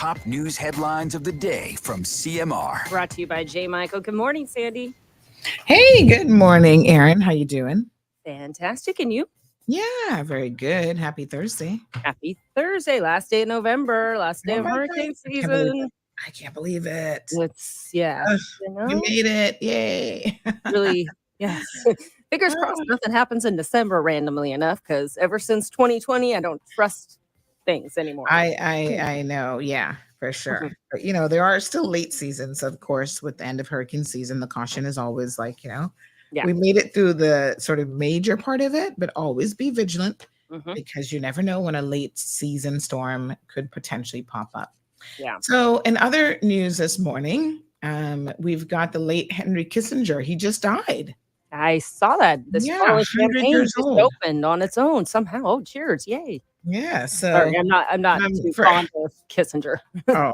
top news headlines of the day from CMR. Brought to you by J. Michael. Good morning, Sandy. Hey, good morning, Erin. How you doing? Fantastic. And you? Yeah, very good. Happy Thursday. Happy Thursday. Last day of November. Last day Oh of my hurricane God. I can't believe season. it. I can't believe it. Yeah. Ugh, You we know, made it. Yay. really, yes. Fingers crossed Oh, nothing happens in December randomly enough, because ever since 2020, I don't trust things anymore. I know. Yeah, for sure. Mhm. But there are still late seasons, of course, with the end of hurricane season. The caution is always Yeah. we made it through the sort of major part of it, but always be vigilant Hmm. because you never know when a late season storm could potentially pop up. Yeah. So, in other news this morning, we've got the late Henry Kissinger. He just died. I saw that. This Yeah, following 100 champagne years just old. opened on its own somehow. Oh, cheers. Yay. Yeah. Sorry, So, I'm not too for fond of Kissinger. oh,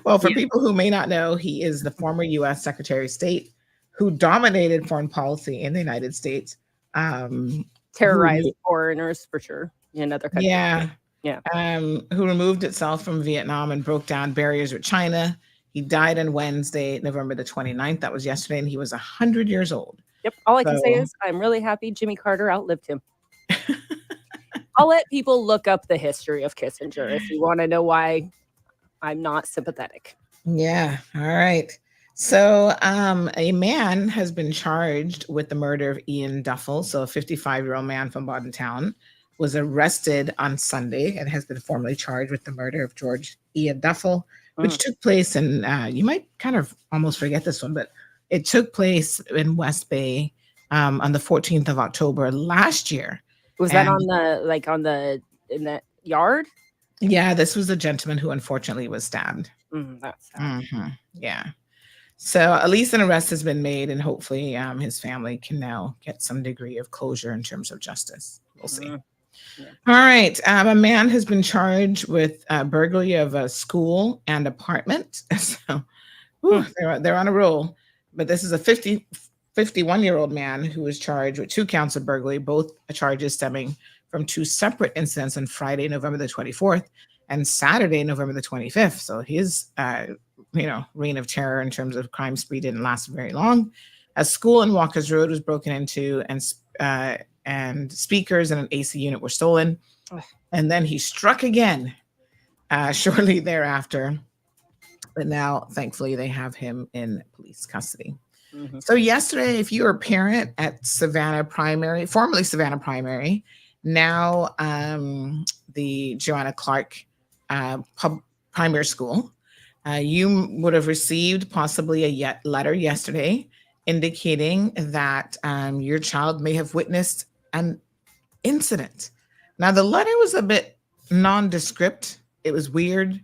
well, for Yeah. people who may not know, he is the former U.S. Secretary of State who dominated foreign policy in the United States. Who, Terrorized foreigners for sure in other countries. yeah, Yeah. who removed itself from Vietnam and broke down barriers with China. He died on Wednesday, November the 29th. That was yesterday, and he was 100 years old. Yep. All I can say So, is I'm really happy Jimmy Carter outlived him. I'll let people look up the history of Kissinger if you want to know why I'm not sympathetic. yeah, all right. So, a man has been charged with the murder of Ian Duffel. So, a 55-year-old man from Town was arrested on Sunday and has been formally charged with the murder of George Ian Duffel, which Mm. took place in, you might kind of almost forget this one, but it took place in West Bay on the 14th of October last year. Was that And on in that yard? yeah, this was a gentleman who unfortunately was stabbed. That's sad. Yeah. So at least an arrest has been made, and hopefully his family can now get some degree of closure in terms of justice. We'll see. Mm. Yeah. All right. A man has been charged with burglary of a school and apartment. So whew, they're on a roll. But this is a 51-year-old man who was charged with 2 counts of burglary, both charges stemming from 2 separate incidents on Friday, November the 24th and Saturday, November the 25th. So his reign of terror in terms of crime spree didn't last very long. A school in Walker's Road was broken into, and speakers and an AC unit were stolen. Ugh. And then he struck again shortly thereafter. But now, thankfully, they have him in police custody. Mhm. So yesterday, if you were a parent at Savannah Primary, formerly Savannah Primary, now the Joanna Clark Primary School, you would have received possibly a letter yesterday indicating that your child may have witnessed an incident. Now, the letter was a bit nondescript. It was weird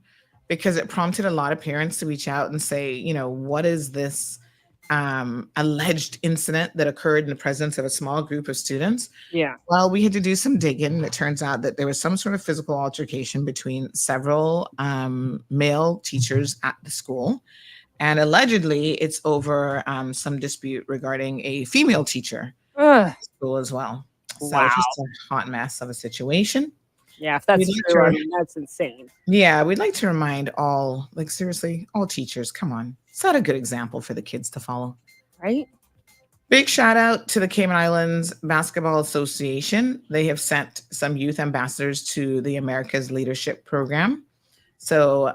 because it prompted a lot of parents to reach out and say, what is this alleged incident that occurred in the presence of a small group of students? Yeah. Well, we had to do some digging, and it turns out that there was some sort of physical altercation between several male teachers at the school. And allegedly, it's over some dispute regarding a female teacher Ugh. at the school as well. So Wow. just a hot mess of a situation. Yeah, if that's We'd like true, I to- mean, that's insane. Yeah, we'd like to remind seriously, all teachers, come on. Set a good example for the kids to follow. Right? Big shout out to the Cayman Islands Basketball Association. They have sent some youth ambassadors to the America's Leadership Program. So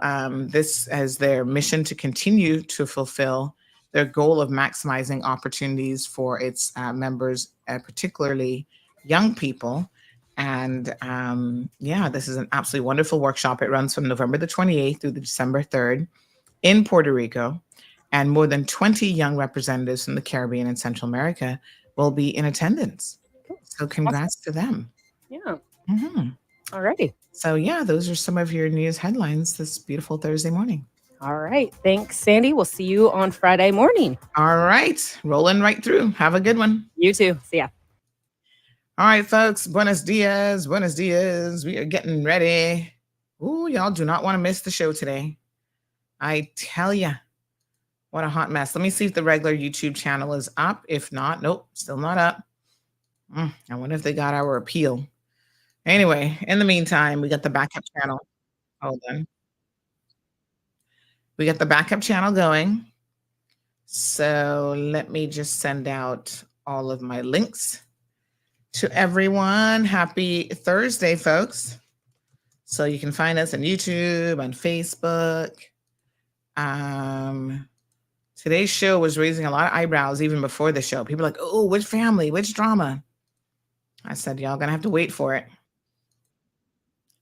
this is their mission to continue to fulfill their goal of maximizing opportunities for its members, particularly young people. And this is an absolutely wonderful workshop. It runs from November the 28th through the December 3rd in Puerto Rico. And more than 20 young representatives from the Caribbean and Central America will be in attendance. Cool. So congrats to them. Yeah. Mhm. Alrighty. So yeah, those are some of your news headlines this beautiful Thursday morning. All right. Thanks, Sandy. We'll see you on Friday morning. All right. Rolling right through. Have a good one. You too. See ya. All right, folks. Buenos dias. Buenos dias. We are getting ready. Ooh, y'all do not want to miss the show today. I tell ya, what a hot mess. Let me see if the regular YouTube channel is up. If not, nope, still not up. I wonder if they got our appeal. Anyway, in the meantime, we got the backup channel. Hold on. We got the backup channel going. So let me just send out all of my links to everyone. Happy Thursday, folks. So you can find us on YouTube, on Facebook. Today's show was raising a lot of eyebrows even before the show. People are like, oh, which family, which drama? I said, y'all gonna have to wait for it.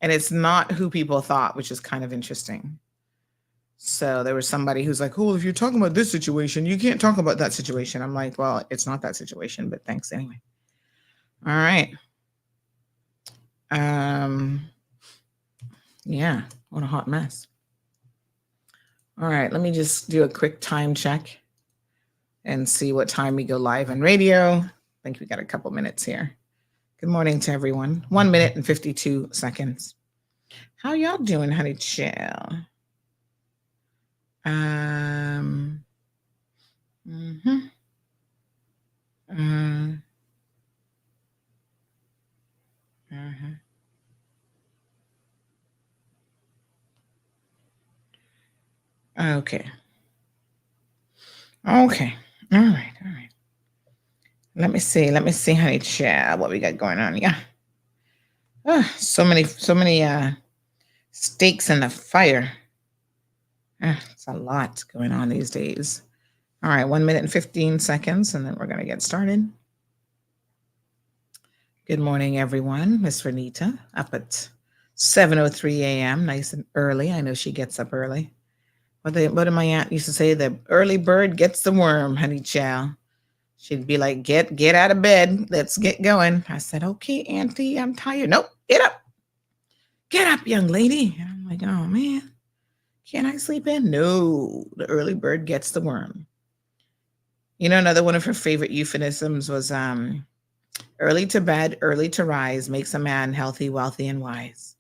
And it's not who people thought, which is kind of interesting. So there was somebody who's like, oh, if you're talking about this situation, you can't talk about that situation. I'm like, well, it's not that situation, but thanks anyway. All right. Yeah, what a hot mess. All right, let me just do a quick time check and see what time we go live on radio. I think we got a couple minutes here. Good morning to everyone. 1 minute and 52 seconds. How y'all doing, honey chill? Okay. All right. Let me see, honey child, what we got going on. Yeah. So many stakes in the fire. It's a lot going on these days. All right, 1 minute and 15 seconds, and then we're going to get started. Good morning, everyone. Miss Renita up at 7:03 a.m., nice and early. I know she gets up early. What did my aunt used to say? The early bird gets the worm, honey child. She'd be like, get out of bed. Let's get going. I said, okay, auntie, I'm tired. Nope, get up. Get up, young lady. And I'm like, oh, man. Can I sleep in? No, the early bird gets the worm. You know, another one of her favorite euphemisms was early to bed, early to rise makes a man healthy, wealthy, and wise.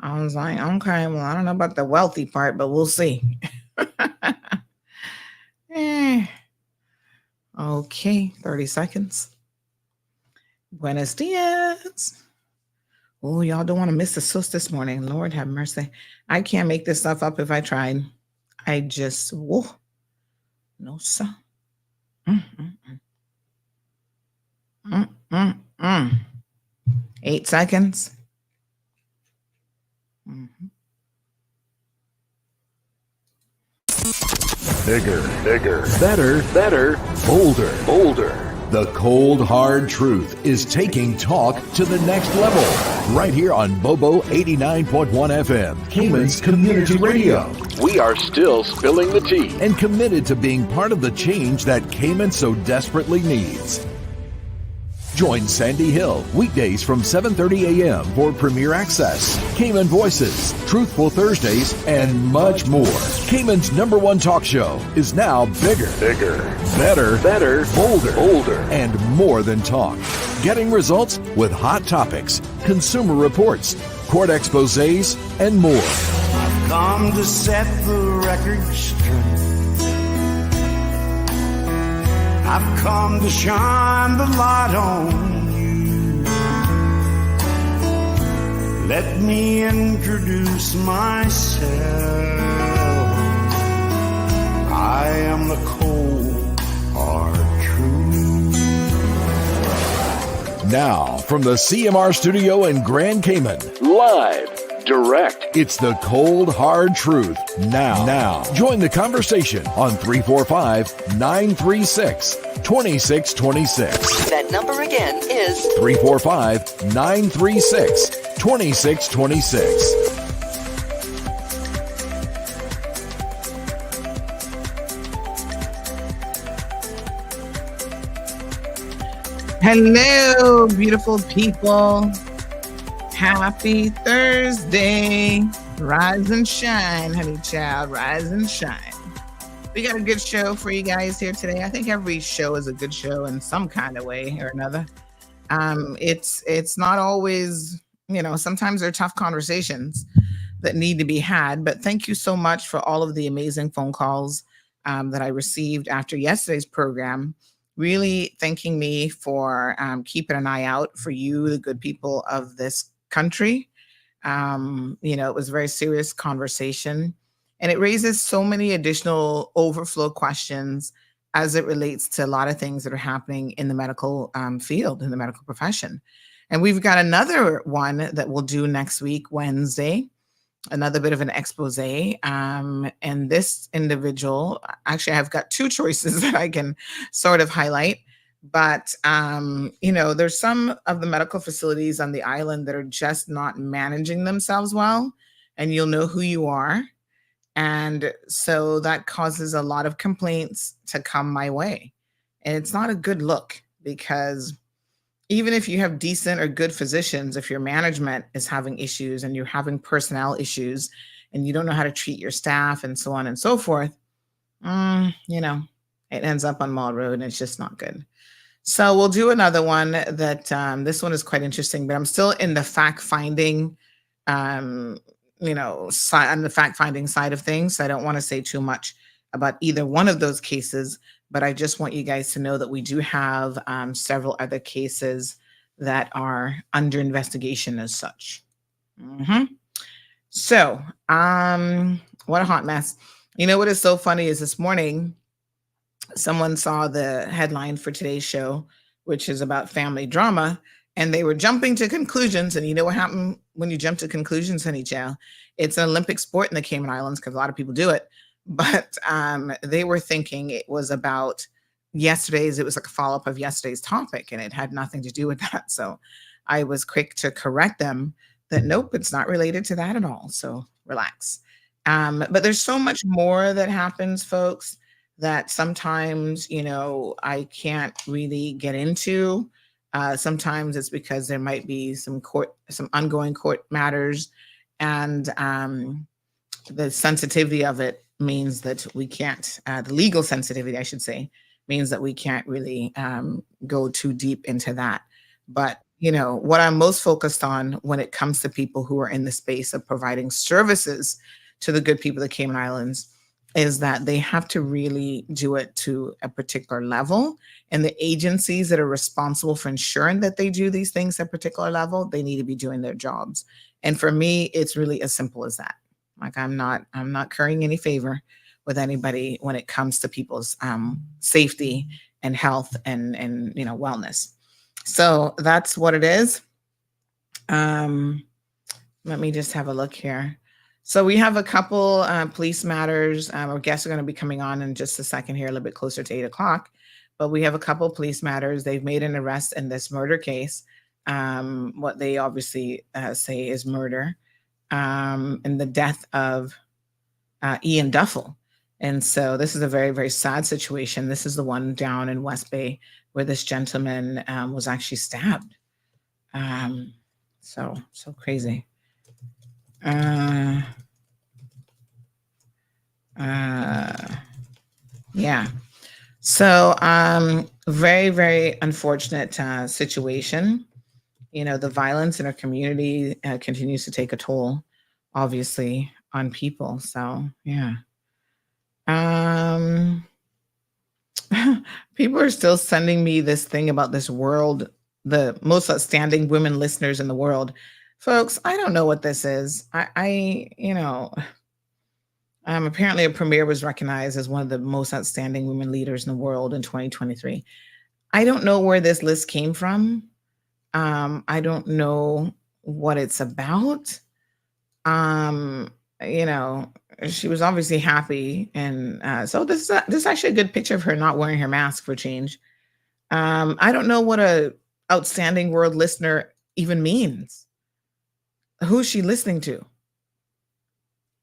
I was like, okay, well, I don't know about the wealthy part, but we'll see. Okay, 30 seconds. Buenos dias. Oh, y'all don't want to miss the sus this morning. Lord have mercy. I can't make this stuff up if I tried. I just, whoa. No, sir. 8 seconds. Bigger, better, bolder. The cold, hard truth is taking talk to the next level. Right here on Bobo 89.1 FM, Cayman's Community Radio. We are still spilling the tea and committed to being part of the change that Cayman so desperately needs. Join Sandy Hill weekdays from 7:30 a.m. for Premier Access, Cayman Voices, Truthful Thursdays, and much more. Cayman's #1 talk show is now bigger, better, bolder, and more than talk. Getting results with hot topics, consumer reports, court exposés, and more. I've come to set the record straight. I've come to shine the light on you. Let me introduce myself. I am the cold, hard truth. Now, from the CMR studio in Grand Cayman, live, direct, it's the cold, hard truth. Now, join the conversation on 345-936-2626. That number again is 345-936-2626. Hello, beautiful people. Happy Thursday. Rise and shine, honey child. Rise and shine. We got a good show for you guys here today. I think every show is a good show in some kind of way or another. It's not always, sometimes there are tough conversations that need to be had. But thank you so much for all of the amazing phone calls that I received after yesterday's program. Really thanking me for keeping an eye out for you, the good people of this country. It was a very serious conversation. And it raises so many additional overflow questions as it relates to a lot of things that are happening in the medical field, in the medical profession. And we've got another one that we'll do next week, Wednesday, another bit of an expose. And this individual, actually, I've got two choices that I can sort of highlight. But, there's some of the medical facilities on the island that are just not managing themselves well, and you'll know who you are. And so that causes a lot of complaints to come my way. And it's not a good look, because even if you have decent or good physicians, if your management is having issues and you're having personnel issues and you don't know how to treat your staff and so on and so forth, it ends up on Mall Road, and it's just not good. So we'll do another one that this one is quite interesting, but I'm still in the fact-finding, on the fact-finding side of things. So I don't want to say too much about either one of those cases, but I just want you guys to know that we do have several other cases that are under investigation as such. So, what a hot mess. You know what is so funny is this morning, someone saw the headline for today's show, which is about family drama, and they were jumping to conclusions. And you know what happened when you jump to conclusions, honey child? It's an Olympic sport in the Cayman Islands because a lot of people do it. But they were thinking it was about it was like a follow-up of yesterday's topic, and it had nothing to do with that. So I was quick to correct them that, nope, it's not related to that at all. So relax. But there's so much more that happens, folks, that sometimes, I can't really get into. Sometimes it's because there might be some ongoing court matters, and the sensitivity of it means that we can't, the legal sensitivity, I should say, means that we can't really go too deep into that. But, what I'm most focused on when it comes to people who are in the space of providing services to the good people of the Cayman Islands is that they have to really do it to a particular level. And the agencies that are responsible for ensuring that they do these things at a particular level, they need to be doing their jobs. And for me, it's really as simple as that. Like, I'm not currying any favor with anybody when it comes to people's safety and health and wellness. So that's what it is. Let me just have a look here. So we have a couple police matters. Our guests are going to be coming on in just a second here, a little bit closer to 8 o'clock. But we have a couple police matters. They've made an arrest in this murder case. What they obviously say is murder. In the death of Ian Duffel. And so this is a very, very sad situation. This is the one down in West Bay where this gentleman was actually stabbed. So crazy. Yeah. So very, very unfortunate situation. The violence in our community continues to take a toll, obviously, on people. So, yeah. People are still sending me this thing about this world, the most outstanding women listeners in the world. Folks, I don't know what this is. Apparently a premier was recognized as one of the most outstanding women leaders in the world in 2023. I don't know where this list came from. I don't know what it's about. She was obviously happy. And so this is actually a good picture of her not wearing her mask for change. I don't know what a outstanding world listener even means. Who's she listening to?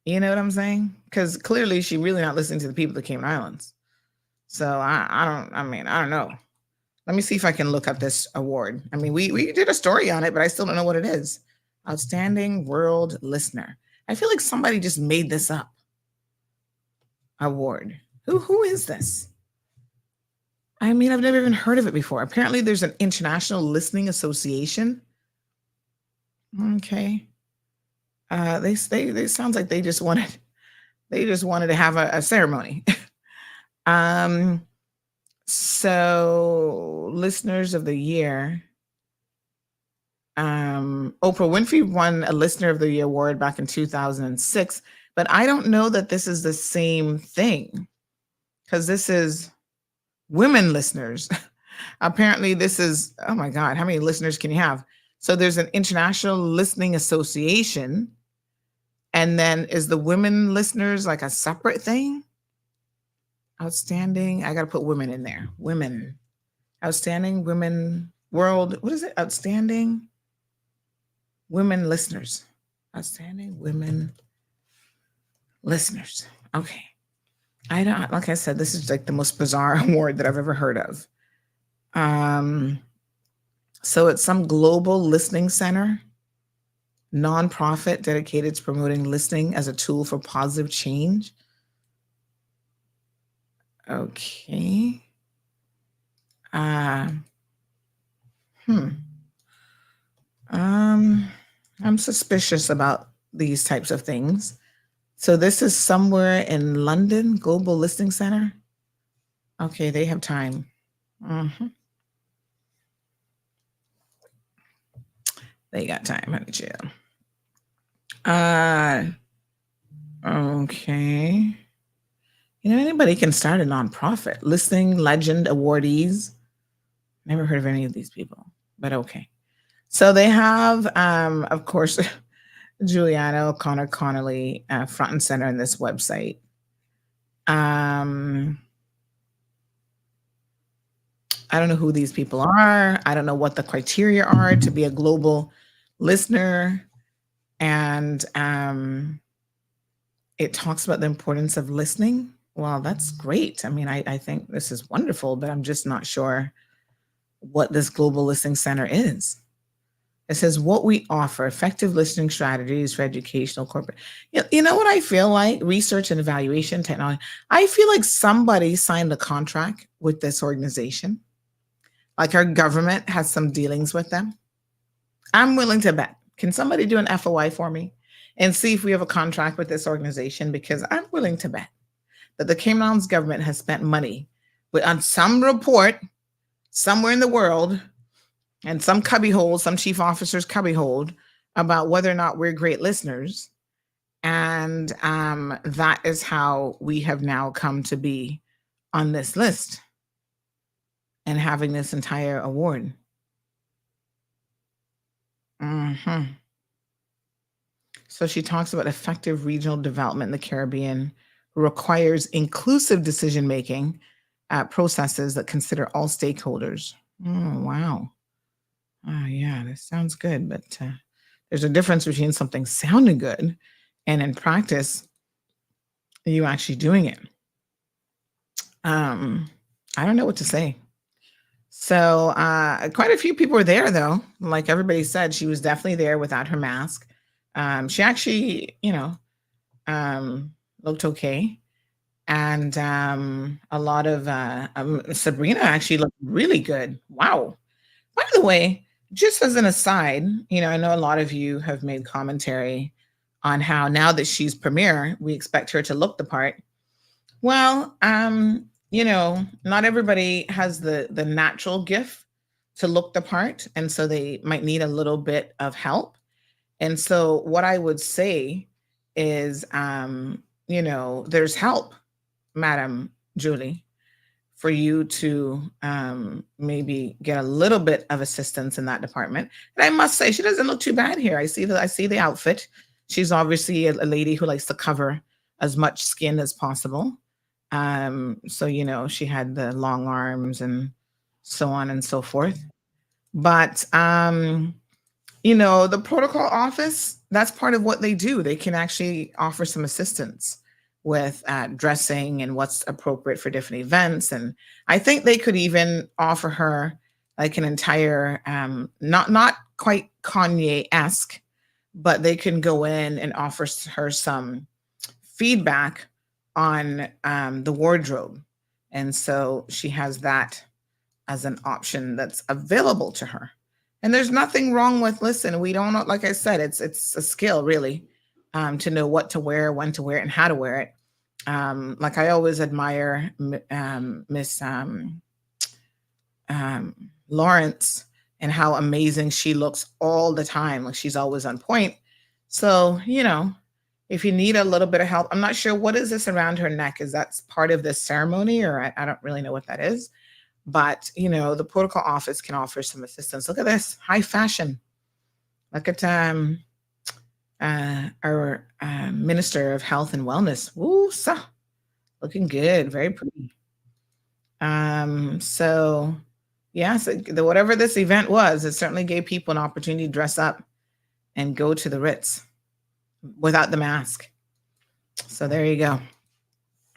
You know what I'm saying? Because clearly she's really not listening to the people of the Cayman Islands. So I don't know. Let me see if I can look up this award. I mean, we did a story on it, but I still don't know what it is. Outstanding World Listener. I feel like somebody just made this up. Award. Who is this? I mean, I've never even heard of it before. Apparently there's an International Listening Association. Okay. They sounds like they just wanted to have a ceremony. So listeners of the year, Oprah Winfrey won a Listener of the Year award back in 2006, But I don't know that this is the same thing, because this is women listeners. Apparently, this is, oh my God, how many listeners can you have? So there's an International Listening Association. And then is the women listeners like a separate thing? Outstanding. I got to put women in there. Women. Outstanding women world. What is it? Outstanding women listeners. Outstanding women listeners. Okay. I don't, like I said, this is like the most bizarre award that I've ever heard of. So it's some global listening center, nonprofit dedicated to promoting listening as a tool for positive change. Okay. I'm suspicious about these types of things. So this is somewhere in London, Global Listening Center. Okay, they have time. They got time, honey chill. Okay. You know, anybody can start a nonprofit. Listening Legend awardees. Never heard of any of these people, but okay. So they have, of course, Juliana O'Connor Connolly front and center in this website. I don't know who these people are. I don't know what the criteria are to be a global listener. And it talks about the importance of listening. Well, that's great. I mean, I think this is wonderful, but I'm just not sure what this Global Listening Center is. It says what we offer: effective listening strategies for educational, corporate. You know what I feel like? Research and evaluation technology. I feel like somebody signed a contract with this organization. Like our government has some dealings with them. I'm willing to bet. Can somebody do an FOI for me and see if we have a contract with this organization? Because I'm willing to bet that the Cayman Islands government has spent money on some report somewhere in the world, and some cubbyhole, some chief officer's cubbyhole, about whether or not we're great listeners. And that is how we have now come to be on this list and having this entire award. So she talks about effective regional development in the Caribbean requires inclusive decision-making processes that consider all stakeholders. Oh, wow. Yeah, this sounds good, but there's a difference between something sounding good and in practice, you actually doing it. I don't know what to say. So quite a few people were there, though. Like everybody said, she was definitely there without her mask. She actually, looked okay. And a lot of Sabrina actually looked really good. Wow. By the way, just as an aside, I know a lot of you have made commentary on how now that she's premier, we expect her to look the part. Well, not everybody has the natural gift to look the part. And so they might need a little bit of help. And so what I would say is, there's help, Madam Julie, for you to maybe get a little bit of assistance in that department. And I must say, she doesn't look too bad here. I see the outfit. She's obviously a lady who likes to cover as much skin as possible. So, she had the long arms and so on and so forth. But, the protocol office, that's part of what they do. They can actually offer some assistance with dressing and what's appropriate for different events. And I think they could even offer her like an entire, not quite Kanye-esque, but they can go in and offer her some feedback on the wardrobe. And so she has that as an option that's available to her. And there's nothing wrong with, listen, we don't know, like I said, it's a skill really to know what to wear, when to wear it, and how to wear it. Like I always admire Miss Lawrence and how amazing she looks all the time. Like she's always on point. So, If you need a little bit of help, I'm not sure what is this around her neck. Is that part of this ceremony, or I don't really know what that is. But you know, the protocol office can offer some assistance. Look at this high fashion. Look at our Minister of Health and Wellness. Ooh, so looking good, very pretty. So yes, whatever this event was, it certainly gave people an opportunity to dress up and go to the Ritz without the mask. So there you go.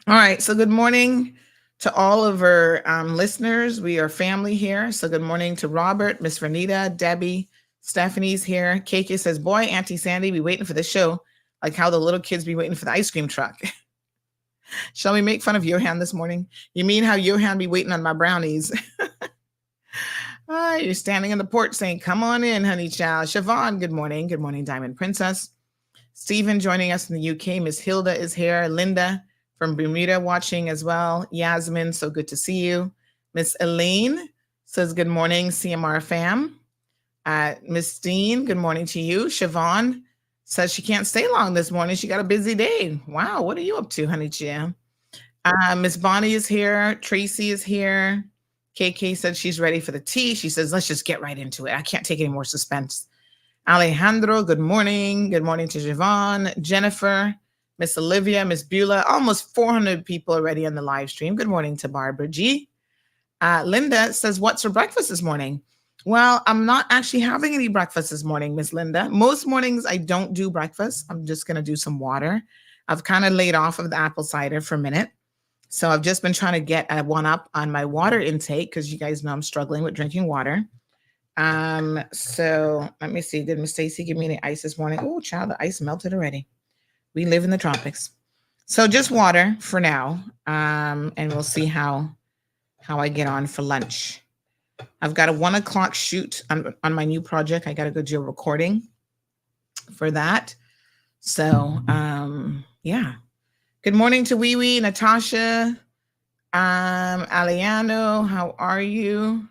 All right. So good morning to all of our listeners. We are family here. So good morning to Robert, Miss Renita, Debbie, Stephanie's here. KK says, boy, Auntie Sandy be waiting for the show, like how the little kids be waiting for the ice cream truck. Shall we make fun of Johan this morning? You mean how Johan be waiting on my brownies? You're standing on the porch saying, come on in, honey child. Siobhan, good morning. Good morning, Diamond Princess. Stephen joining us in the UK. Miss Hilda is here. Linda from Bermuda watching as well. Yasmin, so good to see you. Miss Elaine says, good morning, CMR fam. Miss Dean, good morning to you. Siobhan says she can't stay long this morning. She got a busy day. Wow, what are you up to, honey Jim? Miss Bonnie is here. Tracy is here. KK said she's ready for the tea. She says, let's just get right into it. I can't take any more suspense. Alejandro, good morning. Good morning to Javon, Jennifer, Miss Olivia, Miss Beulah. Almost 400 people already on the live stream. Good morning to Barbara G. Linda says, what's for breakfast this morning? Well, I'm not actually having any breakfast this morning, Miss Linda. Most mornings I don't do breakfast. I'm just going to do some water. I've kind of laid off of the apple cider for a minute. So I've just been trying to get a one up on my water intake because you guys know I'm struggling with drinking water. So let me see. Did Miss Stacy give me any ice this morning? Oh, child, the ice melted already. We live in the tropics. So just water for now. And we'll see how I get on for lunch. I've got a 1 o'clock shoot on my new project. I got to go do a recording for that. So, yeah. Good morning to Wee Wee, Natasha, Aliano. How are you?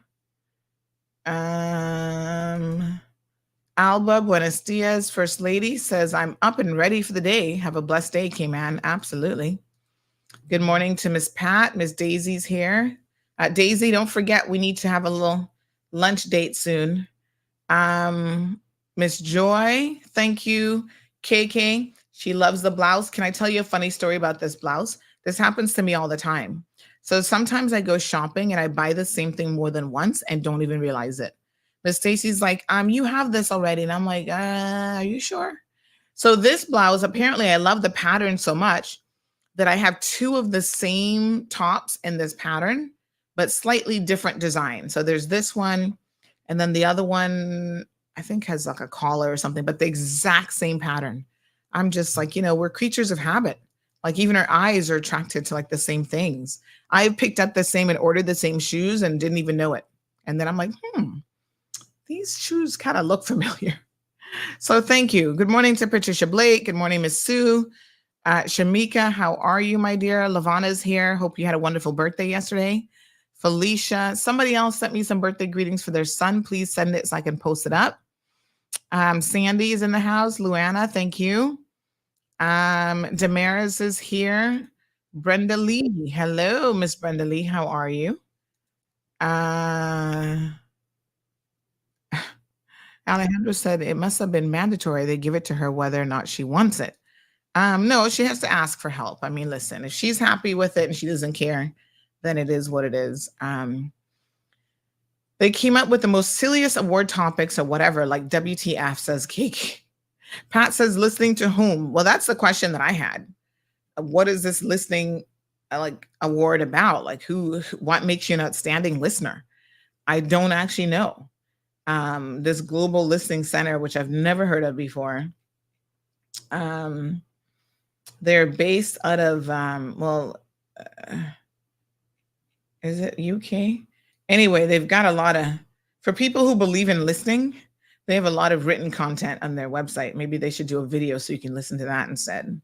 Alba, buenos dias. First Lady says, I'm up and ready for the day. Have a blessed day, K-Man. Absolutely. Good morning to Miss Pat. Miss Daisy's here. Daisy, don't forget, we need to have a little lunch date soon. Miss Joy, thank you. KK, she loves the blouse. Can I tell you a funny story about this blouse? This happens to me all the time. So sometimes I go shopping and I buy the same thing more than once and don't even realize it. Miss Stacy's like, you have this already. And I'm like, are you sure? So this blouse, apparently I love the pattern so much that I have 2 of the same tops in this pattern, but slightly different design. So there's this one, and then the other one, I think has like a collar or something, but the exact same pattern. I'm just like, we're creatures of habit. Like even our eyes are attracted to like the same things. I picked up the same and ordered the same shoes and didn't even know it. And then I'm like, these shoes kind of look familiar. So thank you. Good morning to Patricia Blake. Good morning, Miss Sue. Shamika, how are you, my dear? Lavana's here. Hope you had a wonderful birthday yesterday. Felicia, somebody else sent me some birthday greetings for their son. Please send it so I can post it up. Sandy is in the house. Luana, thank you. Damaris is here. Brenda Lee. Hello, Miss Brenda Lee. How are you? Alejandro said it must have been mandatory. They give it to her whether or not she wants it. No, she has to ask for help. I mean, listen, if she's happy with it and she doesn't care, then it is what it is. They came up with the most silliest award topics or whatever, like WTF, says Cake. Pat says, listening to whom? Well, that's the question that I had. What is this listening award about? Like what makes you an outstanding listener? I don't actually know. This Global Listening Center, which I've never heard of before. They're based out of, is it UK? Anyway, they've got a lot of, for people who believe in listening, they have a lot of written content on their website. Maybe they should do a video so you can listen to that instead.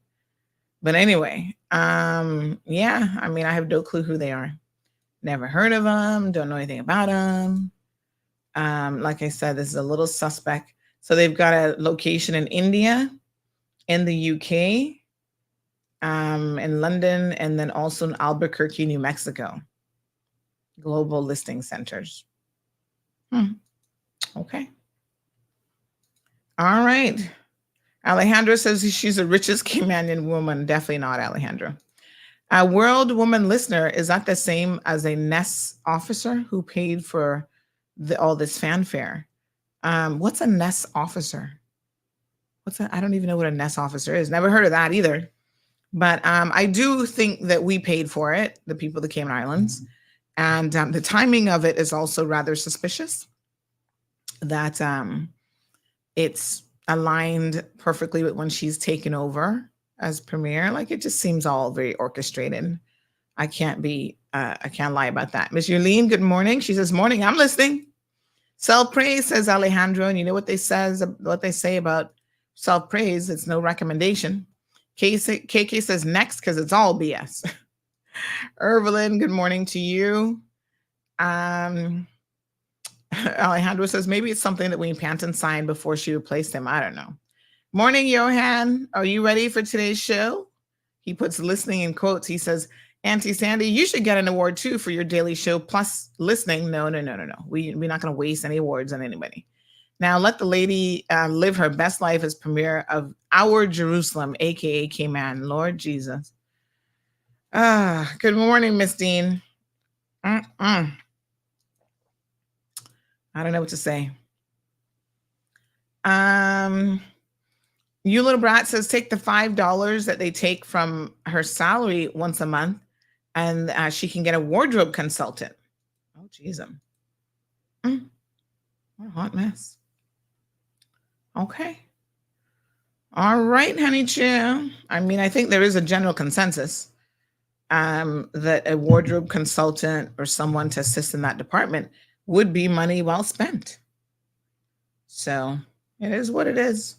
But anyway, yeah, I mean, I have no clue who they are. Never heard of them. Don't know anything about them. Like I said, this is a little suspect. So they've got a location in India, in the UK, in London, and then also in Albuquerque, New Mexico. Global listing centers. Okay. All right. Alejandro says she's the richest Caymanian woman. Definitely not, Alejandro. A World Woman listener, is that the same as a NES officer who paid for all this fanfare? What's a NES officer? I don't even know what a NES officer is. Never heard of that either. But I do think that we paid for it, the people of the Cayman Islands. And the timing of it is also rather suspicious, that it's aligned perfectly with when she's taken over as premier. Like, it just seems all very orchestrated. I can't lie about that. Miss Yulene, good morning. She says, morning, I'm listening. Self-praise, says Alejandro. And you know what they say about self-praise? It's no recommendation. KK says next, because it's all BS. Evelyn, good morning to you. Alejandro says maybe it's something that Wayne Panton signed before she replaced him. I don't know. Morning, Johan. Are you ready for today's show? He puts listening in quotes. He says, Auntie Sandy, you should get an award too for your daily show plus listening. No. We're not going to waste any awards on anybody. Now let the lady live her best life as premier of our Jerusalem, aka Cayman. Lord Jesus. Good morning, Miss Dean. I don't know what to say. You Little Brat says take the $5 that they take from her salary once a month, and she can get a wardrobe consultant. Oh, geez. What a hot mess. Okay. All right, honey chill. I mean, I think there is a general consensus that a wardrobe consultant or someone to assist in that department would be money well spent. So it is what it is.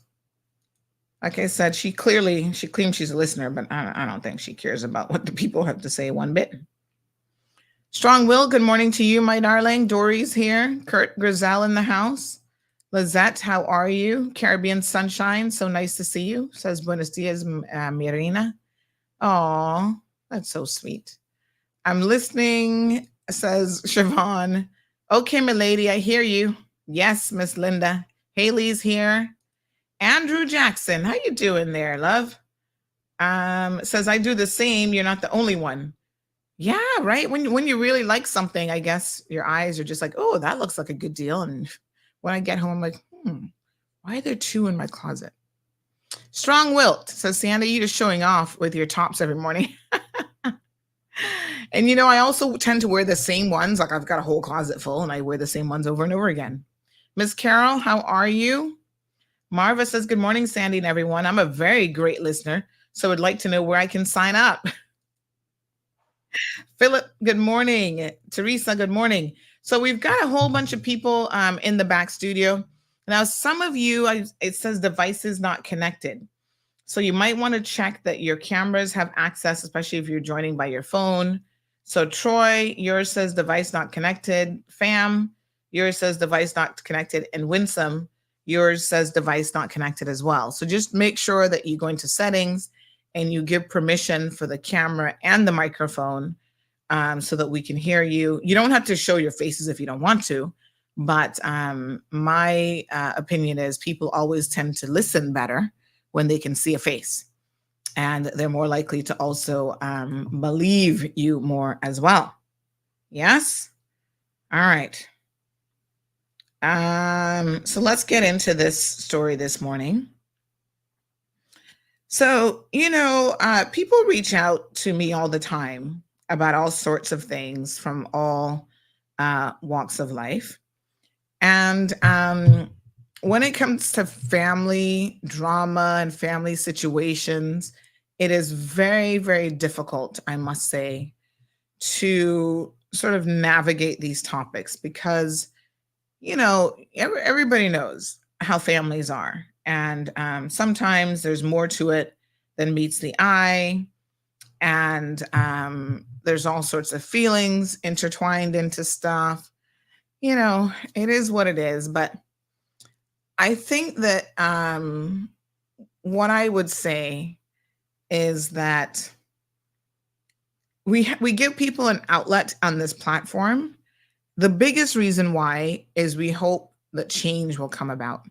Like I said, she claims she's a listener, but I don't think she cares about what the people have to say one bit. Strong Will, good morning to you, my darling. Dory's here. Kurt Grizel in the house. Lizette, how are you? Caribbean Sunshine, so nice to see you. Says Buenos dias, Mirina. Oh, that's so sweet. I'm listening, says Siobhan. Okay, my lady, I hear you. Yes, Miss Linda. Haley's here. Andrew Jackson, how you doing there, love? Says I do the same. You're not the only one. Yeah, right. When you really like something, I guess your eyes are just like, oh, that looks like a good deal. And when I get home, I'm like, why are there two in my closet? Strong Wilt says, Sandy, you just showing off with your tops every morning. And, I also tend to wear the same ones. Like, I've got a whole closet full and I wear the same ones over and over again. Miss Carol, how are you? Marva says, good morning, Sandy and everyone. I'm a very great listener, so I'd like to know where I can sign up. Philip, good morning. Teresa, good morning. So we've got a whole bunch of people in the back studio. Now, some of you, it says devices not connected. So you might want to check that your cameras have access, especially if you're joining by your phone. So Troy, yours says device not connected. Fam, yours says device not connected. And Winsome, yours says device not connected as well. So just make sure that you go into settings and you give permission for the camera and the microphone so that we can hear you. You don't have to show your faces if you don't want to, but my opinion is people always tend to listen better when they can see a face, and they're more likely to also believe you more as well. Yes? All right. So let's get into this story this morning. So, people reach out to me all the time about all sorts of things from all walks of life. And when it comes to family drama and family situations, it is very, very difficult, I must say, to sort of navigate these topics because, everybody knows how families are. And sometimes there's more to it than meets the eye. And there's all sorts of feelings intertwined into stuff. It is what it is. But I think that what I would say is that we give people an outlet on this platform. The biggest reason why is we hope that change will come about.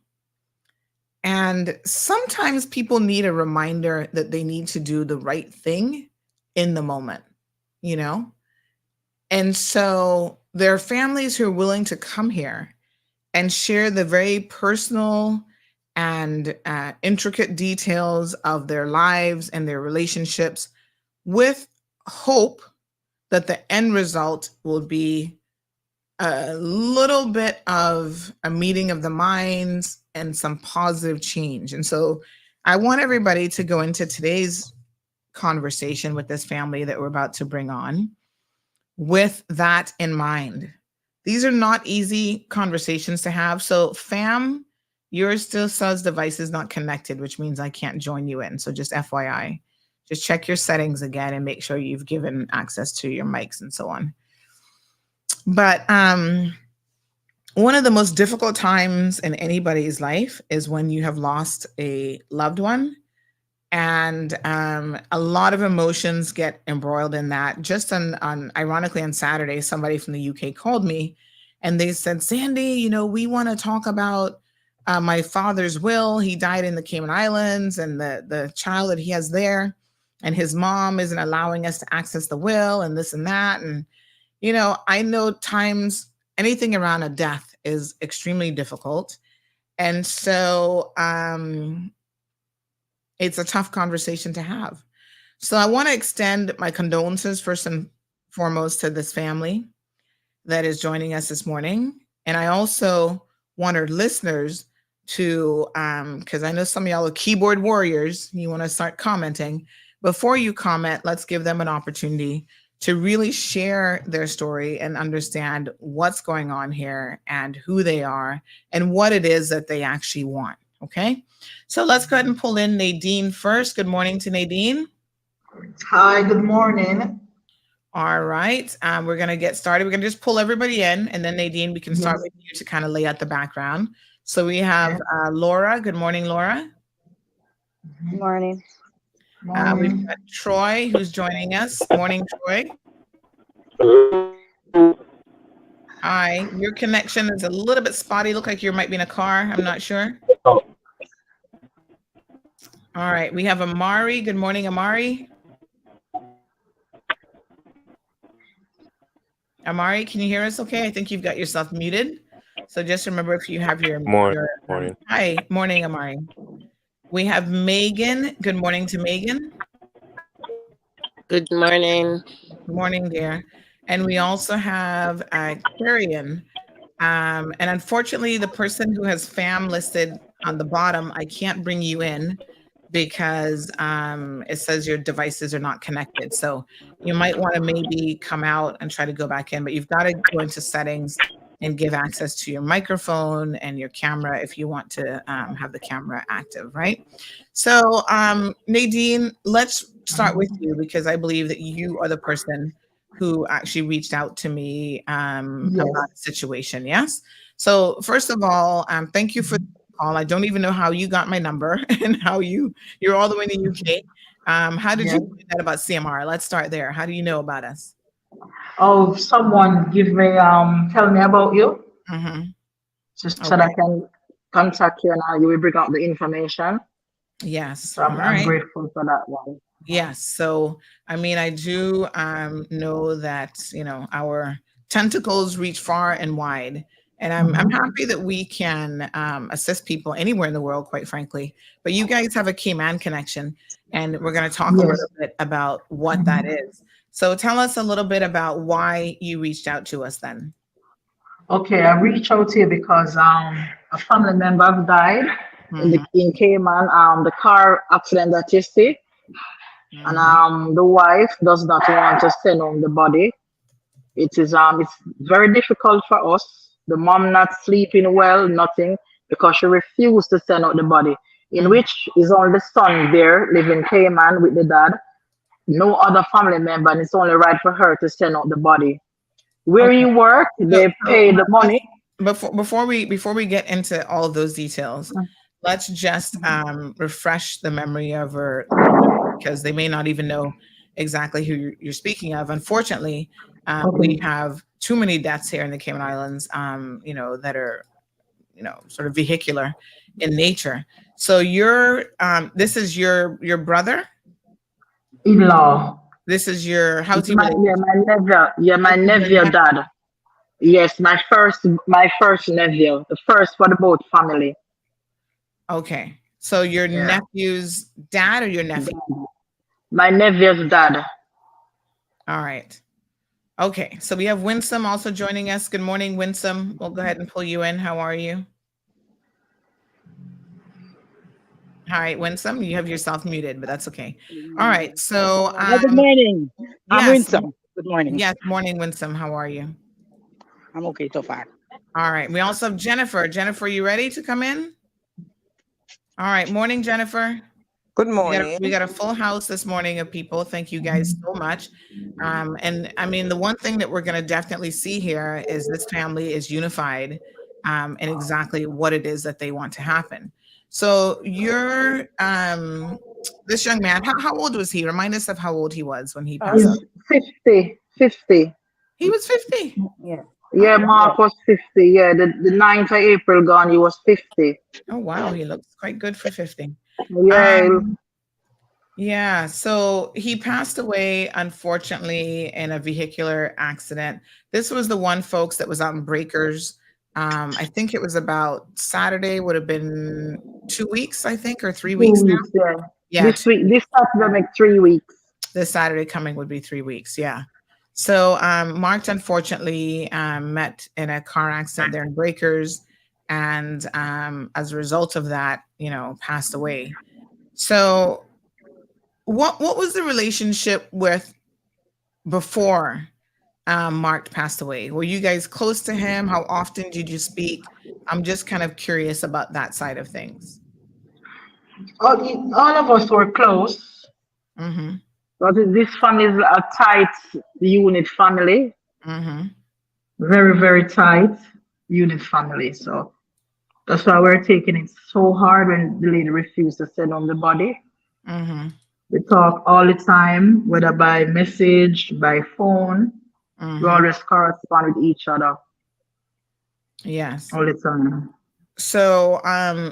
And sometimes people need a reminder that they need to do the right thing in the moment, you know? And so there are families who are willing to come here and share the very personal and intricate details of their lives and their relationships with hope that the end result will be a little bit of a meeting of the minds and some positive change. And so I want everybody to go into today's conversation with this family that we're about to bring on with that in mind. These are not easy conversations to have. So fam, yours still says device is not connected, which means I can't join you in. So just FYI, just check your settings again and make sure you've given access to your mics and so on. But one of the most difficult times in anybody's life is when you have lost a loved one. And a lot of emotions get embroiled in that. Just ironically on Saturday, somebody from the UK called me and they said, Sandy, you know, we want to talk about my father's will. He died in the Cayman Islands and the child that he has there, and his mom isn't allowing us to access the will and this and that. And, you know, I know times anything around a death is extremely difficult. And so it's a tough conversation to have. So I want to extend my condolences first and foremost to this family that is joining us this morning. And I also want our listeners to, because I know some of y'all are keyboard warriors, you want to start commenting. Before you comment, let's give them an opportunity to really share their story and understand what's going on here and who they are and what it is that they actually want. Okay, so let's go ahead and pull in Nadine first. Good morning to Nadine. Hi, good morning. All right, we're going to get started. We're going to just pull everybody in, and then Nadine, we can start with you to kind of lay out the background. So we have Laura. Good morning, Laura. Good morning. We've got Troy, who's joining us. Morning, Troy. Hi, your connection is a little bit spotty. Look like you might be in a car. I'm not sure. All right, we have Amari. Good morning, Amari. Amari, can you hear us okay? I think you've got yourself muted. So just remember if you have your morning. Hi, morning, Amari. We have Megan. Good morning to Megan. Good morning. Good morning, dear. And we also have Carrion. And unfortunately, the person who has fam listed on the bottom, I can't bring you in because it says your devices are not connected. So you might want to maybe come out and try to go back in, but you've got to go into settings and give access to your microphone and your camera if you want to have the camera active, right? So Nadine, let's start with you because I believe that you are the person who actually reached out to me about the situation, yes? So first of all, thank you for the call. I don't even know how you got my number and how you're all the way in the UK. How did you find out about CMR? Let's start there. How do you know about us? Oh, someone tell me about you. Just so that I can contact you and you will bring out the information. Yes. So I'm grateful for that one. Yes. So, I mean, I do know that, you know, our tentacles reach far and wide. And I'm happy that we can assist people anywhere in the world, quite frankly. But you guys have a Cayman connection, and we're going to talk a little bit about what that is. So tell us a little bit about why you reached out to us then. Okay, I reached out to you because a family member died in Cayman, the car accident that you see. And the wife does not want to send home the body. It's very difficult for us. The mom not sleeping well, nothing, because she refused to send out the body. In which is only the son there, living in Cayman with the dad. No other family member, and it's only right for her to send out the body. Where you work, they pay the money. Before we get into all of those details, let's just refresh the memory of her, because they may not even know exactly who you're speaking of. Unfortunately, we have too many deaths here in the Cayman Islands, that are, sort of vehicular in nature. So this is your brother? In-law. This is your, how's he My nephew. Yeah, my nephew dad. Yes, my first nephew, the first for the both family. Okay. So your nephew's dad or your nephew? My nephew's dad. All right. Okay. So we have Winsome also joining us. Good morning, Winsome. We'll go ahead and pull you in. How are you? Hi, Winsome. You have yourself muted, but that's okay. All right. So good morning. I'm yes. Winsome. Good morning. Yes. Morning, Winsome. How are you? I'm okay so far. All right. We also have Jennifer. Jennifer, you ready to come in? All right. Morning, Jennifer. Good morning. We got a full house this morning of people. Thank you guys so much. And I mean, the one thing that we're going to definitely see here is this family is unified in exactly what it is that they want to happen. So you're this young man, how old was he? Remind us of how old he was when he passed out. 50. He was 50. Yeah. Yeah, Mark was 50. Yeah, the 9th of April gone, he was 50. Oh, wow. He looks quite good for 50. Yeah. Yeah. So he passed away, unfortunately, in a vehicular accident. This was the one, folks, that was out in Breakers. I think it was about Saturday, would have been 2 weeks, I think, or 3 weeks now. Yeah. This Saturday make 3 weeks. This Saturday coming would be 3 weeks. Yeah. So Mark, unfortunately, met in a car accident there in Breakers, and as a result of that, passed away. So what was the relationship with before Mark passed away? Were you guys close to him? How often did you speak? I'm just kind of curious about that side of things. All of us were close. Mm-hmm. But this family is a tight unit family. Mm-hmm. Very, very tight unit family. So that's why we're taking it so hard when the lady refused to send on the body. Mm-hmm. We talk all the time, whether by message, by phone. Mm-hmm. We always correspond with each other. Yes. All the time. So,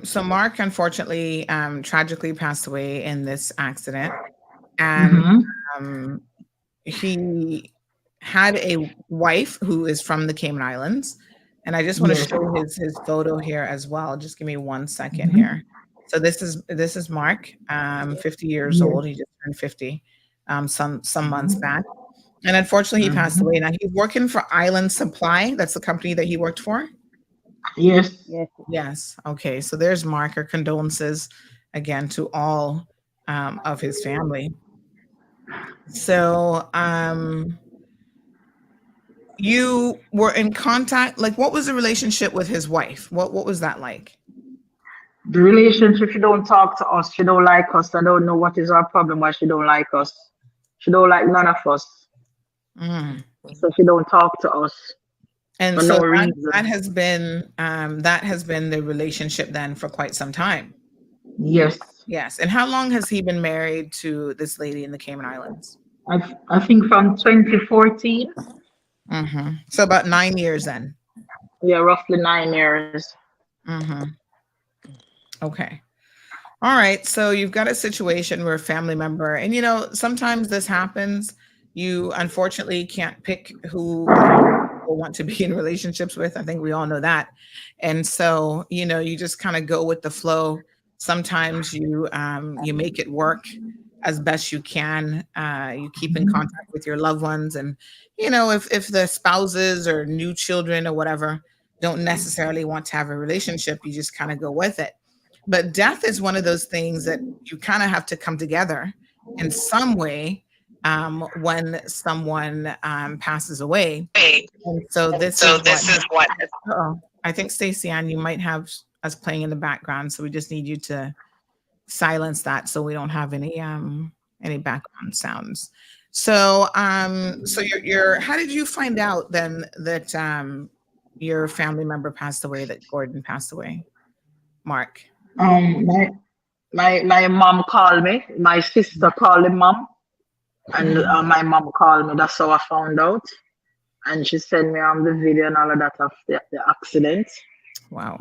so Mark, unfortunately, tragically passed away in this accident. And he had a wife who is from the Cayman Islands. And I just want to show his photo here as well. Just give me 1 second here. So this is Mark, 50 years old. He just turned 50 some months back. And unfortunately, he passed away. Now he's working for Island Supply. That's the company that he worked for. Yes. Yes. Okay. So there's Mark. Our condolences again to all of his family. So you were in contact, like what was the relationship with his wife? What was that like? The relationship, she don't talk to us, she don't like us. I don't know what is our problem, why she don't like us. She don't like none of us. So she don't talk to us. And so that has been the relationship then for quite some time. Yes. Yes. And how long has he been married to this lady in the Cayman Islands? I think from 2014. So about 9 years then. Yeah, roughly 9 years. Okay. All right. So you've got a situation where a family member, and sometimes this happens. You unfortunately can't pick who people want to be in relationships with. I think we all know that. And so, you just kind of go with the flow. Sometimes you make it work as best you can. You keep in contact with your loved ones. And, if the spouses or new children or whatever don't necessarily want to have a relationship, you just kind of go with it. But death is one of those things that you kind of have to come together in some way when someone passes away. And so this is what I think, Stacey Ann, you might have us playing in the background. So we just need you to silence that so we don't have any background sounds. So you're how did you find out then that your family member passed away, that Gordon passed away, Mark? My mom called me. My sister called the mom, and my mom called me. That's how I found out. And she sent me the video and all of that of the accident. Wow.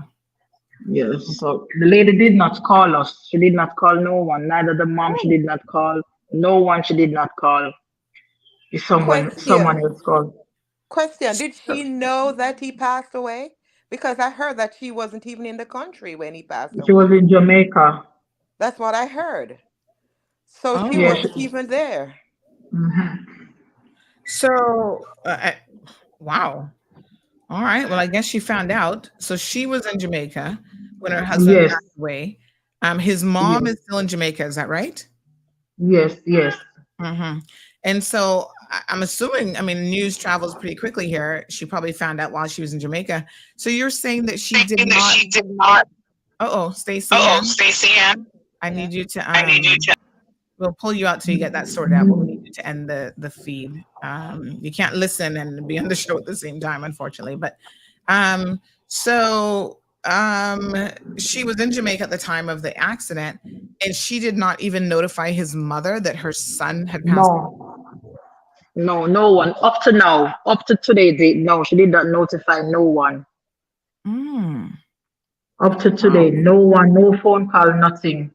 Yes. So the lady did not call us. She did not call no one. Neither the mom. She did not call. No one. She did not call. If someone Question. else called. Question. Did she know that he passed away? Because I heard that she wasn't even in the country when he passed She was away. in Jamaica. That's what I heard. So she Yeah. Oh, wasn't even there. so wow. All right. Well, I guess she found out. So she was in Jamaica when her husband Yes. passed away. His mom Yes. is still in Jamaica. Is that right? Yes. Yes. And so I'm assuming, I mean, news travels pretty quickly here. She probably found out while she was in Jamaica. So you're saying that she did not. Stacey Ann, I need you to we'll pull you out till you get that sorted out. We'll need you to end the feed. You can't listen and be on the show at the same time, unfortunately. But she was in Jamaica at the time of the accident, and she did not even notify his mother that her son had passed away. No one. Up to now, up to today, no, she did not notify no one. Up to today, no one, no phone call, nothing.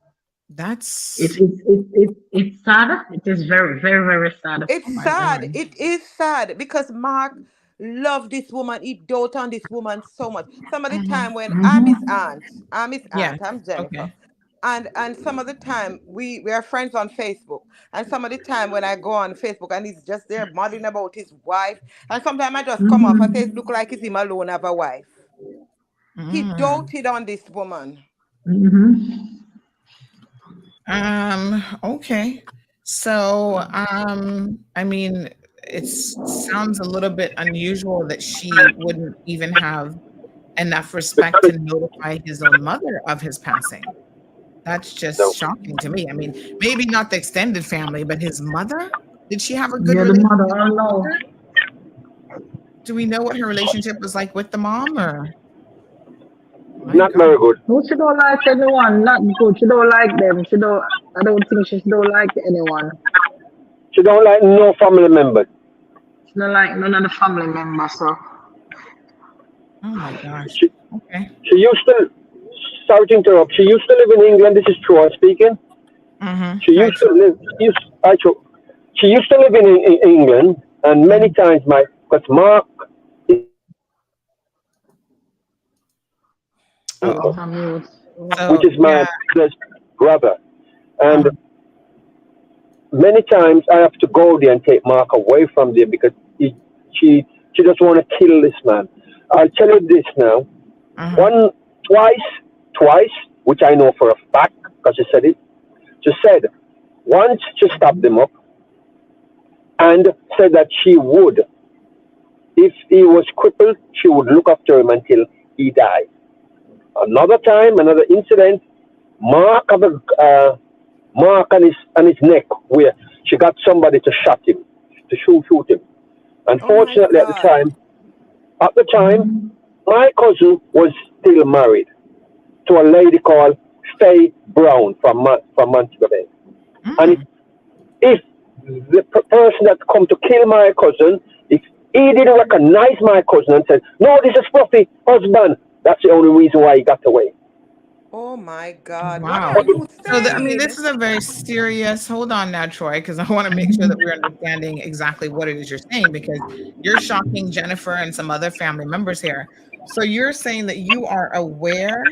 That's it's sad. It is very, very, very sad. It's sad. It is sad because Mark loved this woman. He doted on this woman so much. Some of the time when I'm his aunt, I'm Jennifer. Okay. And some of the time we are friends on Facebook. And some of the time when I go on Facebook and he's just there muddling about his wife. And sometimes I just come off and say, look like it's him alone have a wife. He doted on this woman. Okay. So, I mean, it sounds a little bit unusual that she wouldn't even have enough respect to notify his own mother of his passing. That's just shocking to me. I mean, maybe not the extended family, but his mother? Did she have a good relationship? The mother, I know. Do we know what her relationship was like with the mom, or? Not very good. No, she don't like anyone. Not good. She don't like them. I don't think she don't like anyone. She don't like no family members. She don't like none of the family members. So. Oh my gosh. Okay. She used to. Sorry to interrupt. She used to live in England. This is Troy speaking. She used to live. She used to live in England, and many times because Mark. Which is my brother, and many times I have to go there and take Mark away from there because she just want to kill this man. I'll tell you this now. Twice, which I know for a fact because she said it. She said once she stopped him up and said that she would, if he was crippled, she would look after him until he died. Another time, another incident, mark on his neck where she got somebody to shoot him. Unfortunately, at the time, my cousin was still married to a lady called Faye Brown from Montego Bay. And if the person that come to kill my cousin, if he didn't recognize my cousin and said, "No, this is Fluffy husband," that's the only reason why he got away. Oh my God! Wow. I mean, this is a very serious. Hold on now, Troy, because I want to make sure that we're understanding exactly what it is you're saying, because you're shocking Jennifer and some other family members here. So you're saying that you are aware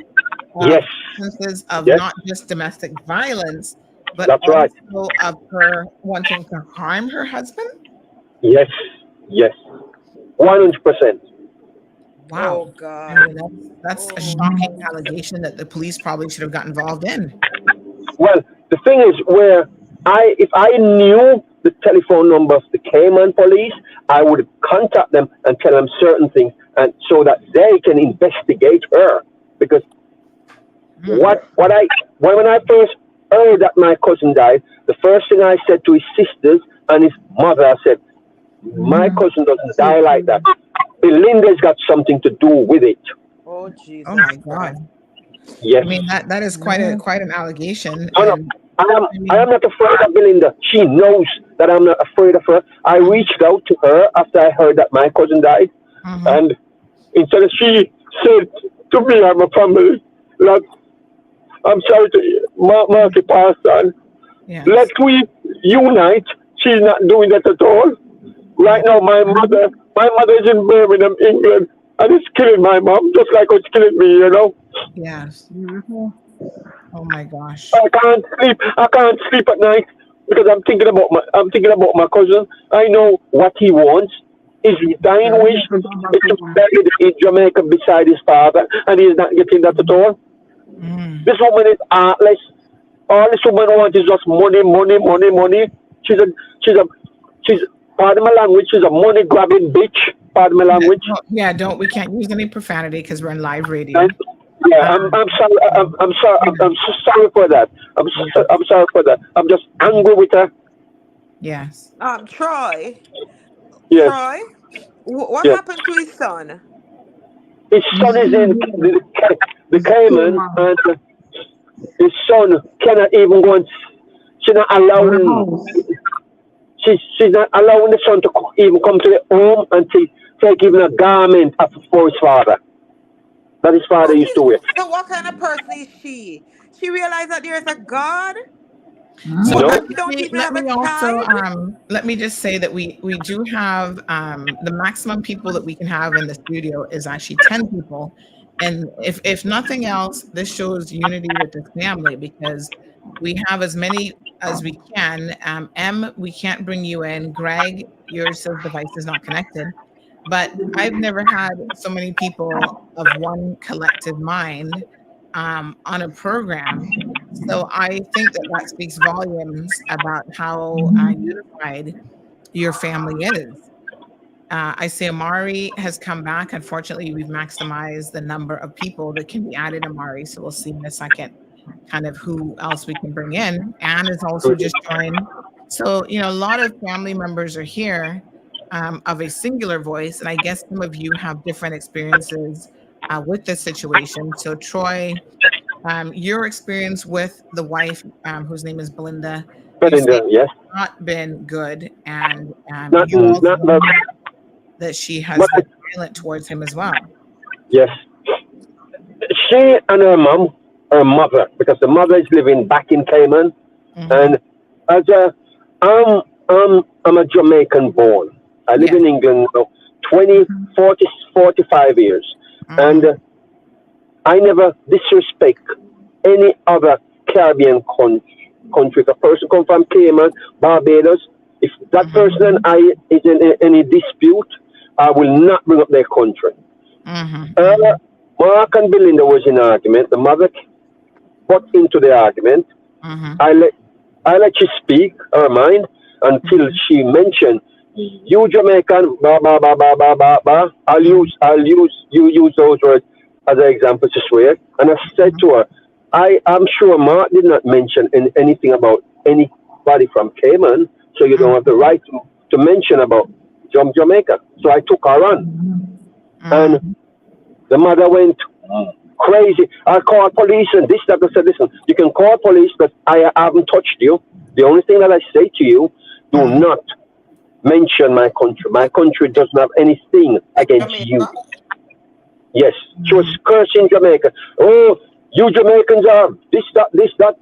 of instances of not just domestic violence, but also of her wanting to harm her husband? Yes, 100%. Wow. Oh God. I mean, that's a shocking allegation that the police probably should have got involved in. Well, the thing is, if I knew the telephone number of the Cayman police, I would contact them and tell them certain things, and so that they can investigate her. Because when I first heard that my cousin died, the first thing I said to his sisters and his mother, I said, "My cousin doesn't die like that. Belinda's got something to do with it." Oh Jesus! Oh my God! Yes. I mean, that is quite an allegation. No, And I am not afraid of Belinda. She knows that I'm not afraid of her. I reached out to her after I heard that my cousin died, and instead of she said to me and my family, like, I'm sorry to Marky passed on. yes. Let we unite. She's not doing that at all. Right now, my mother is in Birmingham, England, and it's killing my mom just like it's killing me. You know. Yes. Oh my gosh. I can't sleep. I can't sleep at night because I'm thinking about my cousin. I know what he wants. His dying wish is to bury in Jamaica beside his father, and he's not getting that at all. This woman is heartless. All this woman wants is just money, money, money, money. She's pardon my language. She's a money grabbing bitch. Pardon my language. We can't use any profanity because we're in live radio. Yeah, I'm sorry. I'm sorry. I'm so sorry for that. I'm sorry for that. I'm just angry with her. Yes. Troy. Yes. Troy, what Yes. happened to his son? His son is in the Cayman, and his son cannot even go and. She's not allowing. She's not allowing the son to even come to the home and take even a garment for his father that his father used to wear. So what kind of person is she? She realized that there is a God? So No. let me just say that we do have the maximum people that we can have in the studio is actually 10 people, and if nothing else, this shows unity with the family because we have as many as we can. M, we can't bring you in. Greg, your device is not connected. But I've never had so many people of one collective mind on a program. So I think that speaks volumes about how unified your family is. I say Amari has come back. Unfortunately, we've maximized the number of people that can be added, Amari. So we'll see in a second kind of who else we can bring in. Anne is also just joined. So, a lot of family members are here of a singular voice. And I guess some of you have different experiences with this situation. So Troy, your experience with the wife, whose name is Belinda, Yes, not been good. And not that she has been violent towards him as well. Yes. She and her mother, because the mother is living back in Cayman, and as I'm a Jamaican born. I live in England 45 years, and I never disrespect any other Caribbean country. If a person comes from Cayman, Barbados, if that person and I is in any dispute, I will not bring up their country. Mark and Belinda was in argument. The mother got into the argument. I let she speak her mind until she mentioned, "You Jamaican, blah blah blah blah blah blah blah." You use those words as an example to swear. And I said to her, I'm sure Mark did not mention anything about anybody from Cayman, so you don't have the right to mention about Jamaica. So I took her on, and the mother went crazy. I called police and this, that. I said, listen, you can call police, but I haven't touched you. The only thing that I say to you, do not mention my country. My country doesn't have anything against you. Yes, she was cursing Jamaica. Oh, you Jamaicans are this, that.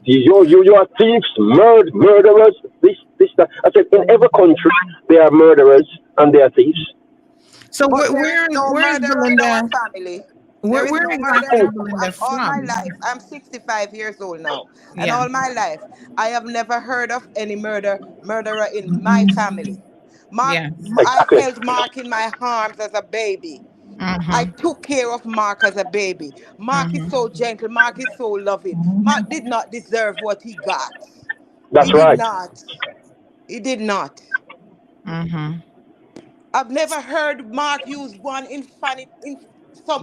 You are thieves, murderers, this, that. I said, in every country, there are murderers and there are thieves. So where is Belinda? Family. Where exactly is Belinda from? All my life, I'm 65 years old now, and all my life, I have never heard of any murderer in my family. I held Mark in my arms as a baby. I took care of Mark as a baby. Mark is so gentle. Mark is so loving. Mark did not deserve what he got. That's right. He did not. I've never heard Mark use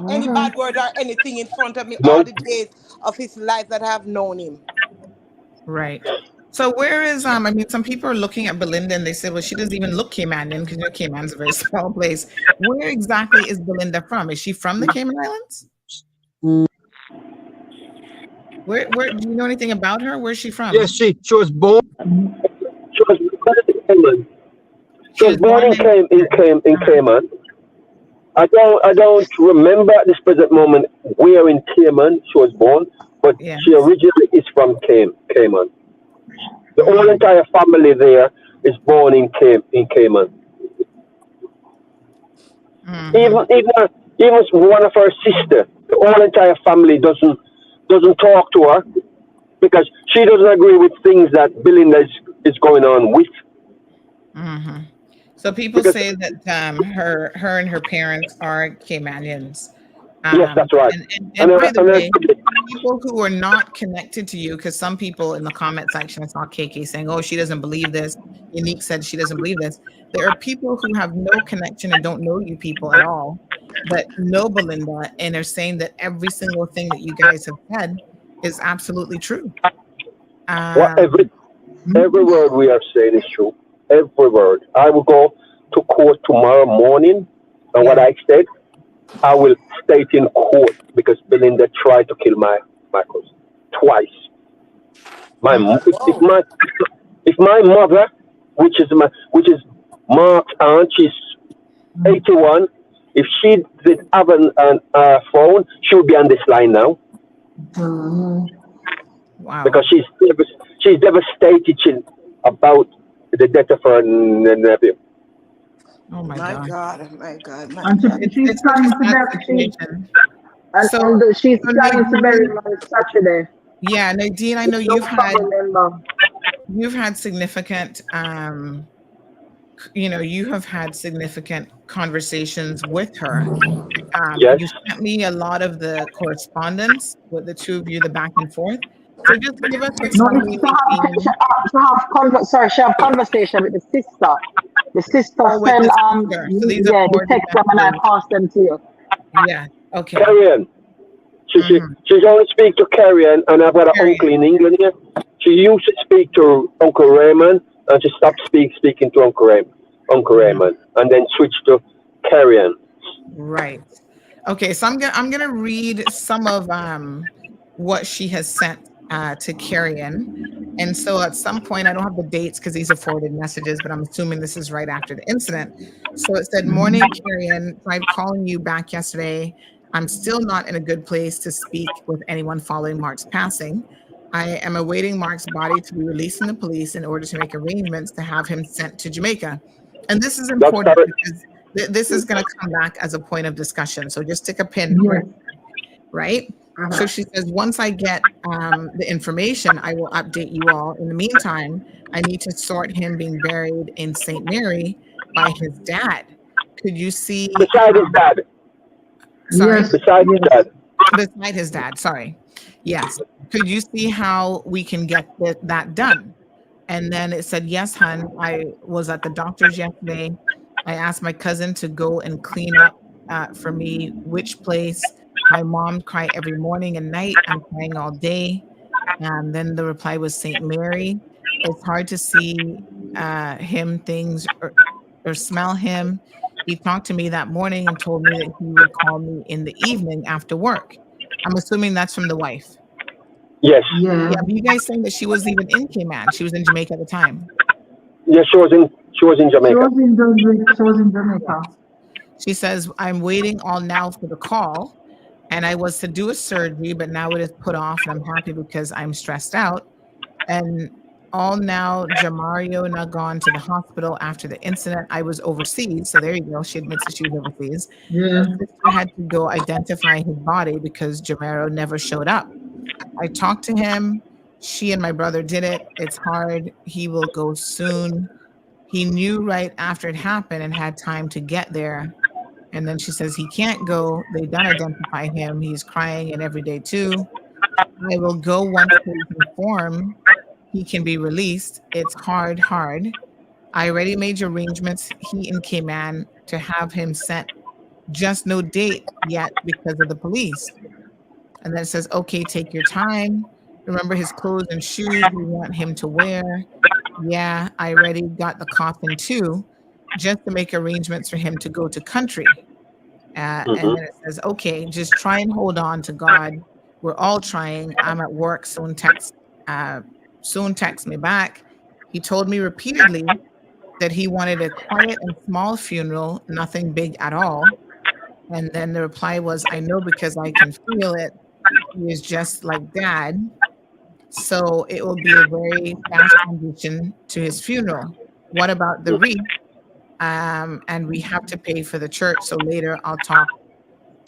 any bad word or anything in front of me all the days of his life that I have known him. Right. So where is some people are looking at Belinda and they say, well, she doesn't even look Caymanian because Cayman's a very small place. Where exactly is Belinda from? Is she from the Cayman Islands? Where do you know anything about her? Where's she from? Yes, she was born. She was born in Cayman. She was born in Cayman. I don't remember at this present moment where in Cayman she was born, but she originally is from Cayman. The whole entire family there is born in Cayman. Even one of her sisters, the whole entire family doesn't talk to her because she doesn't agree with things that Belinda is going on with. Mm-hmm. So people say that her and her parents are Caymanians. Yes, that's right. And by the way, people who are not connected to you, because some people in the comment section, I saw KK saying, oh, she doesn't believe this. Unique said she doesn't believe this. There are people who have no connection and don't know you people at all, but know Belinda, and are saying that every single thing that you guys have said is absolutely true. Every word we have said is true. Every word. I will go to court tomorrow morning, and what I said, I will state in court because Belinda tried to kill my cousin twice. If my mother, which is Mark's aunt, she's 81. If she did have a phone, she would be on this line now. Wow. Because she's devastated about the death of her nephew. Oh my God. She's planning to bury she's planning to bury him on Saturday. Yeah, Nadine, I know you've had significant you have had significant conversations with her. Yes. You sent me a lot of the correspondence with the two of you, the back and forth. So just give us a summary. She have conversation with the sister. The sister sent the text them and I passed them to you. Yeah. Okay. Carrie-Ann. She's only speak to Carrie-Ann, and I've got an uncle in England here. She used to speak to Uncle Raymond, and she stopped speaking to Uncle Raymond, and then switched to Carrie-Ann. Right. Okay. So I'm gonna read some of what she has sent to Carrie-Ann. And so at some point, I don't have the dates because these are forwarded messages, but I'm assuming this is right after the incident. So it said, morning, Carrie-Ann, tried calling you back yesterday. I'm still not in a good place to speak with anyone following Mark's passing. I am awaiting Mark's body to be released from the police in order to make arrangements to have him sent to Jamaica. And this is important because this is going to come back as a point of discussion. So just stick a pin, right? So she says, once I get the information, I will update you all. In the meantime, I need to sort him being buried in St. Mary by his dad. Could you see? Beside his dad. Sorry? Yes. Beside his dad. Beside his dad, sorry. Yes. Could you see how we can get that done? And then it said, yes, hon, I was at the doctor's yesterday. I asked my cousin to go and clean up for me which place. My mom cried every morning and night. I'm crying all day. And then the reply was St. Mary. It's hard to see him things or smell him. He talked to me that morning and told me that he would call me in the evening after work. I'm assuming that's from the wife. Yes. Yeah, but you guys saying that she wasn't even in Cayman. She was in Jamaica at the time. Yes, she was in Jamaica. She was in Jamaica. She says, I'm waiting all now for the call. And I was to do a surgery, but now it is put off, and I'm happy because I'm stressed out. And all now, Jamario now gone to the hospital after the incident. I was overseas, so there you go. She admits that she was overseas. Yeah. I had to go identify his body because Jamario never showed up. I talked to him. She and my brother did it. It's hard. He will go soon. He knew right after it happened and had time to get there. And then she says he can't go. They don't identify him. He's crying and every day too. I will go once he's informed he can be released. It's hard. I already made arrangements, he in Cayman, to have him sent. Just no date yet because of the police. And then it says, okay, take your time. Remember his clothes and shoes we want him to wear. Yeah, I already got the coffin too, just to make arrangements for him to go to country. And then it says, okay, just try and hold on to God. We're all trying. I'm at work. Soon text me back. He told me repeatedly that he wanted a quiet and small funeral, nothing big at all. And then the reply was, I know because I can feel it. He is just like dad. So it will be a very fast transition to his funeral. What about the wreath? And we have to pay for the church. So later I'll talk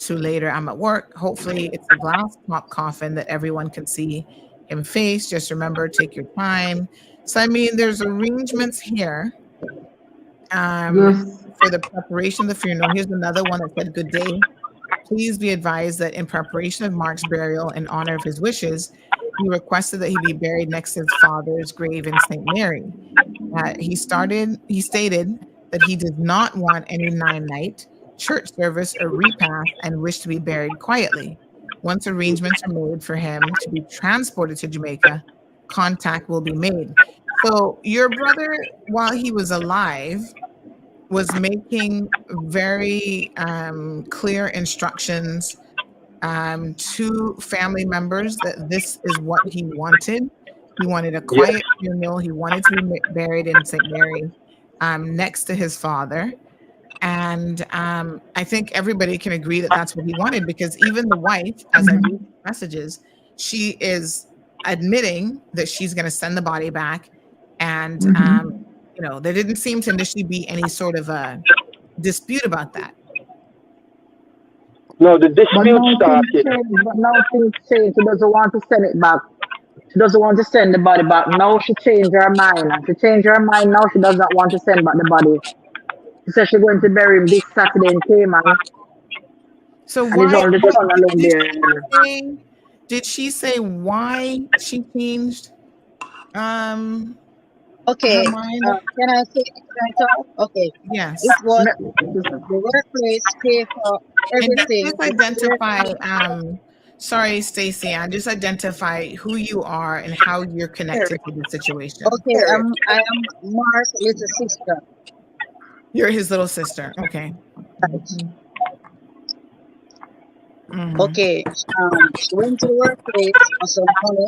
to later. I'm at work. Hopefully it's a glass top coffin that everyone can see him face. Just remember, take your time. So, I mean, there's arrangements here for the preparation of the funeral. Here's another one that said, good day. Please be advised that in preparation of Mark's burial in honor of his wishes, he requested that he be buried next to his father's grave in St. Mary. He stated that he did not want any 9-night church service or repast and wished to be buried quietly. Once arrangements are made for him to be transported to Jamaica, contact will be made. So your brother, while he was alive, was making very clear instructions to family members that this is what he wanted. He wanted a quiet funeral. He wanted to be buried in St. Mary next to his father. And I think everybody can agree that that's what he wanted, because even the wife, as I read messages, she is admitting that she's going to send the body back. And, you know, there didn't seem to initially be any sort of a dispute about that. No, the dispute started. But now things change. She doesn't want to send it back. She doesn't want to send the body back. Now she changed her mind. She changed her mind. Now she does not want to send back the body. She said she's going to bury him this Saturday in Cayman. So and he's only the son alone there. Did she say why she changed? Okay, her mind? can I talk? Okay. Yes. It was the workplace pay for everything. And just identify, sorry, Stacey, and just identify who you are and how you're connected to the situation. Okay, I am Mark's little sister. You're his little sister. Okay. Okay. She went to the workplace for some money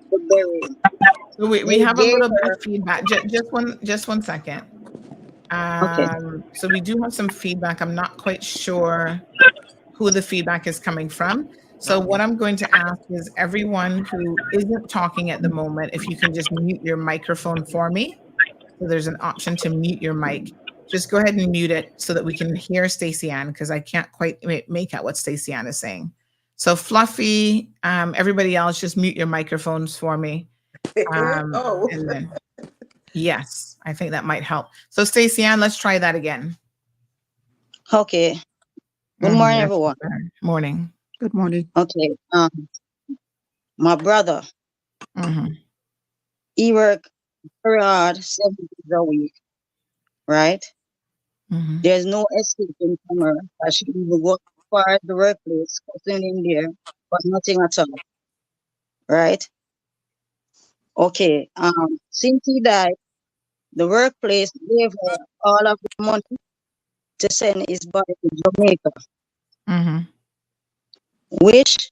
to bury. So we have a little bit of feedback. Just one second. So we do have some feedback. I'm not quite sure who the feedback is coming from. So what I'm going to ask is everyone who isn't talking at the moment, if you can just mute your microphone for me. So there's an option to mute your mic. Just go ahead and mute it so that we can hear Stacey Ann, because I can't quite make out what Stacey Ann is saying. So Fluffy, everybody else, just mute your microphones for me. And then, yes, I think that might help. So Stacey Ann, let's try that again. Okay. Good morning, everyone. Morning. Good morning. Okay. My brother, he work very hard 7 days a week, right? There's no escaping from her. I should even go far at the workplace, cutting in there, but nothing at all. Right? Okay. Since he died, the workplace gave her all of the money to send his body to Jamaica. Which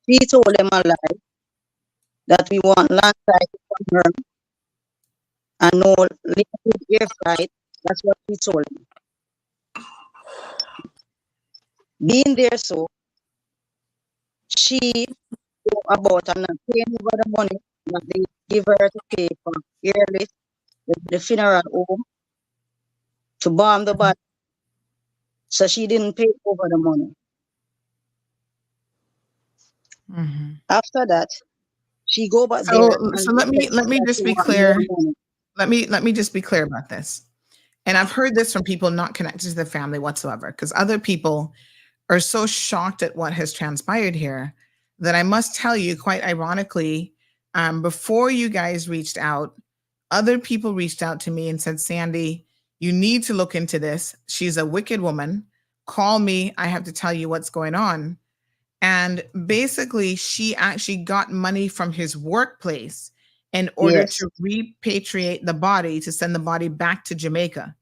he told them a lie, that we want land title from her and no limited air flight. That's what he told him. Being there, so she go about and not paying over the money that they give her to pay for airlift, the funeral home, to bomb the body. So she didn't pay over the money. After that, she go back there. So let me just be clear. Let me just be clear about this. And I've heard this from people not connected to the family whatsoever, because other people are so shocked at what has transpired here that I must tell you, quite ironically, before you guys reached out, other people reached out to me and said, Sandy, you need to look into this. She's a wicked woman. Call me. I have to tell you what's going on. And basically, she actually got money from his workplace in order to repatriate the body, to send the body back to Jamaica.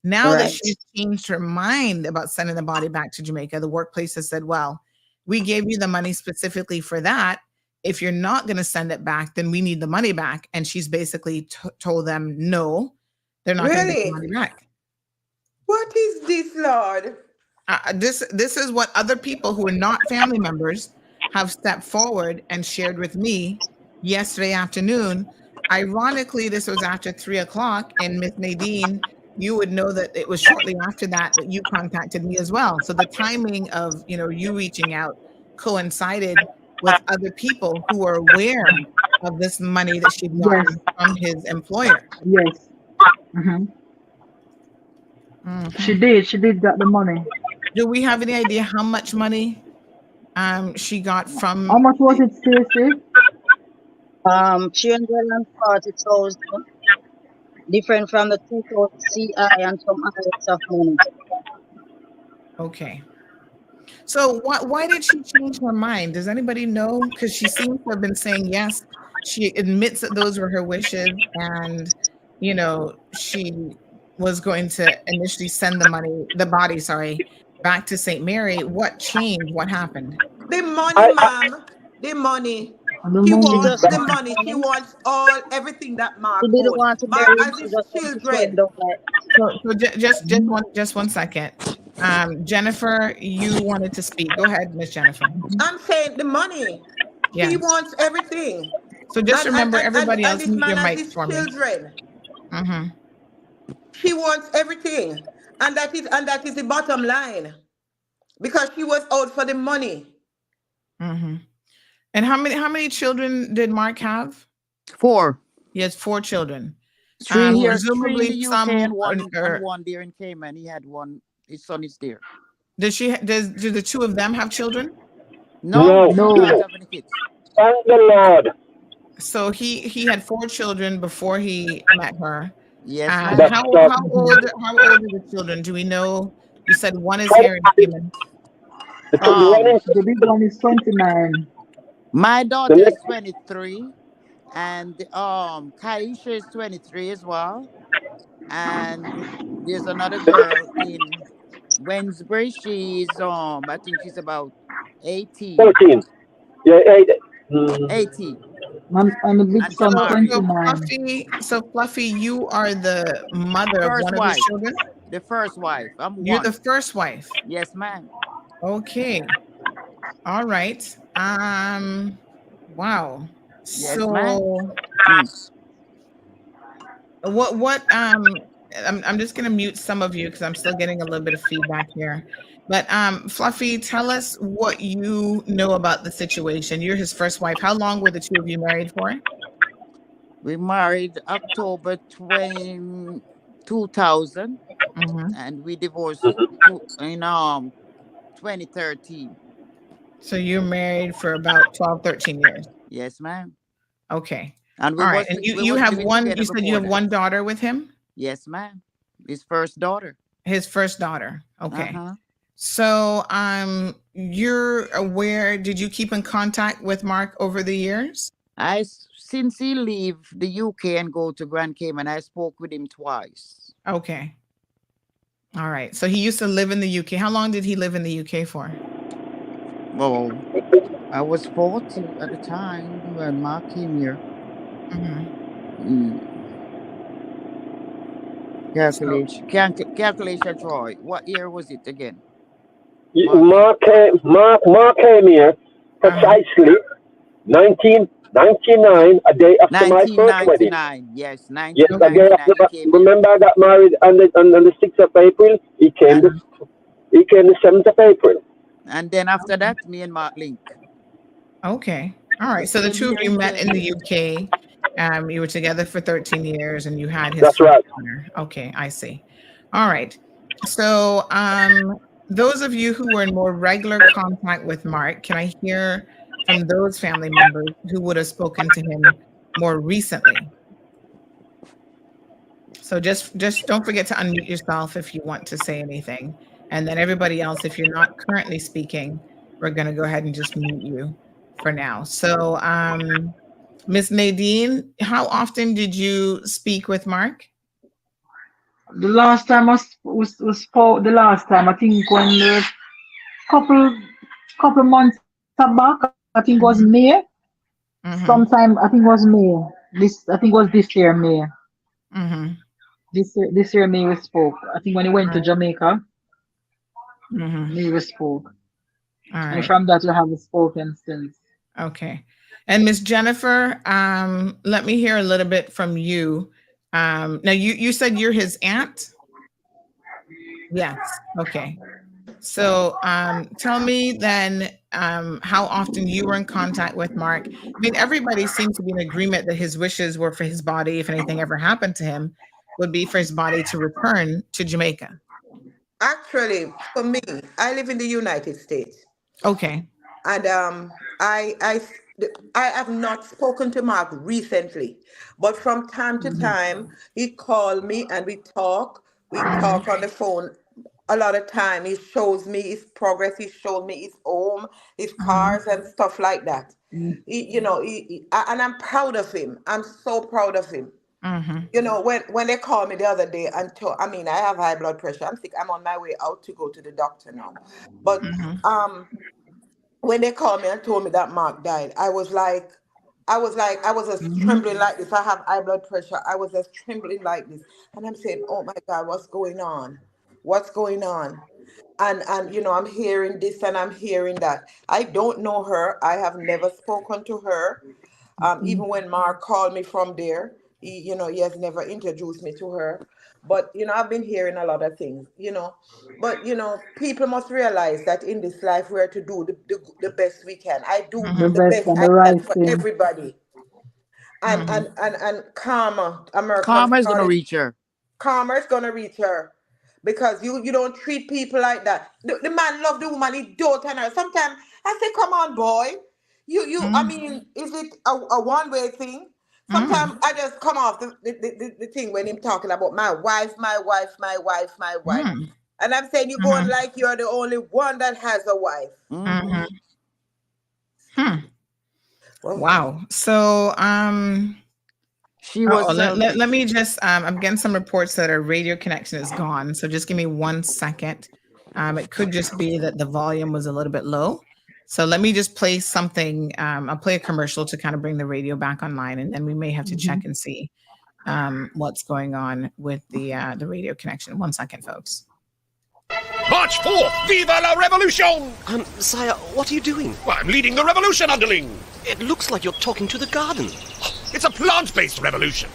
Now that she's changed her mind about sending the body back to Jamaica, the workplace has said, well, we gave you the money specifically for that. If you're not going to send it back, then we need the money back. And she's basically told them, no, they're not going to get the money back. What is this, Lord? This is what other people who are not family members have stepped forward and shared with me yesterday afternoon. Ironically, this was after 3 o'clock, and Miss Nadine, you would know that it was shortly after that you contacted me as well. So the timing of, you reaching out coincided with other people who are aware of this money that she got from his employer. Yes. She did get the money. Do we have any idea how much money she got from? How much was it, Stacey? 340,000. Different from the 2,000 CI and some others of money. Okay. So why did she change her mind? Does anybody know? Because she seems to have been saying yes. She admits that those were her wishes, and she was going to initially send the body, back to St. Mary. What changed? What happened? The money, ma'am. The money. She wants the money. She wants everything that Mark owns. Mark has his children. So just one second. Jennifer, you wanted to speak. Go ahead, Miss Jennifer. I'm saying the money. Yes. He wants everything. So just remember, everybody else mute your mic for me. Children. She wants everything, and that is the bottom line, because she was out for the money. And how many children did Mark have? 4. He has 4 children. 3 here, presumably 3 in the UK and one there in Cayman. He had one. His son is there. Do the 2 of them have children? No. She doesn't have any kids. Thank the Lord. So he had 4 children before he met her. Yes. How old are the children? Do we know? You said one is here in Cayman. The big one is 29. My daughter is 23, and Kaisha is 23 as well. And there's another girl in Wednesbury. She's I think she's about 18. 14. Yeah, 18. And the big son 29. So Fluffy, you are the mother of one of his children? The first wife. You're the first wife? Yes, ma'am. Okay. All right. Wow. Yes, so ma'am. what I'm just gonna mute some of you because I'm still getting a little bit of feedback here. But Fluffy, tell us what you know about the situation. You're his first wife. How long were the 2 of you married for? We married October 2000, and we divorced in 2013. So you're married for about 12, 13 years. Yes, ma'am. Okay. And all right. And you have one. You said you have one daughter with him. Yes, ma'am. His first daughter. His first daughter. Okay. So you're aware. Did you keep in contact with Mark over the years? Since he leave the UK and go to Grand Cayman, I spoke with him twice. Okay. All right. So he used to live in the UK. How long did he live in the UK for? Well, I was 40 at the time when Mark came here. Calculation, Troy. What year was it again? Mark came here precisely 1999, a day after my first wedding. 1999, yes, 1999. Yes, a day after. Remember, I got married on the 6th of April. He came the 7th of April. And then after that, me and Mark linked. Okay. All right. So the 2 of you met in the UK. You were together for 13 years and you had his daughter. Okay, I see. All right. So those of you who were in more regular contact with Mark, can I hear from those family members who would have spoken to him more recently? So just don't forget to unmute yourself if you want to say anything. And then everybody else, if you're not currently speaking, we're going to go ahead and just mute you for now. So Miss Nadine, how often did you speak with Mark? The last time was the last time, I think, when the couple couple months back. I think it was May. Sometime I think it was May. I think it was this year May. This year May we spoke. I think when he went to Jamaica, May we spoke. All And right. from that we haven't spoken since. Okay. And Miss Jennifer, let me hear a little bit from you. Now you said you're his aunt? Yes. Okay. So tell me then how often you were in contact with Mark. I mean, everybody seems to be in agreement that his wishes were for his body, if anything ever happened to him, would be for his body to return to Jamaica. Actually, for me, I live in the United States. Okay. And I have not spoken to Mark recently, but from time to time he called me and we talk. We talk on the phone a lot of time. He shows me his progress. He showed me his home, his cars, and stuff like that. And I'm proud of him. I'm so proud of him. You know, when they called me the other day and I mean, I have high blood pressure. I'm sick. I'm on my way out to go to the doctor now. But when they called me and told me that Mark died, I was just trembling like this. I have high blood pressure. I was just trembling like this. And I'm saying, oh my God, what's going on? What's going on? And I'm hearing this and I'm hearing that. I don't know her. I have never spoken to her. Even when Mark called me from there, he has never introduced me to her. But, I've been hearing a lot of things, But, people must realize that in this life, we're to do the best we can. I do The the best best and I the can right for thing. everybody. And Karma, Karma is gonna reach her. Karma is going to reach her. Because you don't treat people like that. The man love the woman, he don't tell her. Sometimes I say, come on, boy. I mean, is it a one-way thing? Sometimes I just come off the thing when him talking about my wife, my wife, my wife, my wife. And I'm saying, you're going like you're the only one that has a wife. Wow. So she was let me just I'm getting some reports that our radio connection is gone. So just give me 1 second. It could just be that the volume was a little bit low. So let me just play something. I'll play a commercial to kind of bring the radio back online, and then we may have to check and see what's going on with the radio connection. 1 second, folks. March 4th! Viva la Revolution! Sire, what are you doing? Well, I'm leading the revolution, underling! It looks like you're talking to the garden. It's a plant-based revolution!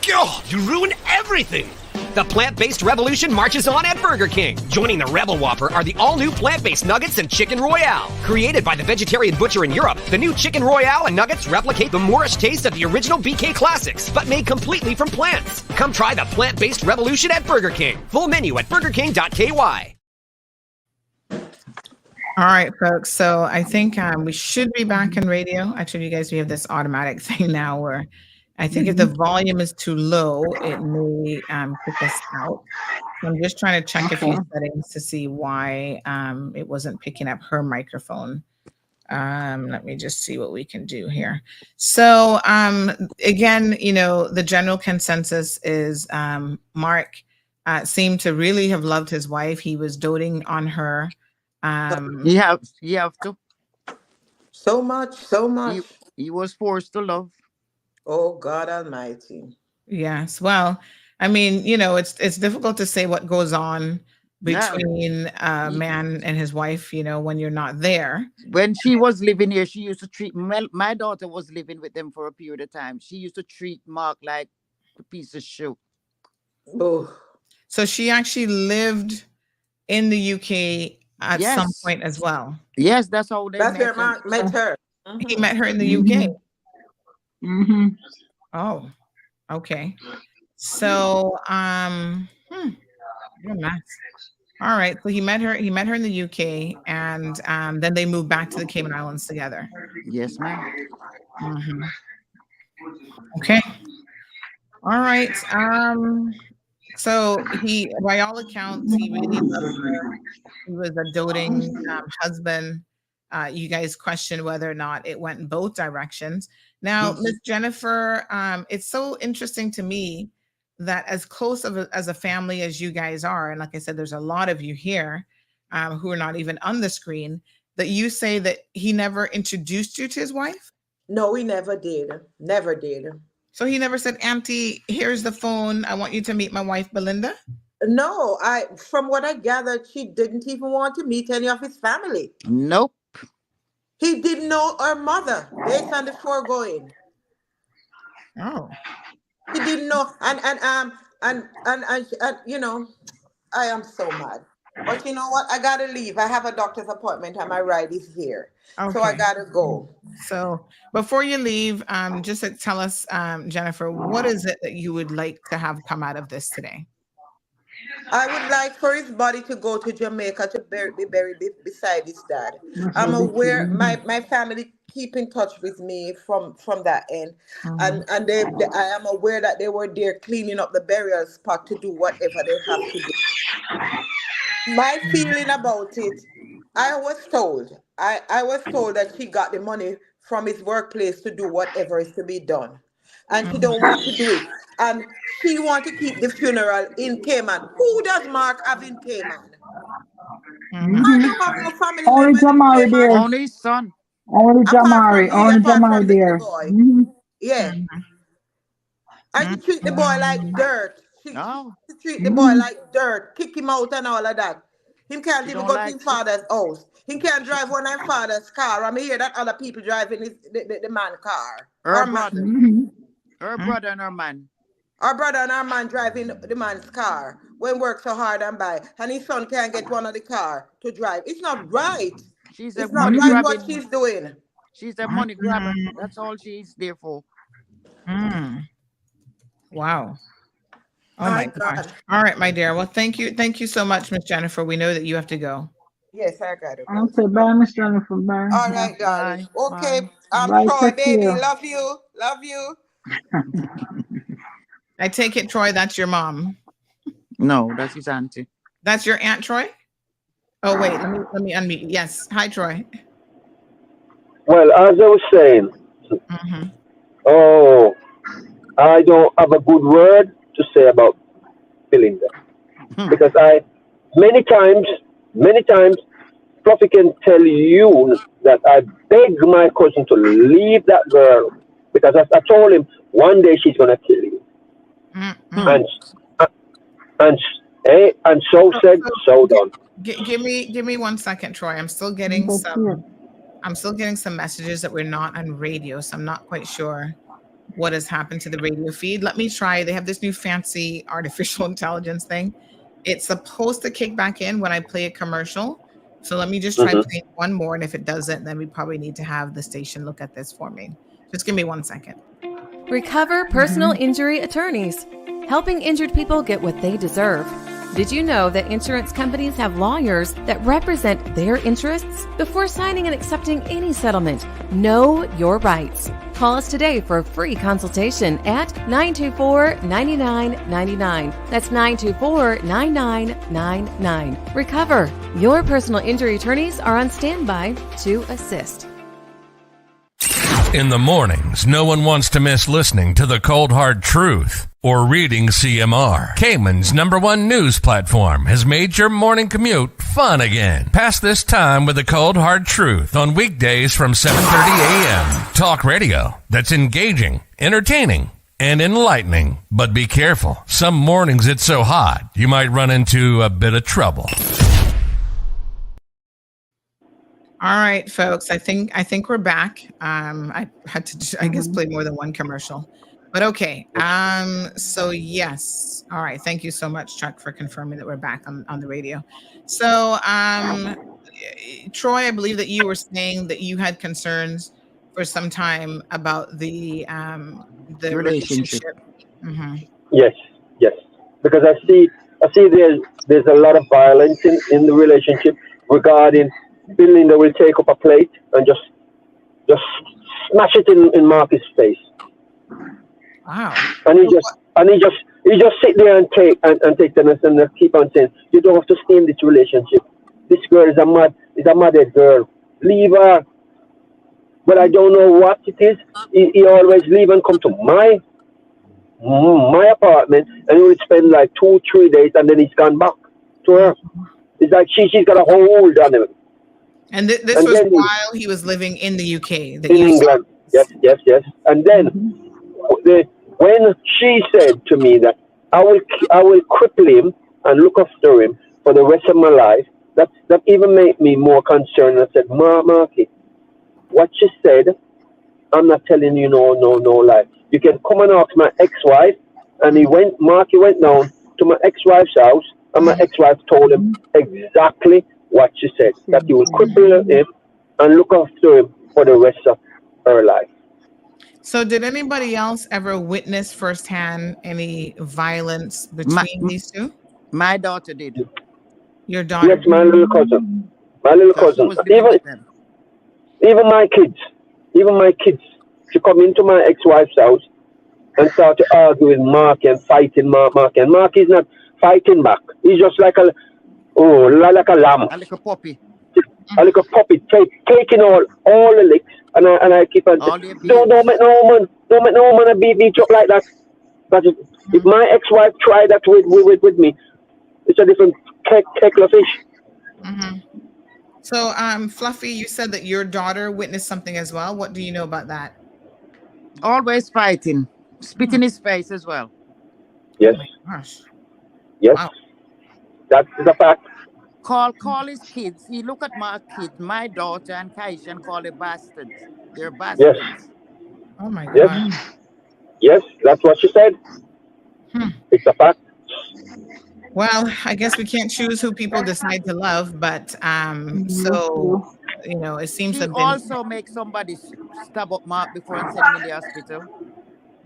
God, you ruin everything! The plant-based revolution marches on at Burger King. Joining the Rebel Whopper are the all-new plant-based nuggets and Chicken Royale. Created by the vegetarian butcher in Europe, the new Chicken Royale and nuggets replicate the Moorish taste of the original BK classics, but made completely from plants. Come try the plant-based revolution at Burger King. Full menu at burgerking.ky. All right, folks. So I think we should be back in radio. Actually, you guys, we have this automatic thing now where I think if the volume is too low, it may kick us out. So I'm just trying to check a few settings to see why it wasn't picking up her microphone. Let me just see what we can do here. So again, the general consensus is Mark seemed to really have loved his wife. He was doting on her. You have to. So much. He was forced to love. Oh, God Almighty. Yes. Well, I mean, it's difficult to say what goes on between a man and his wife, when you're not there. When she was living here, she used to treat my daughter was living with them for a period of time. She used to treat Mark like a piece of shit. Oh. So she actually lived in the UK at some point as well. Yes, that's how they That's met. where Mark met her. He met her in the UK. Oh, okay. So, what a mess. All right. So he met her in the UK, and then they moved back to the Cayman Islands together. Yes, ma'am. Okay. All right. So by all accounts, he really loved her. He was a doting husband. You guys questioned whether or not it went in both directions. Now, Ms. Jennifer, it's so interesting to me that as close as a family as you guys are, and like I said, there's a lot of you here who are not even on the screen, that you say that he never introduced you to his wife? No, he never did. Never did. So he never said, Auntie, here's the phone. I want you to meet my wife, Belinda? No, from what I gathered, she didn't even want to meet any of his family. Nope. He didn't know her mother based on the foregoing. Oh. He didn't know, and you know, I am so mad. But you know what? I gotta leave. I have a doctor's appointment and my ride is here. Okay. So I gotta go. So before you leave, just tell us, Jennifer, what is it that you would like to have come out of this today? I would like for his body to go to Jamaica to be buried beside his dad. I'm aware my family keep in touch with me from that end, and I am aware that they were there cleaning up the burial spot to do whatever they have to do. My feeling about it, I was told that she got the money from his workplace to do whatever is to be done, and she don't want to do it. And she want to keep the funeral in Cayman. Who does Mark have in Cayman? Mark don't have no family Only members in Jamari Cayman. there. Only his son. Only Apart Jamari. from me, Only apart Jamari from the there. boy. Yeah. And she treat the boy like dirt. She treat the boy like dirt, kick him out and all of that. He can't even go to his father's house. He can't drive one of his father's car. I mean, hear that other people driving the man's car. Her brother. Her brother and her man. Our brother and our man driving the man's car when work so hard and buy, and his son can't get one of the car to drive. It's not right. It's not right what she's doing. She's a money grabber. That's all she's there for. Wow. Oh my gosh. All right, my dear. Well, thank you. Thank you so much, Miss Jennifer. We know that you have to go. Yes, I got it. I'll say bye, Miss Jennifer. Bye. All right, darling. Okay. Bye, Troy, take baby. care. Love you. Love you. I take it, Troy, that's your mom. No, that's his auntie. That's your Aunt Troy? Oh, wait, let me unmute. Yes. Hi, Troy. Well, as I was saying, I don't have a good word to say about Belinda. Because many times, Fluffy can tell you that I begged my cousin to leave that girl because I told him one day she's gonna kill you. And so said, so done. Give me 1 second, Troy. I'm still getting some messages that we're not on radio, so I'm not quite sure what has happened to the radio feed. Let me try. They have this new fancy artificial intelligence thing. It's supposed to kick back in when I play a commercial. So let me just try playing one more, and if it doesn't, then we probably need to have the station look at this for me. Just give me 1 second. Recover personal injury attorneys, helping injured people get what they deserve. Did you know that insurance companies have lawyers that represent their interests? Before signing and accepting any settlement, know your rights. Call us today for a free consultation at 924-9999. That's 924-9999. Recover. Your personal injury attorneys are on standby to assist. In the mornings, no one wants to miss listening to the Cold Hard Truth or reading CMR. Cayman's #1 news platform has made your morning commute fun again. Pass this time with the Cold Hard Truth on weekdays from 7:30 a.m. Talk radio that's engaging, entertaining, and enlightening. But be careful. Some mornings it's so hot, you might run into a bit of trouble. All right, folks. I think we're back. I had to, I guess, play more than one commercial, but okay. So yes. All right. Thank you so much, Chuck, for confirming that we're back on the radio. So, Troy, I believe that you were saying that you had concerns for some time about the relationship. Yes, because I see there's a lot of violence in the relationship regarding. Belinda will take up a plate and just smash it in Marcus' face. Wow. And he just sit there and take and keep on saying, you don't have to stay in this relationship. This girl is a mad girl. Leave her. But I don't know what it is. He always leave and come to my apartment, and he will spend like 2-3 days, and then he's gone back to her. It's like she's got a hold on him. And this And was then while he was living in the UK. in England. Yes. And then when she said to me that I will cripple him and look after him for the rest of my life, that even made me more concerned. I said, Marky, what she said, I'm not telling you no lie. You can come and ask my ex-wife. And Marky went down to my ex-wife's house, and my ex-wife told him exactly what she said, that he will cripple him and look after him for the rest of her life. So did anybody else ever witness firsthand any violence between these two? My daughter did. Your daughter? Yes, my little cousin. Even my kids. She come into my ex-wife's house and start to argue with Mark and fighting Mark. And Mark is not fighting back. He's just like a lamb. A little puppy. A little puppy, taking all the licks. And I keep on saying, don't make no woman beat me up like that. But if my ex-wife tried that with me, it's a different kettle of fish. Mm-hmm. So, Fluffy, you said that your daughter witnessed something as well. What do you know about that? Always fighting, spit in his face as well. Yes. Oh my gosh. Yes. Wow. That's the fact. Call his kids. He look at my kids, my daughter and Kaisha, and call them bastards. They're bastards. Yes. Oh my God. Yes, that's what she said. It's a fact. Well, I guess we can't choose who people decide to love, but so it seems she to have been also makes somebody stab up Mark before and send him in the hospital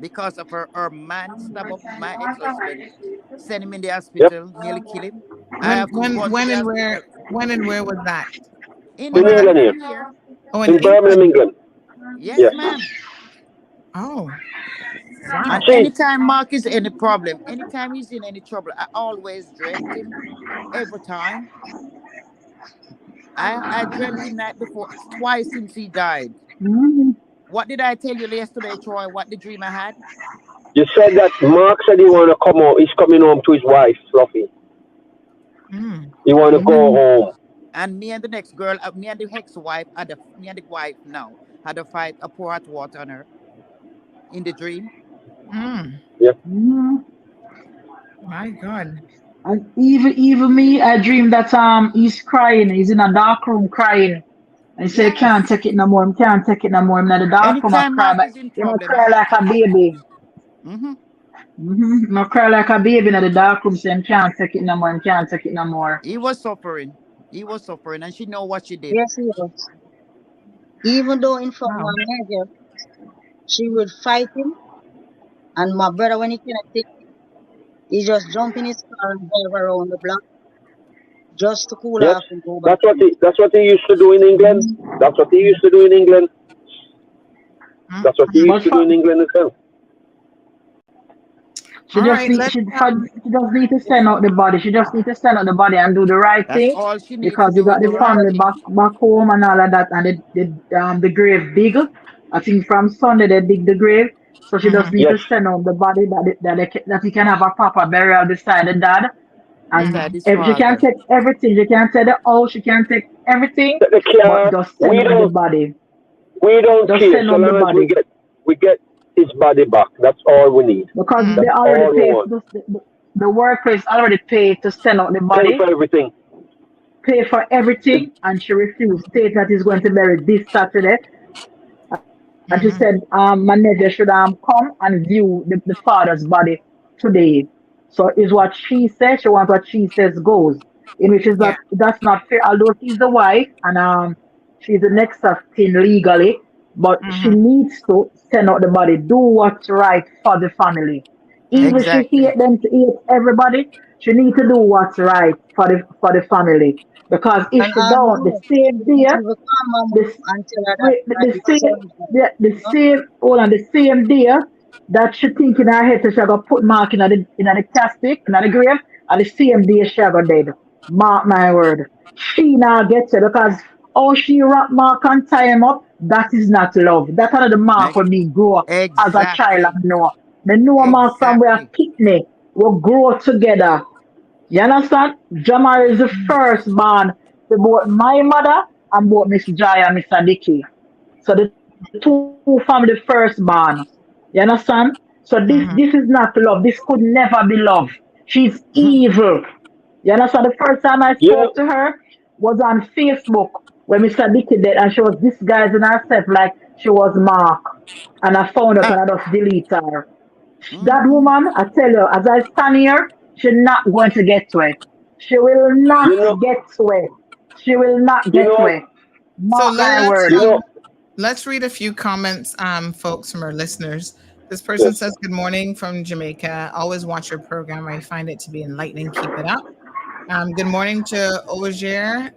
because of her man stab up my ex-husband, send him in the hospital, nearly kill him. When and where was that? In Birmingham here. Oh, in Birmingham, England. Yes, ma'am. Oh. And anytime Mark is in any problem, anytime he's in any trouble, I always dreamt him. Every time. I dreamt him night before twice since he died. What did I tell you yesterday, Troy? What the dream I had? You said that Mark said he want to come home. He's coming home to his wife, Fluffy. He want to go home. And me and the next girl, me and the ex-wife, me and the wife now had a fight, a pour hot water on her in the dream. Yeah. My God. And even me, I dream that he's crying. He's in a dark room crying. And he said, can't take it no more. Can't take it no more. I'm in the dark room. I cry, but you cry like a baby. I cry like a baby in the dark room, saying, can't take it no more. Can't take it no more. He was suffering. And she know what she did. Yes, he was. Even though in front of my mother, she would fight him. And my brother, when he cannot take it, he just jump in his car and drive around the block just to cool off and go back. That's what he used to do in England. That's what he used to do in England. That's what he used to do in England as well. She just need to send out the body. She just need to send out the body and do the right thing. All she needs because to you got do the family back home and all of that, and the grave dig. I think from Sunday they dig the grave. So she just needs to send out the body that he can have a proper burial beside the dad. And she can't take everything. She can't take the house. She can't take everything. But just send out the body. We don't care so long as we get his body back. That's all we need. Because they already paid. The workplace already paid to send out the body. Pay for everything. Pay for everything, and she refused. State that he's going to bury this Saturday. And she said, my nephew should come and view the father's body today. So is what she says. She wants what she says goes. In which is that's not fair. Although she's the wife and she's the next of kin legally, but she needs to send out the body. Do what's right for the family. Even if she hate them to hate everybody, she needs to do what's right for the family. Because if she don't, the same day that she think in her head that she gonna put Mark in the casket, in the grave, and the same day she gonna dead. Mark my word. She now gets it because she wrap Mark and tie him up, that is not love. That's how the Mark when me grow up as a child and know. The Noah Mark from where Kidney will grow together. You understand? Jamar is the first born to both my mother and both Miss Joy and Mr. Dicky. So the two from the firstborn. You understand? So this is not love. This could never be love. She's evil. You understand? The first time I spoke to her was on Facebook when Mr. Dicky did, and she was disguising herself like she was Mark. And I found out and I just delete her. That woman, I tell you, as I stand here, she's not going to get to it. She will not get to it. She will not get to it. Mark my word. Let's read a few comments, folks, from our listeners. This person says, good morning from Jamaica. Always watch your program. I find it to be enlightening. Keep it up. Good morning to Ogier.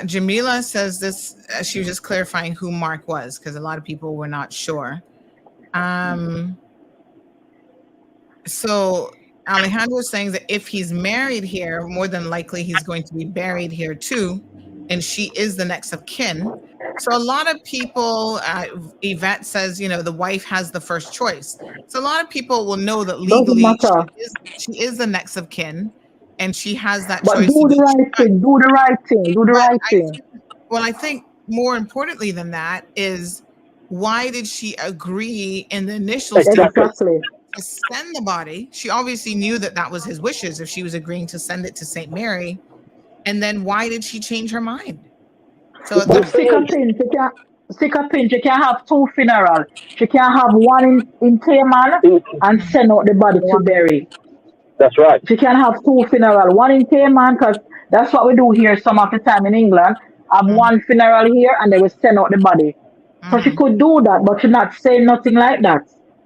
Jamila says this, she was just clarifying who Mark was because a lot of people were not sure. So Alejandro is saying that if he's married here, more than likely he's going to be buried here too. And she is the next of kin. So a lot of people, Yvette says, you know, the wife has the first choice. So a lot of people will know that legally she is the next of kin and she has that but choice. Do the right thing. Do the right thing. Do the right thing. Well, I think more importantly than that is why did she agree in the initial stage to send the body? She obviously knew that that was his wishes if she was agreeing to send it to St. Mary. And then why did she change her mind? So stick a pin. She can have two funerals. She can have one in Cayman and send out the body to bury. That's right. She can have two funerals. One in Cayman, because that's what we do here some of the time in England. Have one funeral here and they will send out the body. So she could do that, but she's not saying nothing like that.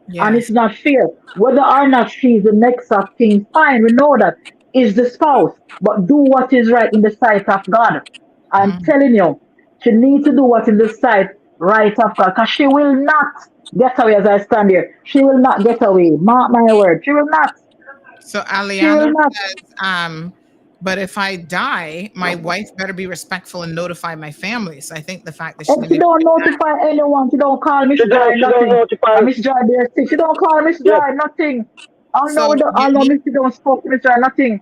Yes. And it's not fair. Whether or not she's the next of kin, fine, we know that. Is the spouse, but do what is right in the sight of God. I'm telling you, she needs to do what in the sight right of God, because she will not get away as I stand here. She will not get away. Mark my word. She will not. So Aliana says, but if I die, my wife better be respectful and notify my family. So I think the fact that she don't notify anyone, she don't call Miss Joy nothing. Miss Joy there sick. She don't call Miss Joy nothing. I know Miss don't spoke to Miss Joy nothing.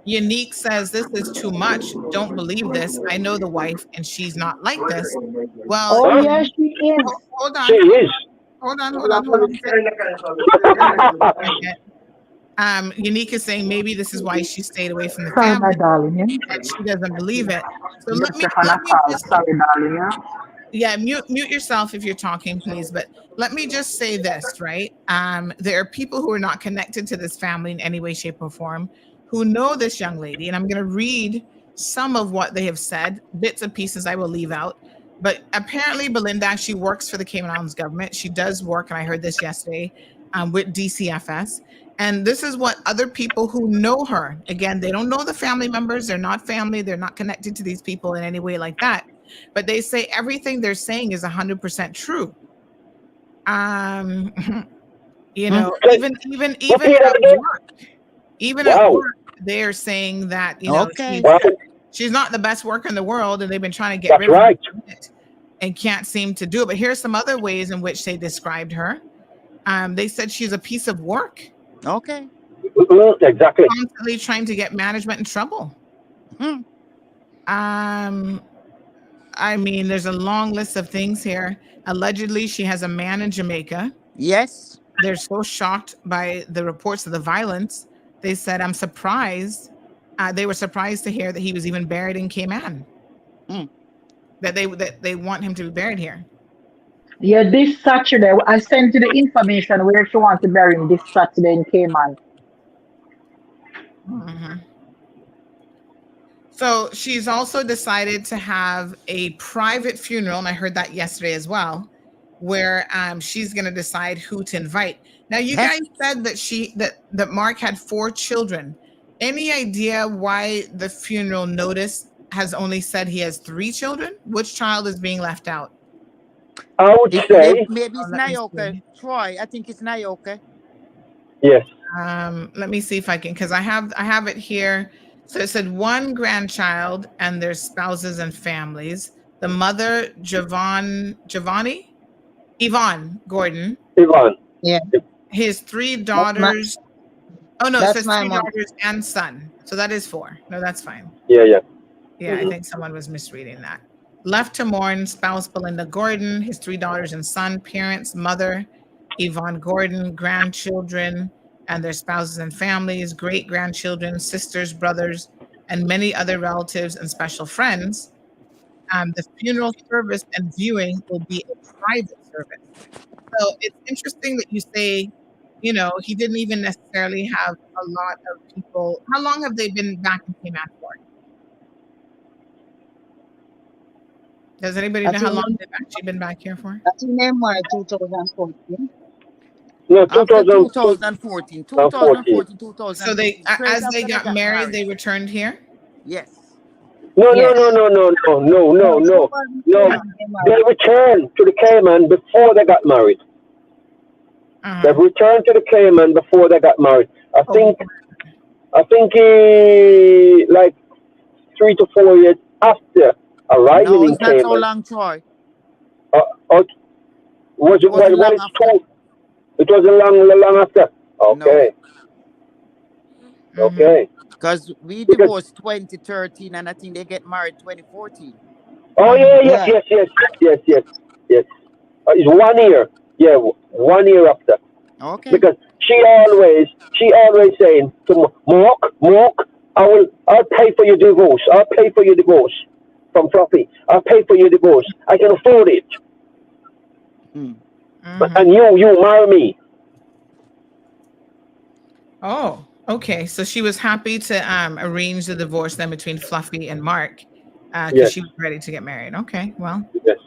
Unique says this is too much. Don't believe this. I know the wife and she's not like this. Well, yes, she is. Hold on. She is. Hold on. Unique is saying maybe this is why she stayed away from the family. And she doesn't believe it. So let me just, mute yourself if you're talking, please. But let me just say this, right? There are people who are not connected to this family in any way, shape, or form who know this young lady. And I'm going to read some of what they have said. Bits and pieces I will leave out. But apparently Belinda actually works for the Cayman Islands government. She does work, and I heard this yesterday, with DCFS. And this is what other people who know her, again, they don't know the family members. They're not family. They're not connected to these people in any way like that. But they say everything they're saying is 100% true. You know, even at work, they're saying that, you know, she's not the best worker in the world, and they've been trying to get rid of it and can't seem to do it. But here's some other ways in which they described her. They said she's a piece of work. Okay. Exactly. Constantly trying to get management in trouble. I mean, there's a long list of things here. Allegedly, she has a man in Jamaica. Yes. They're so shocked by the reports of the violence. They said, I'm surprised. They were surprised to hear that he was even buried in Cayman. That they want him to be buried here. Yeah, this Saturday, I sent you the information where she wants to bury him this Saturday in Cayman. So she's also decided to have a private funeral, and I heard that yesterday as well, where she's going to decide who to invite. Now, you guys said that that Mark had 4 children. Any idea why the funeral notice has only said he has 3 children? Which child is being left out? I would say maybe it's Nayoka. Troy, I think it's Nayoka. Yes. Let me see if I can, because I have it here. So it said 1 grandchild and their spouses and families. The mother, Yvonne Gordon. Yeah. His 3 daughters. It says 3 daughters and son. So that is 4. No, that's fine. Yeah. Yeah, I think someone was misreading that. Left to mourn spouse Belinda Gordon, his 3 daughters and son, parents, mother Yvonne Gordon, grandchildren and their spouses and families, great-grandchildren, sisters, brothers, and many other relatives and special friends. The funeral service and viewing will be a private service. So it's interesting that you say, he didn't even necessarily have a lot of people. How long have they been back in Cayman for? Does anybody know how long they've actually been back here for? I think they married 2014. No, After 2014. 2000. So as they got married, they returned here? Yes. No. They returned to the Cayman before they got married. They returned to the Cayman before they got married. I think like 3 to 4 years after arriving No, in it's not Cayman. so long, Troy. Was it when it's told? It was a long after. Okay. No. Okay. Because we divorced 2013 and I think they get married 2014. Oh yes. It's 1 year. Yeah, 1 year after. Okay. Because she always saying to Mark, I'll pay for your divorce. I'll pay for your divorce from Fluffy. I'll pay for your divorce. I can afford it. And you marry me. Oh, okay. So she was happy to arrange the divorce then between Fluffy and Mark because she was ready to get married. Okay, well. Yes.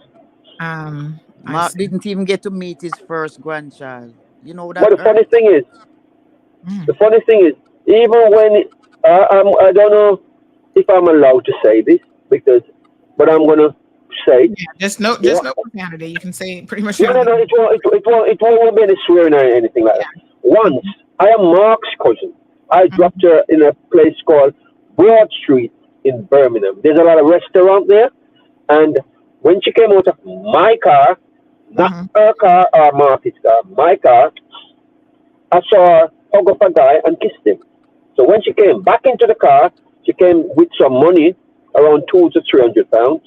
Mark didn't even get to meet his first grandchild. You know that. But the funny thing is, even when I don't know if I'm allowed to say this but I'm gonna say. Yeah, just no profanity. You can say pretty much. No. It won't be any swearing or anything like that. Once I am Mark's cousin. I dropped her in a place called Broad Street in Birmingham. There's a lot of restaurant there, and when she came out of my car, not her car or Marty's car, my car, I saw her hug up a guy and kissed him. So when she came back into the car, she came with some money, around £200 to £300,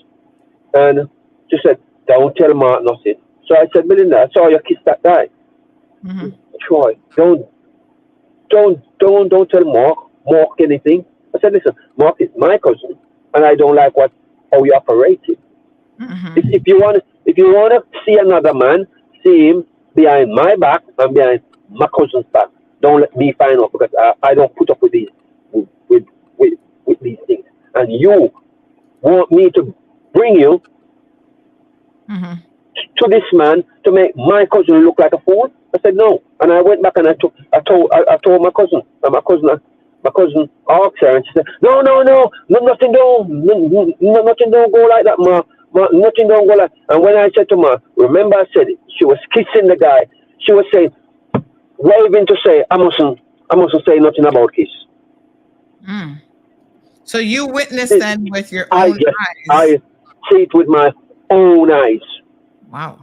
and she said, "Don't tell Mark nothing." So I said, "Belinda, I saw you kiss that guy." Troy, don't tell Mark anything. I said, "Listen, Mark is my cousin, and I don't like how you operated. If you want to see another man, see him behind my back and behind my cousin's back. Don't let me find out because I don't put up with these with these things. And you want me to bring you to this man to make my cousin look like a fool?" I said no, and I went back and I told my cousin, and my cousin asked her, and she said, "No, nothing don't go like that, Ma. Nothing don't go like." And when I said to Ma, remember I said it, she was kissing the guy. She was saying, waving to say, I mustn't say nothing about kiss. So you witnessed then with your own eyes. I see it with my own eyes. Wow.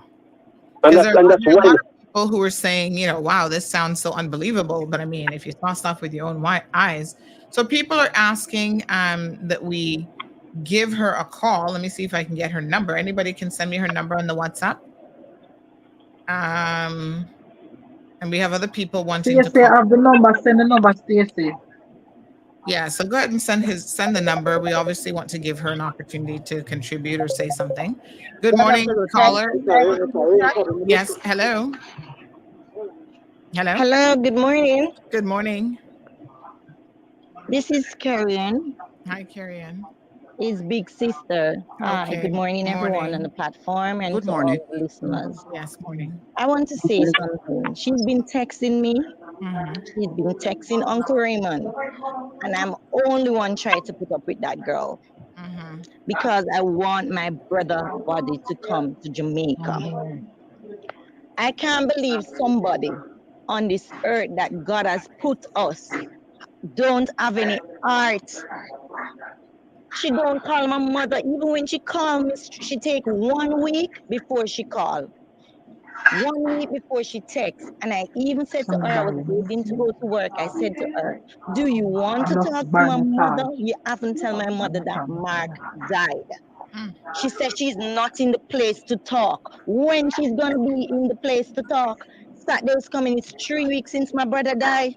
And There are that's a lot why. of people who were saying, wow, this sounds so unbelievable. But I mean, if you saw stuff with your own eyes. So people are asking that we give her a call. Let me see if I can get her number. Anybody can send me her number on the WhatsApp. And we have other people wanting to call. I have the number. Send the number, Stacey. Yeah, so go ahead and send the number. We obviously want to give her an opportunity to contribute or say something. Good morning, caller. Yes, hello. Hello. Hello, good morning. Good morning. This is Carrie-Ann. Hi, Carrie-Ann. His big sister. Hi, Okay. good morning, everyone on the platform and to all the listeners. Yes, morning. I want to say something. She's been texting me. She's been texting Uncle Raymond. And I'm only one trying to put up with that girl. Because I want my brother body to come to Jamaica. I can't believe somebody on this earth that God has put us don't have any heart. She don't call my mother. Even when she calls me, she take 1 week before she call. 1 week before she texts, and I even said to her, I was waiting to go to work. I said to her, do you want to talk to my mother? You haven't tell my mother that Mark died. She said she's not in the place to talk. When she's going to be in the place to talk? Saturday's coming. It's 3 weeks since my brother died.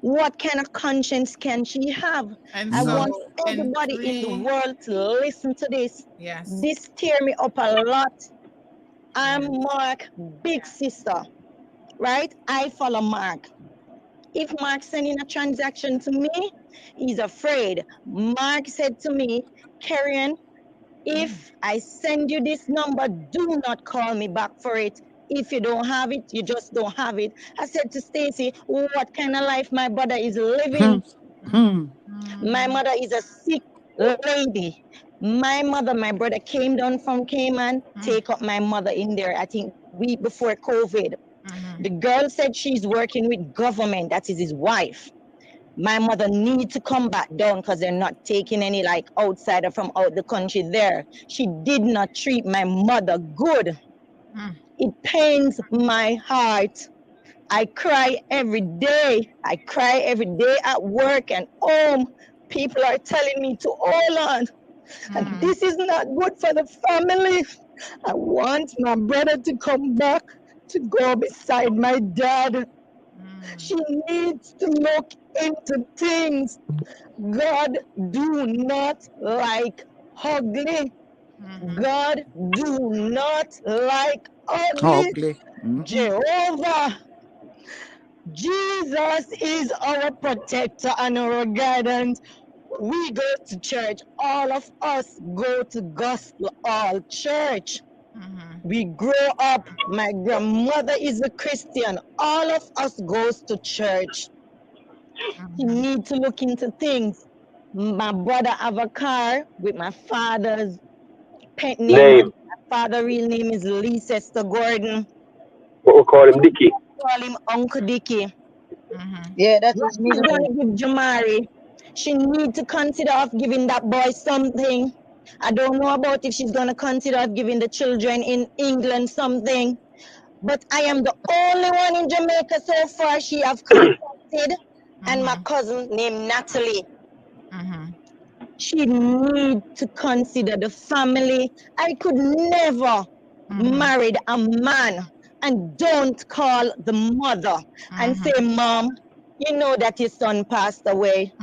What kind of conscience can she have? And I so, want everybody in the world to listen to this. Yes. This tear me up a lot. I'm Mark, big sister, right? I follow Mark. If Mark sending a transaction to me, he's afraid. Mark said to me, Karen, if I send you this number, do not call me back for it. If you don't have it, you just don't have it. I said to Stacy, what kind of life my brother is living? My mother is a sick lady. My mother, my brother came down from Cayman, take up my mother in there, I think week before COVID. The girl said she's working with government, that is his wife. My mother needs to come back down because they're not taking any like outsider from out the country there. She did not treat my mother good. It pains my heart. I cry every day. I cry every day at work and home. People are telling me to hold on. And this is not good for the family. I want my brother to come back to go beside my dad. She needs to look into things. God do not like ugly. God do not like ugly. Jehovah. Jesus is our protector and our guidance. We go to church. All of us go to Gospel All Church. We grow up. My grandmother is a Christian. All of us goes to church. You need to look into things. My brother have a car with my father's pet name. My father's real name is Leicester Gordon. What we call him Dickie. Call him Uncle Dickie. Yeah, that is me. She's going to give Jamari. She need to consider of giving that boy something. I don't know about if she's going to consider of giving the children in England something. But I am the only one in Jamaica so far she have contacted. And my cousin named Natalie. She need to consider the family. I could never marry a man and don't call the mother and say, Mom, you know that your son passed away.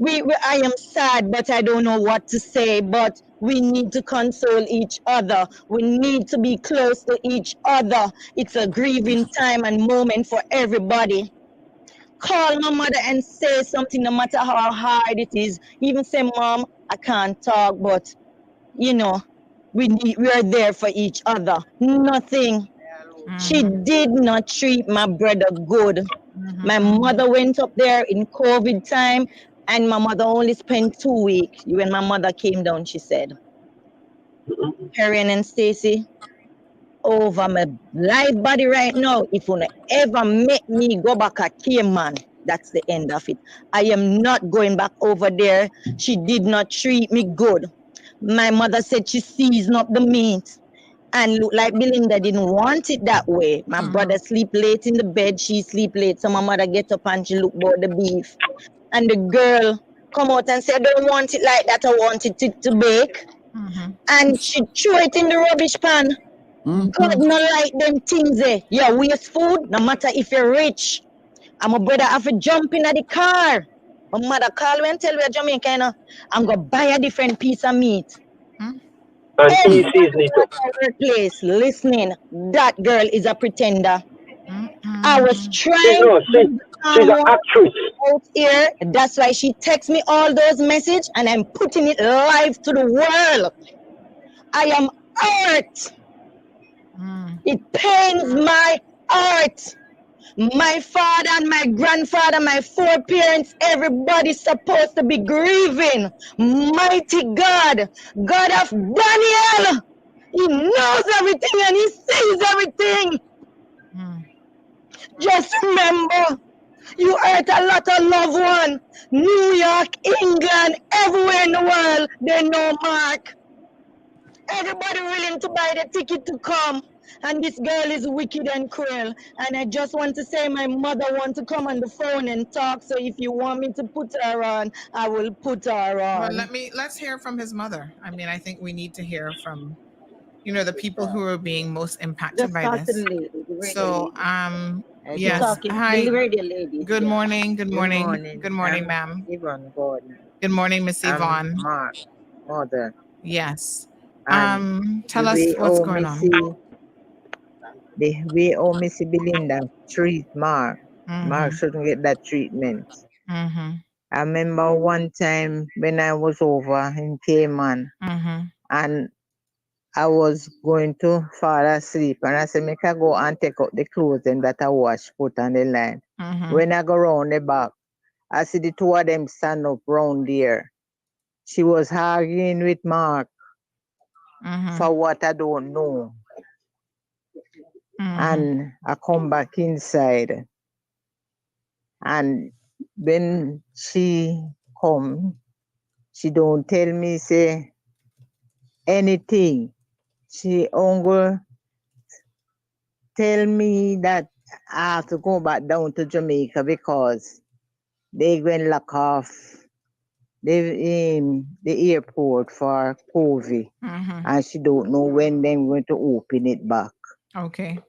I am sad, but I don't know what to say. But we need to console each other. We need to be close to each other. It's a grieving time and moment for everybody. Call my mother and say something, no matter how hard it is. Even say, Mom, I can't talk, but you know, we are there for each other. Nothing. She did not treat my brother good. My mother went up there in COVID time, and my mother only spent 2 weeks. When my mother came down, she said, Karen and Stacy, over my live body right now, if you ever make me go back at Cayman, that's the end of it. I am not going back over there. She did not treat me good. My mother said she seasoned up the meat and look like Belinda didn't want it that way. My brother sleep late in the bed, she sleep late. So my mother get up and she look about the beef. And the girl come out and say, I don't want it like that, I want it to bake. And she threw it in the rubbish pan. God not like them things there. You waste food, no matter if you're rich. And my brother have to jump in the car. My mother call me and tell me Jamaica, you know, I'm going to buy a different piece of meat. And he sees it up. Workplace listening, that girl is a pretender. I was trying she's an actress out here. That's why she texts me all those messages and I'm putting it live to the world. I am hurt. It pains my heart. My father and my grandfather, my 4 parents, everybody's supposed to be grieving. Mighty God, God of Daniel, He knows everything and He sees everything. Just remember, you hurt a lot of loved ones. New York, England, everywhere in the world, they know Mark. Everybody willing to buy the ticket to come. And this girl is wicked and cruel. And I just want to say my mother wants to come on the phone and talk. So if you want me to put her on, I will put her on. Well, let's hear from his mother. I mean, I think we need to hear from, you know, the people who are being most impacted Just by talk to this. the lady, the radio So, lady. yes. Talking, Hi. the radio lady. Good morning. Good morning. Good morning, I'm ma'am. Yvonne Gordon. Good morning, Miss Yvonne. Mark, mother. Yes. And Tell us what's going on. The way Missy Belinda treat Mark. Mark shouldn't get that treatment. Mm-hmm. I remember one time when I was over in Cayman Mm-hmm. and I was going to fall asleep and I said, make I go and take out the clothes them that I wash, put on the line. Mm-hmm. When I go round the back, I see the two of them stand up round there. She was arguing with Mark for what I don't know. And I come back inside. And when she come, she don't tell me say anything. She only tell me that I have to go back down to Jamaica because they going lock off the airport for COVID. And she don't know when they're going to open it back. Okay.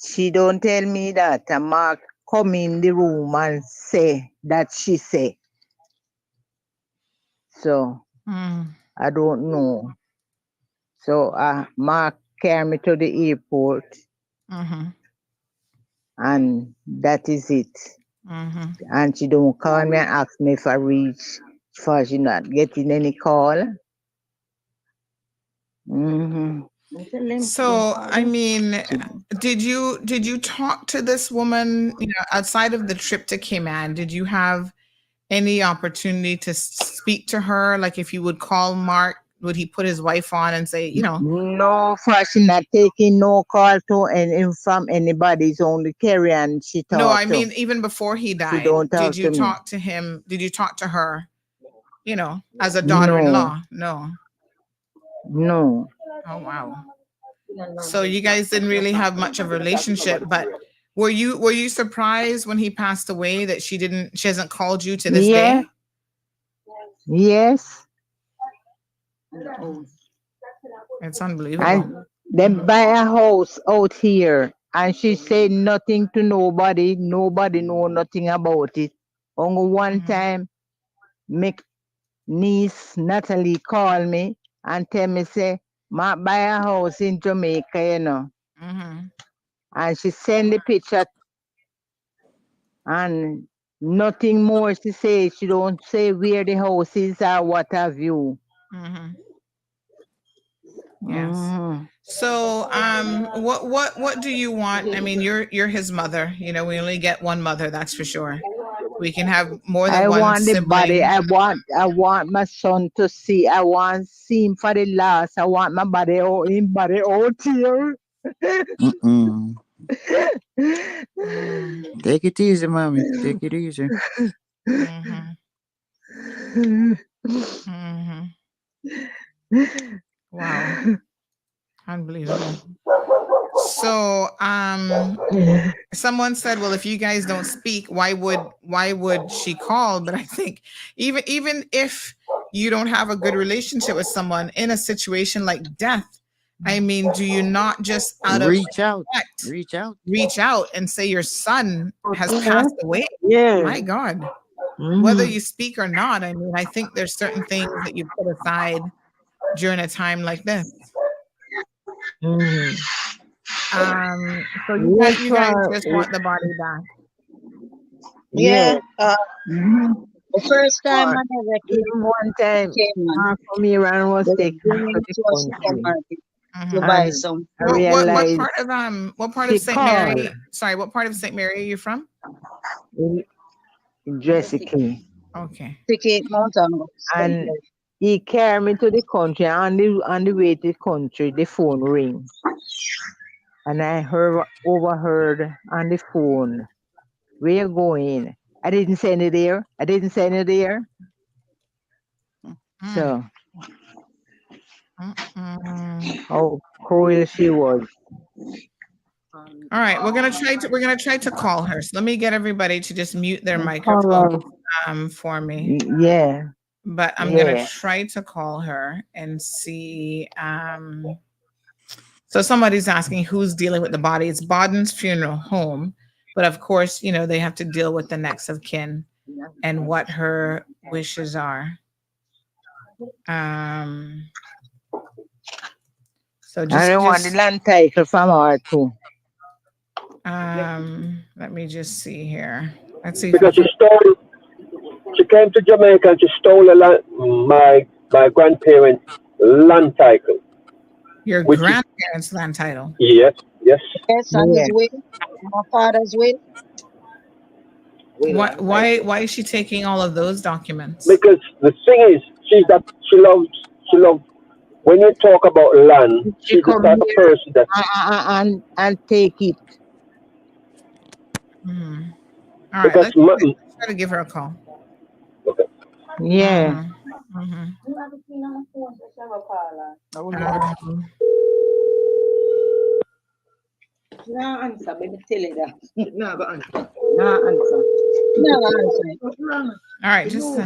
She don't tell me that. And Mark come in the room and say that she say. So I don't know. So Mark carry me to the airport. And that is it. And she don't call me and ask me if I reach, for she not getting any call. So, I mean, did you talk to this woman, you know, outside of the trip to Cayman? Did you have any opportunity to speak to her? Like, if you would call Mark, would he put his wife on and say, you know? No, for she not taking no call to and from anybody. It's only Carrie and she talk. No, I to. mean, even before he died, She don't talk did you to me. talk to him? Did you talk to her, you know, as a daughter-in-law? No. No. Oh, wow. So you guys didn't really have much of a relationship, but were you surprised when he passed away that she hasn't called you to this day? Yes. It's unbelievable. And then buy a house out here and she said nothing to nobody. Nobody know nothing about it. Only one time, make niece Natalie call me and tell me say, "Ma buy a house in Jamaica, you know." And she send the picture and nothing more she say. She don't say where the house is or what have you. Yes. So, what do you want? I mean, you're his mother. You know, we only get one mother, that's for sure. We can have more than one want sibling. the body. I want my son to see. I want see him for the last. I want my body out here. Take it easy, mommy. Take it easy. Wow. Unbelievable. So, someone said, well, if you guys don't speak, why would she call? But I think even if you don't have a good relationship with someone in a situation like death, I mean, do you not just Reach out and say your son has passed away? Yeah. My God. Whether you speak or not, I mean, I think there's certain things that you put aside during a time like this. So you guys just want the body back. Yeah. The first time I ever came, one time, from Iran was taken to the country. To buy some. What part of St. Mary? Sorry, what part of St. Mary are you from? Jessica. Okay. And he carried me to the country. On the way to the country, the phone ring. And I overheard on the phone, "Where you going?" I didn't send it there. So. How cruel she was. All right, we're gonna try to call her. So let me get everybody to just mute their Call microphone her. for me. Yeah. But I'm gonna Yeah. try to call her and see. So somebody's asking who's dealing with the body. It's Baden's funeral home, but of course, you know, they have to deal with the next of kin and what her wishes are. So I want the land title from her too. Let me just see here. Let's see. Because she came to Jamaica and she stole my grandparents' land title. Your grandparents' land title. Yes. Yes, and his will, my father's will. Why is she taking all of those documents? Because the thing is, she loves when you talk about land, she's the type of person that and take it. All right, let's try to give her a call. Okay. Yeah. No answer, baby. Tell you that. No, but answer. No answer. No answer. All right, just.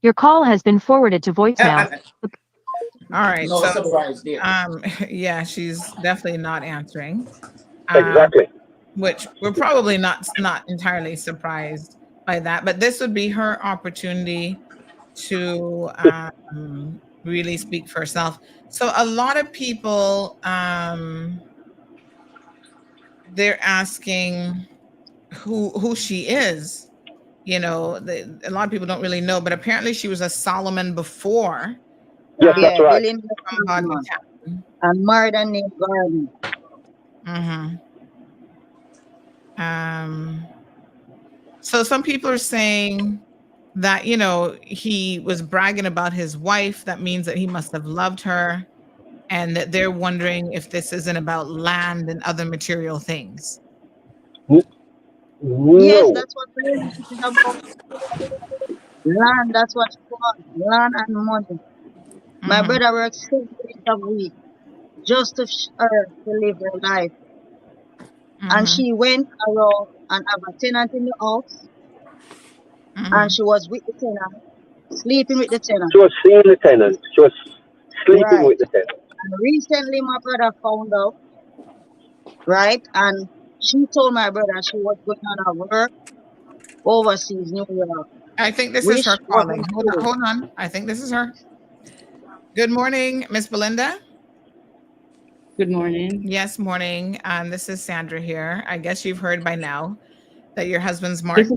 Your call has been forwarded to voicemail. All right. No So, surprise there. yeah, she's definitely not answering. Exactly. Which we're probably not entirely surprised by that, but this would be her opportunity to really speak for herself. So a lot of people, they're asking who she is. You know, a lot of people don't really know, but apparently she was a Solomon before. Yes, that's right. Belinda and married a named Garden. So some people are saying that, you know, he was bragging about his wife. That means that he must have loved her, and that they're wondering if this isn't about land and other material things. Yes, that's what it is about. Land, that's what she wants. Land and money. My brother works 7 days a week just to her to live her life. And she went around and have a tenant in the house. And she was with the tenant, sleeping with the tenant. She was seeing the tenant. She was sleeping with the tenant. And recently my brother found out, right? And she told my brother she was going on a work overseas, New York. I think this is her calling. Hold on. I think this is her. Good morning, Miss Belinda. Good morning. Yes, morning. This is Sandra here. I guess you've heard by now that your husband's Mark. This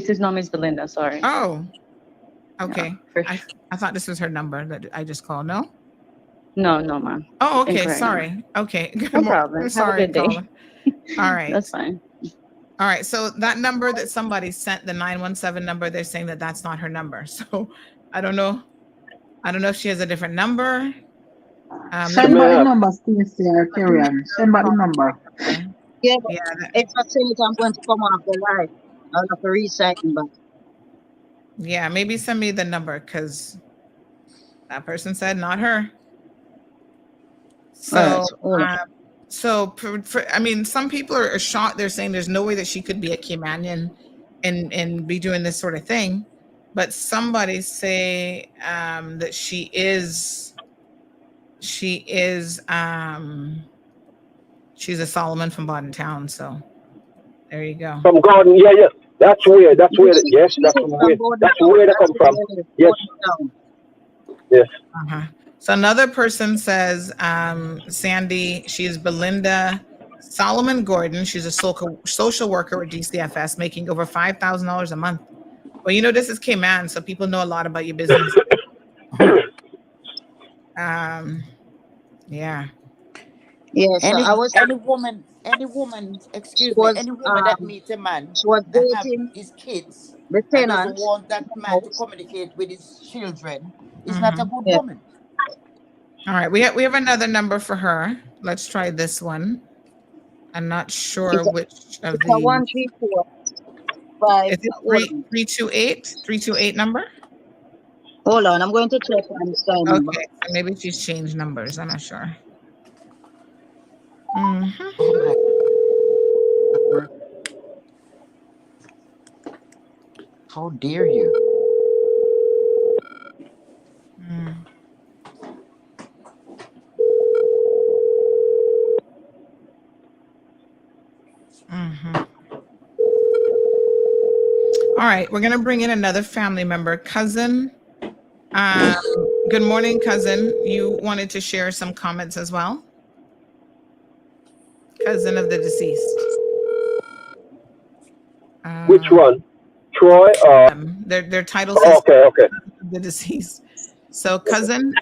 is not Miss Belinda. Sorry. Oh, okay. I thought this was her number that I just called. No. No, ma'am. Oh, okay. Incorrect. Sorry. Okay. No problem. Sorry, Have a good day. caller. All right. That's fine. All right. So that number that somebody sent, the 917 number, they're saying that that's not her number. So I don't know. I don't know if she has a different number. Send back the number, Stacey or Karen. Send back the number. Yeah, if I say it, I'm going to come off the line. I'll have to recycle back. Yeah, maybe send me the number because that person said not her. So, I mean, some people are shocked. They're saying there's no way that she could be a Caymanian and be doing this sort of thing. But somebody say that she's a Solomon from Baden Town. So there you go. From Garden, yeah. That's weird. That's weird. Yes, that's weird. That's where that come from. Yes. Yes. So another person says, Sandy, she's Belinda Solomon Gordon. She's a social worker with DCFS, making over $5,000 a month. Well, you know, this is Cayman, so people know a lot about your business. Yeah. Yeah, so any, I was any woman, excuse me, any woman that meets a man she was that have dating his kids the and tenant. doesn't want that man to communicate with his children is not a good woman. All right, we have another number for her. Let's try this one. I'm not sure It's a, which of it's a the. 1345. Is it Hold on. 328 number? Hold on, I'm going to check and sign number. Okay, so maybe she's changed numbers. I'm not sure. Mhm. How dare you? Mm. Mhm. All right, we're gonna bring in another family member, cousin. Good morning, cousin. You wanted to share some comments as well? Cousin of the deceased. Which one? Troy? Their title says Okay. the deceased. So, cousin,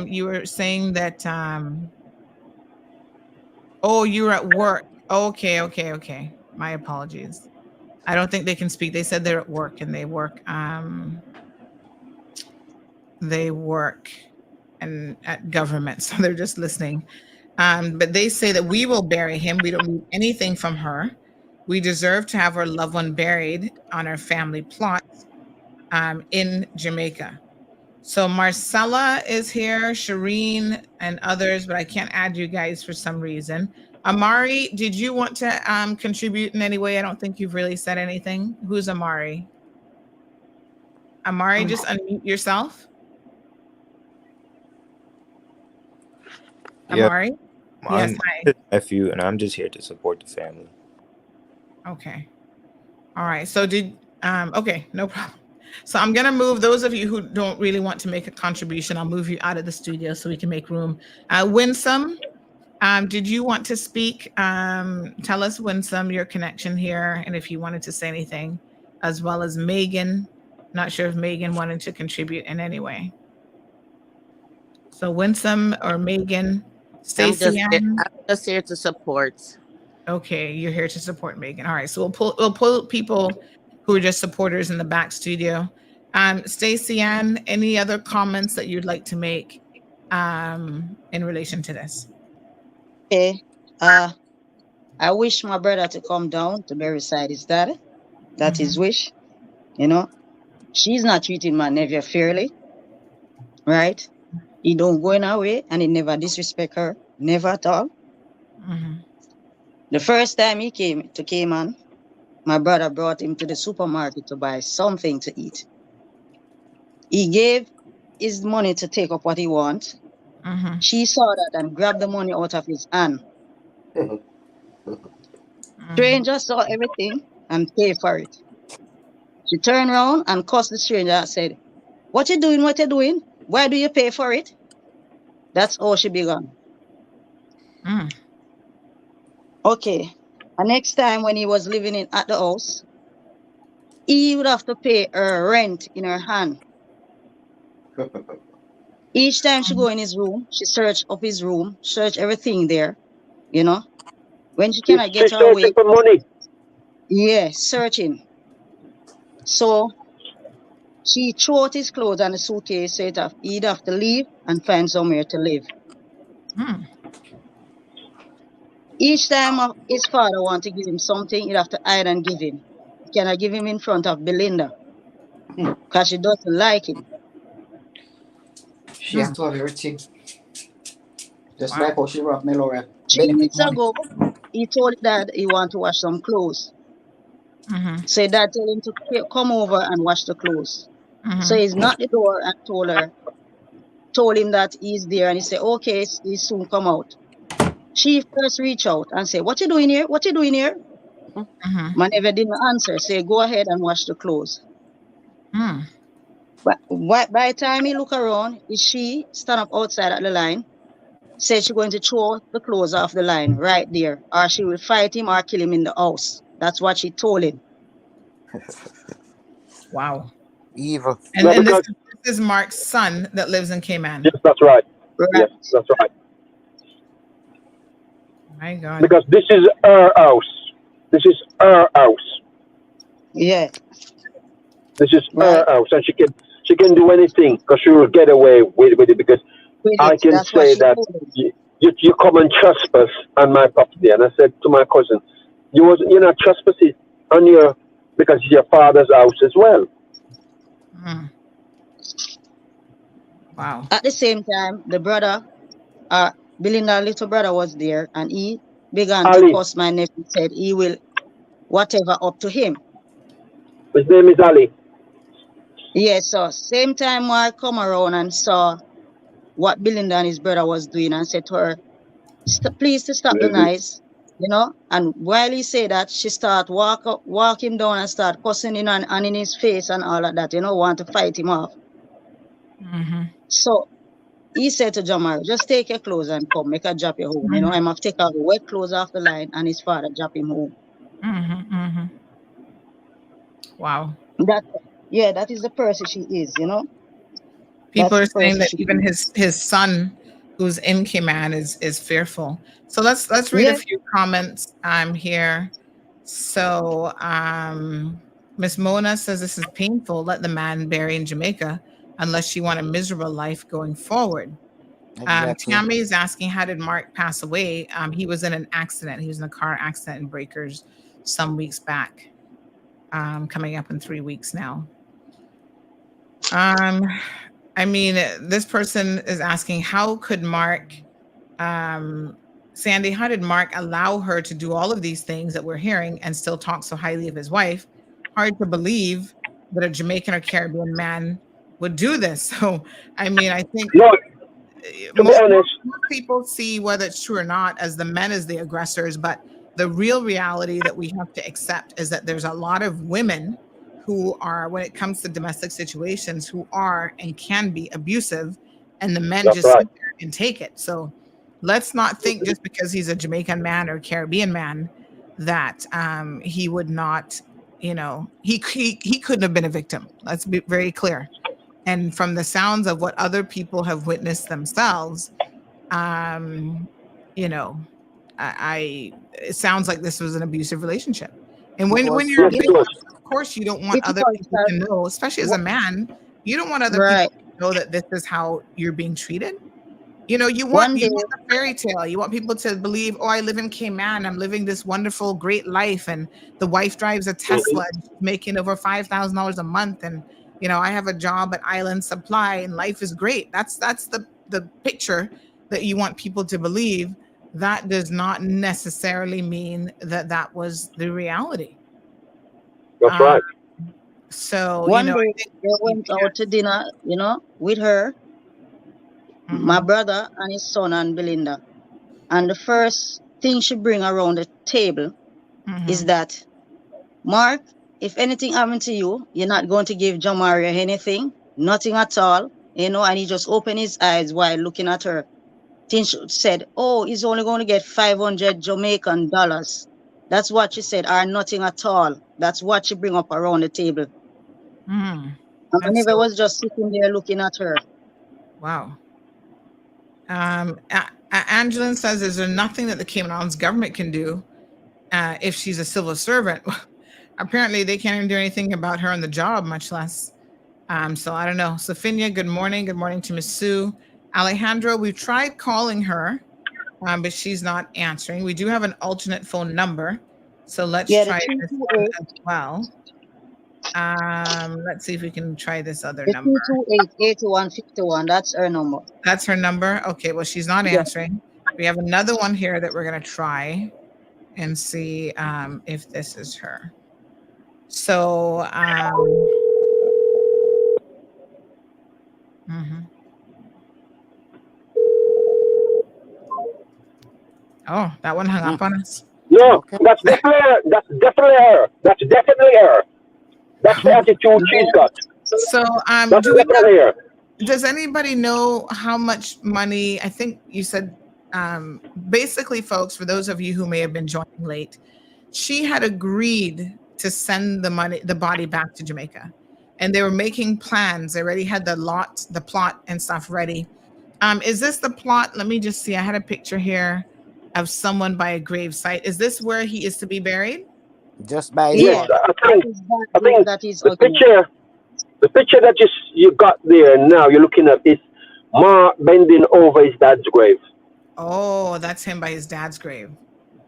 you were saying that. Oh, you were at work. Okay. My apologies. I don't think they can speak. They said they're at work and they work. They work and at government, so they're just listening. But they say that we will bury him. We don't need anything from her. We deserve to have our loved one buried on our family plot in Jamaica. So Marcella is here, Shireen and others, but I can't add you guys for some reason. Amari, did you want to contribute in any way? I don't think you've really said anything. Who's Amari? Amari, just unmute yourself. Amari? Yes, hi. nephew, and I'm just here to support the family. Okay. All right. So okay, no problem. So I'm going to move those of you who don't really want to make a contribution. I'll move you out of the studio so we can make room. Winsome, did you want to speak? Tell us, Winsome, your connection here, and if you wanted to say anything, as well as Megan. Not sure if Megan wanted to contribute in any way. So Winsome or Megan, Stacey. I'm just here to support. Okay, you're here to support Megan. All right, so we'll pull people who are just supporters in the back studio. Stacey Ann, any other comments that you'd like to make in relation to this? Okay. I wish my brother to come down to bury beside his dad. That's his wish. You know, she's not treating my nephew fairly, right? He don't go in her way, and he never disrespect her, never at all. The first time he came to Cayman, my brother brought him to the supermarket to buy something to eat. He gave his money to take up what he wants. She saw that and grabbed the money out of his hand. Stranger saw everything and paid for it. She turned around and cussed the stranger and said, "What you doing? What you doing? Why do you pay for it?" That's how she began. Okay. And next time when he was living at the house, he would have to pay her rent in her hand. Each time she go in his room, she search up his room, search everything there, you know. When she cannot get her way, for money. Yeah, searching. So she threw out his clothes and the suitcase, so he'd have to leave and find somewhere to live. Each time his father want to give him something, he'd have to hide and give him. He cannot give him in front of Belinda because she doesn't like him. She has to have everything. Just like how she robbed Melora. 3 weeks ago, he told Dad he want to wash some clothes. So Dad told him to come over and wash the clothes. So he's knocked the door and told him that he's there, and he said, "Okay, he soon come out." She first reached out and said, "What you doing here? What you doing here?" Man never didn't answer. Say, "Go ahead and wash the clothes." But by the time he look around, she stand up outside at the line, said she's going to throw the clothes off the line right there, or she will fight him or kill him in the house. That's what she told him. Wow. Evil. And this is Mark's son that lives in Cayman. Yes, that's right. Yes, that's right. My God. Because this is her house. This is her house. Yeah. This is her house, and she can do anything because she will get away with it. Because I can say that you come and trespass on my property. And I said to my cousin, you're not trespassing on because it's your father's house as well. Wow. At the same time, the brother, Belinda's little brother was there, and he began to curse my nephew, said he will whatever up to him. His name is Ali. Yes, so same time I come around and saw what Belinda and his brother was doing and said to her, please to stop the noise, and while he said that, she start walk him down and start cussing him and in his face and all of that, want to fight him off. So he said to Jamar, just take your clothes and come, make a drop you home. I'm have to take out the wet clothes off the line and his father drop him home. Wow. That is the person she is, People are saying that even his son, who's in Cayman, is fearful. So let's read a few comments here. So Miss Mona says this is painful. Let the man bury in Jamaica unless you want a miserable life going forward. Exactly. Tammy is asking, how did Mark pass away? He was in an accident. He was in a car accident in Breakers some weeks back. Coming up in 3 weeks now. I mean, this person is asking, how could Mark, Sandy, how did Mark allow her to do all of these things that we're hearing and still talk so highly of his wife? Hard to believe that a Jamaican or Caribbean man would do this. So, I mean, I think most people see whether it's true or not as the men as the aggressors, but the real reality that we have to accept is that there's a lot of women who are, when it comes to domestic situations, who are and can be abusive, and the men just sit there and take it. So let's not think just because he's a Jamaican man or Caribbean man that he would not, he couldn't have been a victim. Let's be very clear. And from the sounds of what other people have witnessed themselves, it sounds like this was an abusive relationship. And when you're abusive, of course, you don't want other people to know, especially as a man, you don't want other people to know that this is how you're being treated. You want the fairy tale. You want people to believe, oh, I live in Cayman. I'm living this wonderful, great life. And the wife drives a Tesla, making over $5,000 a month. And, I have a job at Island Supply and life is great. That's the picture that you want people to believe. That does not necessarily mean that was the reality. That's right. So one day they went out to dinner, with her, my brother and his son and Belinda. And the first thing she bring around the table is that, Mark, if anything happened to you, you're not going to give Jamaria anything, nothing at all, and he just opened his eyes while looking at her. Then she said, oh, he's only going to get 500 Jamaican dollars. That's what she said, or nothing at all. That's what she bring up around the table. And Never was just sitting there looking at her. Wow. Angeline says, is there nothing that the Cayman Islands government can do if she's a civil servant? Apparently, they can't even do anything about her on the job, much less. So I don't know. Sophia, good morning. Good morning to Miss Sue. Alejandro, we've tried calling her, but she's not answering. We do have an alternate phone number, so let's try this one as well. Let's see if we can try this other number. 228-8151, that's her number. That's her number? Okay, well, she's not answering. We have another one here that we're going to try and see if this is her. So, oh, that one hung up on us. No, that's definitely her. That's definitely her. That's definitely her. That's the attitude she's got. So, does anybody know how much money? I think you said, basically, folks, for those of you who may have been joining late, she had agreed to send the body back to Jamaica, and they were making plans. They already had the plot and stuff ready. Is this the plot? Let me just see. I had a picture here of someone by a grave site. Is this where he is to be buried? Just by yes, I think that is the picture that you got there now you're looking at is Mark bending over his dad's grave. Oh, that's him by his dad's grave.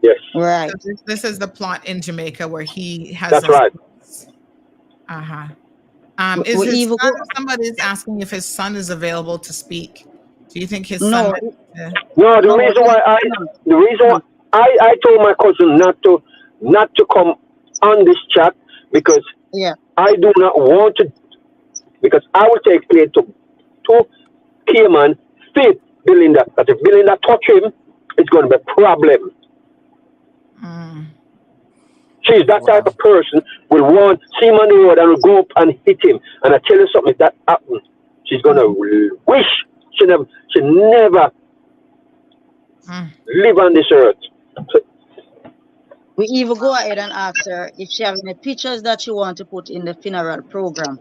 Yes. Right. So this is the plot in Jamaica where he has. That's right. Uh-huh. Is We his even son? go. Somebody's asking if his son is available to speak. Do you think his No, son? No, the no, reason why I told my cousin not to come on this chat because yeah, I do not want to, because I will take place to Cayman, fit Belinda. That if Belinda touch him, it's going to be a problem. She's that type of person will want see him on the road and will go up and hit him. And I tell you something, if that happens, she's gonna wish she never live on this earth. we even go ahead and ask her if she have any pictures that she want to put in the funeral program.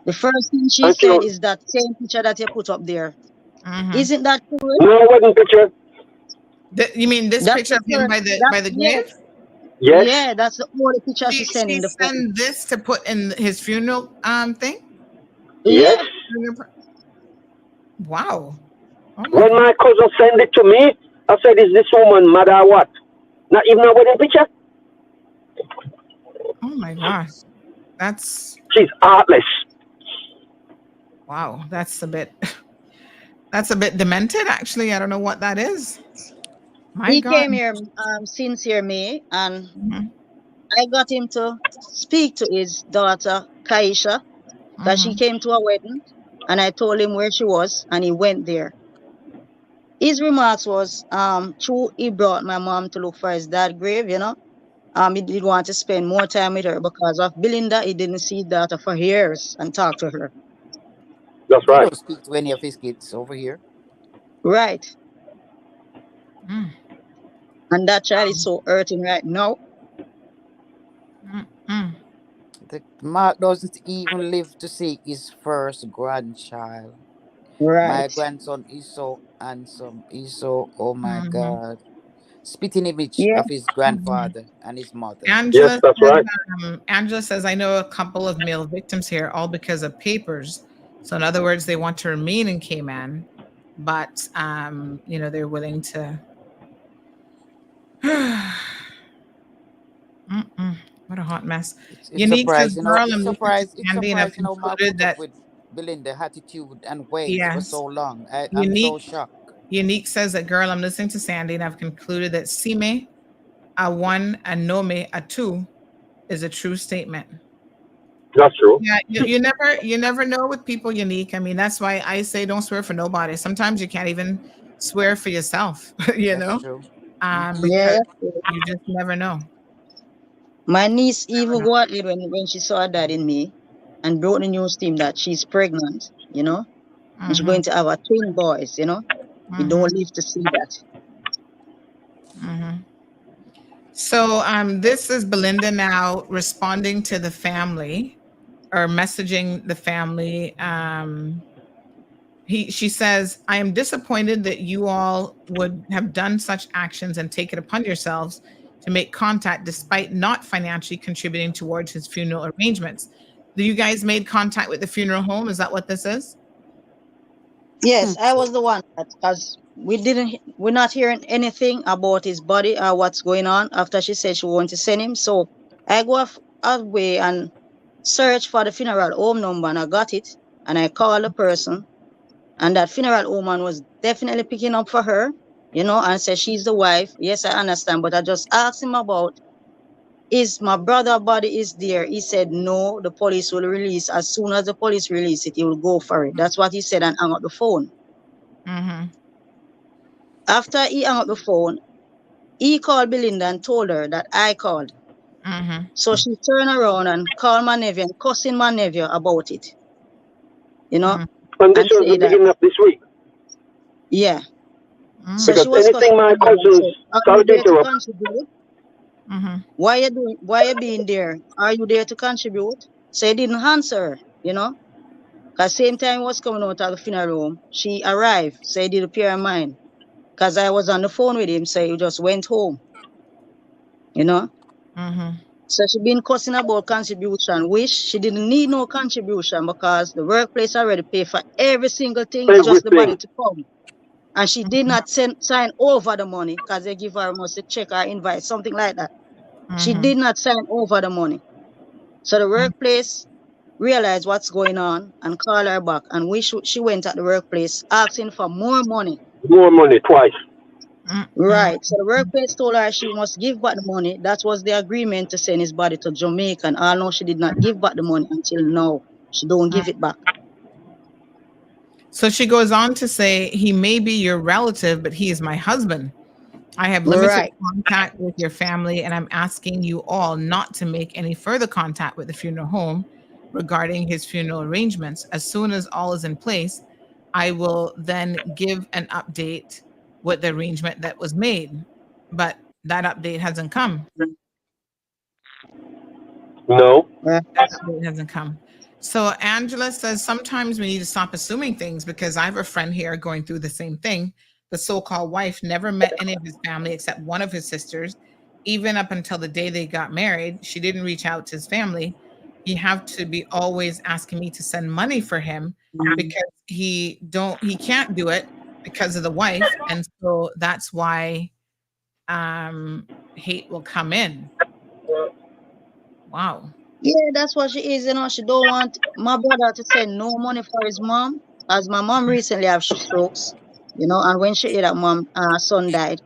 The first thing she said is that same picture that you put up there. Isn't that true? No wedding picture. You mean this That's picture of him by the grave? Yes. Yeah, that's the only picture she sent in the phone. Send this to put in his funeral thing? Yes. Wow. When my cousin sent it to me, I said, "Is this woman mad or what? Not even a wedding picture." Oh my gosh, she's heartless. Wow, that's a bit demented. Actually, I don't know what that is. He came here sincere me, and I got him to speak to his daughter Kaisha, that she came to a wedding, and I told him where she was, and he went there. His remarks was, true, he brought my mom to look for his dad's grave, you know. He did want to spend more time with her because of Belinda. He didn't see daughter for years and talk to her. That's right. He don't speak to any of his kids over here. Right. And that child is so hurting right now. The Mark doesn't even live to see his first grandchild. Right. My grandson is so handsome. He's so, oh my God. Spitting image of his grandfather and his mother. Angela says, Angela says, I know a couple of male victims here, all because of papers. So in other words, they want to remain in Cayman, but they're willing to. What a hot mess. It's surprising. It's surprising how Mark put up with Belinda attitude and ways for so long. I'm so shocked. Unique says that, girl, I'm listening to Sandy and I've concluded that Sime a one and Nome a two is a true statement. That's true. Yeah, you never know with people, Unique. I mean, that's why I say don't swear for nobody. Sometimes you can't even swear for yourself, you know? True. Because you just never know. My niece even go out when she saw her dad in me and brought the news to him that she's pregnant, you know, and she's going to have her twin boys, you know. You don't live to see that. So this is Belinda now responding to the family or messaging the family. She says, I am disappointed that you all would have done such actions and take it upon yourselves to make contact despite not financially contributing towards his funeral arrangements. Do you guys made contact with the funeral home? Is that what this is? Yes, I was the one because we're not hearing anything about his body or what's going on after she said she wanted to send him. So I go away and search for the funeral home number and I got it and I called the person and that funeral woman was definitely picking up for her, you know, and said she's the wife. Yes, I understand, but I just asked him about is my brother body is there. He said no, the police will release. As soon as the police release it, he will go for it. That's what he said and hung up the phone. After he hung up the phone, he called Belinda and told her that I called. So she turned around and called my nephew and cussing my nephew about it. You know? And this was the beginning of this week. Yeah. So because she was anything my cousins sorry to interrupt. Why you being there? Are you there to contribute? So he didn't answer, you know? Because same time he was coming out of the funeral home, she arrived. So he did appear in mind. Because I was on the phone with him, so he just went home. You know? So she been cussing about contribution, which she didn't need no contribution because the workplace already pay for every single thing, just the body to come. and she did not sign over the money because they give her must check or invite, something like that. She did not sign over the money. So the workplace realized what's going on and called her back, and she went at the workplace asking for more money. More money twice. Right. So the workplace told her she must give back the money. That was the agreement to send his body to Jamaica. And I know she did not give back the money until now. She don't give it back. So she goes on to say, he may be your relative, but he is my husband. I have limited contact with your family, and I'm asking you all not to make any further contact with the funeral home regarding his funeral arrangements. As soon as all is in place, I will then give an update with the arrangement that was made. But that update hasn't come. No. That update hasn't come. So Angela says, sometimes we need to stop assuming things, because I have a friend here going through the same thing. The so-called wife never met any of his family except one of his sisters. Even up until the day they got married, she didn't reach out to his family. You have to be always asking me to send money for him because he can't do it because of the wife. And so that's why hate will come in. Wow. Yeah, that's what she is. You know, she don't want my brother to send no money for his mom, as my mom recently have strokes, you know, and when she hear that mom son died,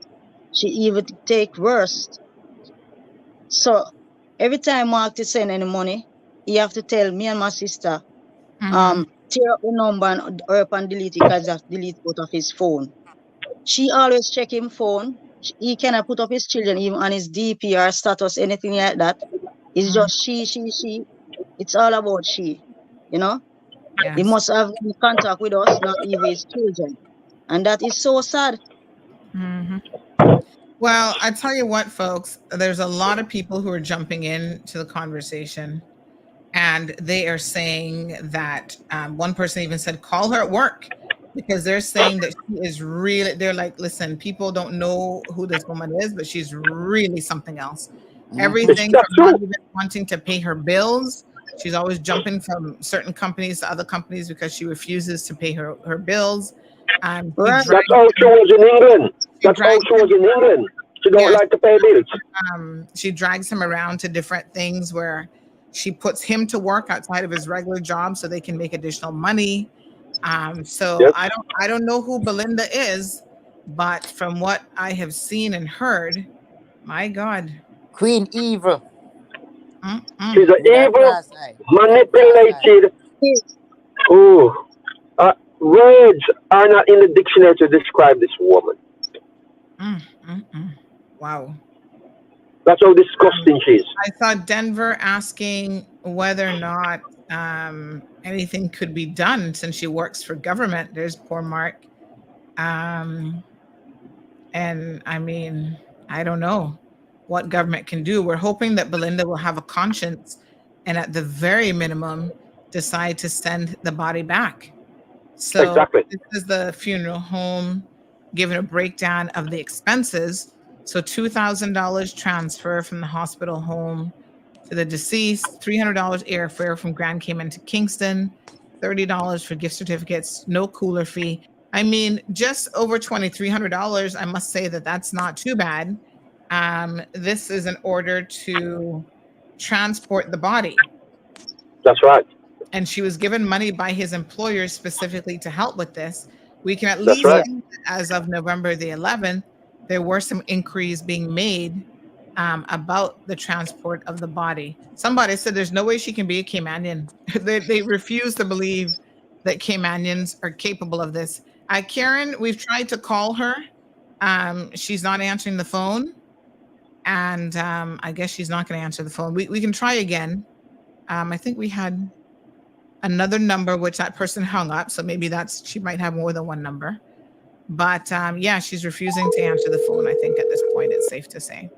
she even take worse. So every time Mark to send any money, he have to tell me and my sister, tear up the number and up and delete it, because just delete out of his phone. She always check him phone. He cannot put up his children even on his DP or status, anything like that. It's just she. It's all about she, you know? Yes. He must have contact with us, not even his children. And that is so sad. Well, I tell you what, folks, there's a lot of people who are jumping into the conversation, and they are saying that one person even said, call her at work, because they're saying that she is really, they're like, listen, people don't know who this woman is, but she's really something else. Everything from not even wanting to pay her bills. She's always jumping from certain companies to other companies because she refuses to pay her bills. That's how she was in England. That's how she was in England. She don't like to pay bills. She drags him around to different things where she puts him to work outside of his regular job so they can make additional money. So I don't know who Belinda is, but from what I have seen and heard, my God, Queen Evil. She's an evil, manipulated. Oh, words are not in the dictionary to describe this woman. Wow. That's how disgusting she is. I saw Denver asking whether or not anything could be done since she works for government. There's poor Mark. And I mean, I don't know what government can do. We're hoping that Belinda will have a conscience and at the very minimum decide to send the body back. So this is the funeral home giving a breakdown of the expenses. So $2,000 transfer from the hospital home to the deceased, $300 airfare from Grand Cayman to Kingston, $30 for gift certificates, no cooler fee. I mean, just over $2,300. I must say that that's not too bad. This is in order to transport the body. That's right. And she was given money by his employer specifically to help with this. We can at least see as of November the 11th, there were some inquiries being made about the transport of the body. Somebody said there's no way she can be a Caymanian. they refuse to believe that Caymanians are capable of this. Karen, we've tried to call her. She's not answering the phone. And I guess she's not going to answer the phone. We can try again. I think we had another number, which that person hung up. So maybe she might have more than one number. But yeah, she's refusing to answer the phone. I think at this point, it's safe to say.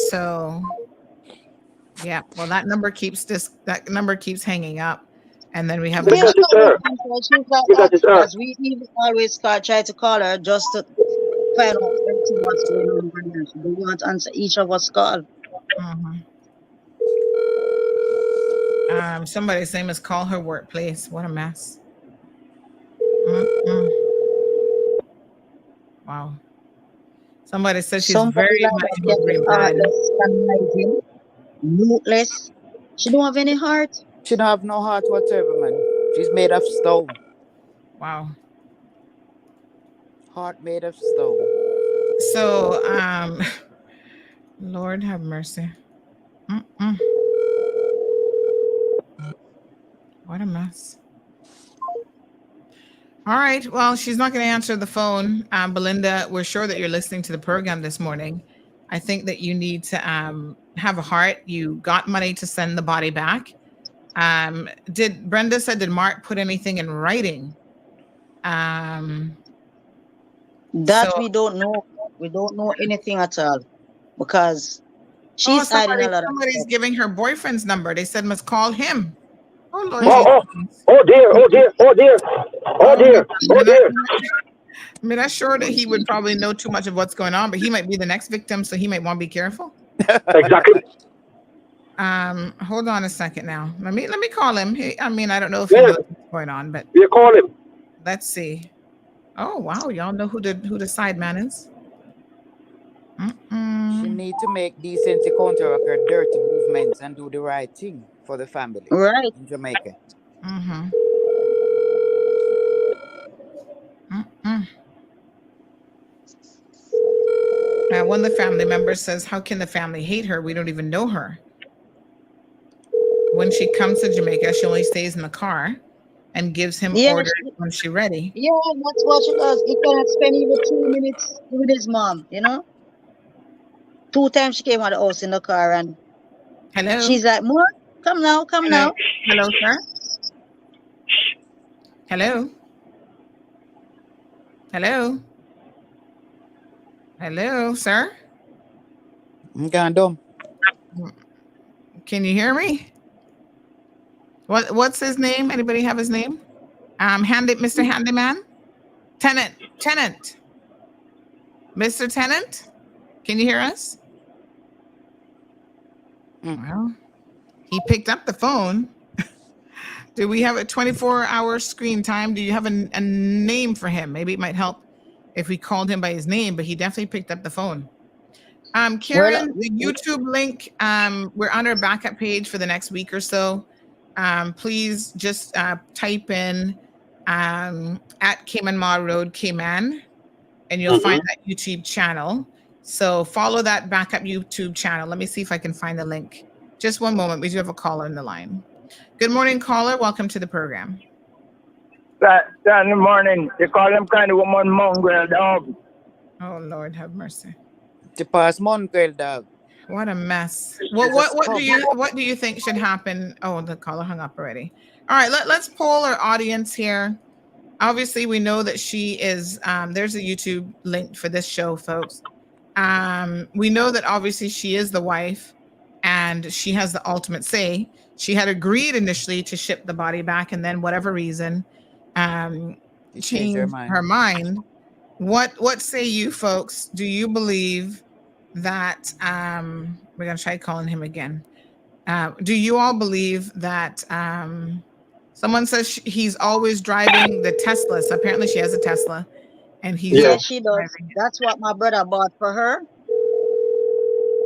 So, yeah, well, that number keeps hanging up. And then we have because we even always try to call her just to find out everything what's going on. She don't want to answer each of us call. Somebody's name is Call Her Workplace. What a mess. Wow. Somebody says she's Somebody very like much that can be hungry, man. heartless, conniving, ruthless. She don't have any heart. She don't have no heart whatsoever, man. She's made of stone. Wow. Heart made of stone. So, Lord have mercy. What a mess. All right. Well, she's not going to answer the phone. Belinda, we're sure that you're listening to the program this morning. I think that you need to have a heart. You got money to send the body back. Did Mark put anything in writing? We don't know. We don't know anything at all because she's hiding a lot of somebody's stuff. giving her boyfriend's number. They said must call him. Oh Lord. Oh dear. I mean, I'm sure that he would probably know too much of what's going on, but he might be the next victim, so he might want to be careful. Exactly. Hold on a second now. Let me call him. I mean, I don't know if he knows what's going on, but you call him. Let's see. Oh wow, y'all know who the side man is. She need to make decency counteract her dirty movements and do the right thing for the family. Right. In Jamaica. One of the family members says, how can the family hate her? We don't even know her. When she comes to Jamaica, she only stays in the car and gives him orders when she's ready. Yeah, that's what she does. He cannot spend even 2 minutes with his mom, 2 times she came out of the house in the car and she's like, Mom, come now. Hello, sir. Hello, sir. Gandom. Can you hear me? What's his name? Anybody have his name? Mr. Handyman? Tenant. Mr. Tenant? Can you hear us? Well, he picked up the phone. Do we have a 24-hour screen time? Do you have a name for him? Maybe it might help if we called him by his name, but he definitely picked up the phone. Karen, the YouTube link, we're on our backup page for the next week or so. Please just type in at Cayman Mall Road, Cayman, and you'll find that YouTube channel. So follow that backup YouTube channel. Let me see if I can find the link. Just one moment. We do have a caller in the line. Good morning, caller. Welcome to the program. Good morning. You call them kind of woman mongrel dog. Oh, Lord, have mercy. To pass mongrel dog. What a mess. What do you think should happen? Oh, the caller hung up already. All right, let's poll our audience here. Obviously, we know that she is, there's a YouTube link for this show, folks. We know that obviously she is the wife and she has the ultimate say. She had agreed initially to ship the body back, and then whatever reason, changed her mind. What say you folks? Do you believe that we're gonna try calling him again? Do you all believe that someone says he's always driving the Tesla? So apparently she has a Tesla, and he's she does. That's what my brother bought for her.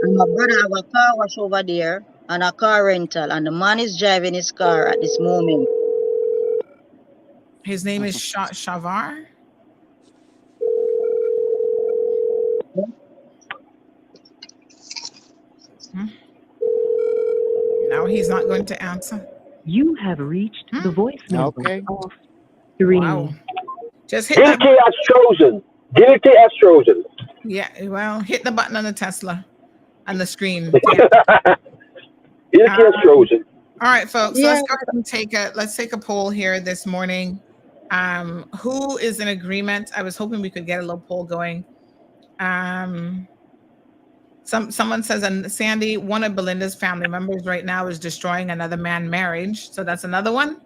And my brother have a car wash over there and a car rental, and the man is driving his car at this moment. His name is Shavar. Now he's not going to answer. You have reached the voice number of 3. Wow. Just hit Guilty as chosen. Guilty as chosen. Yeah, well, hit the button on the Tesla on the screen. Guilty as chosen. All right, folks. Let's go ahead and take a poll here this morning. Who is in agreement? I was hoping we could get a little poll going. Someone says, and Sandy, one of Belinda's family members right now is destroying another man's marriage. So that's another one.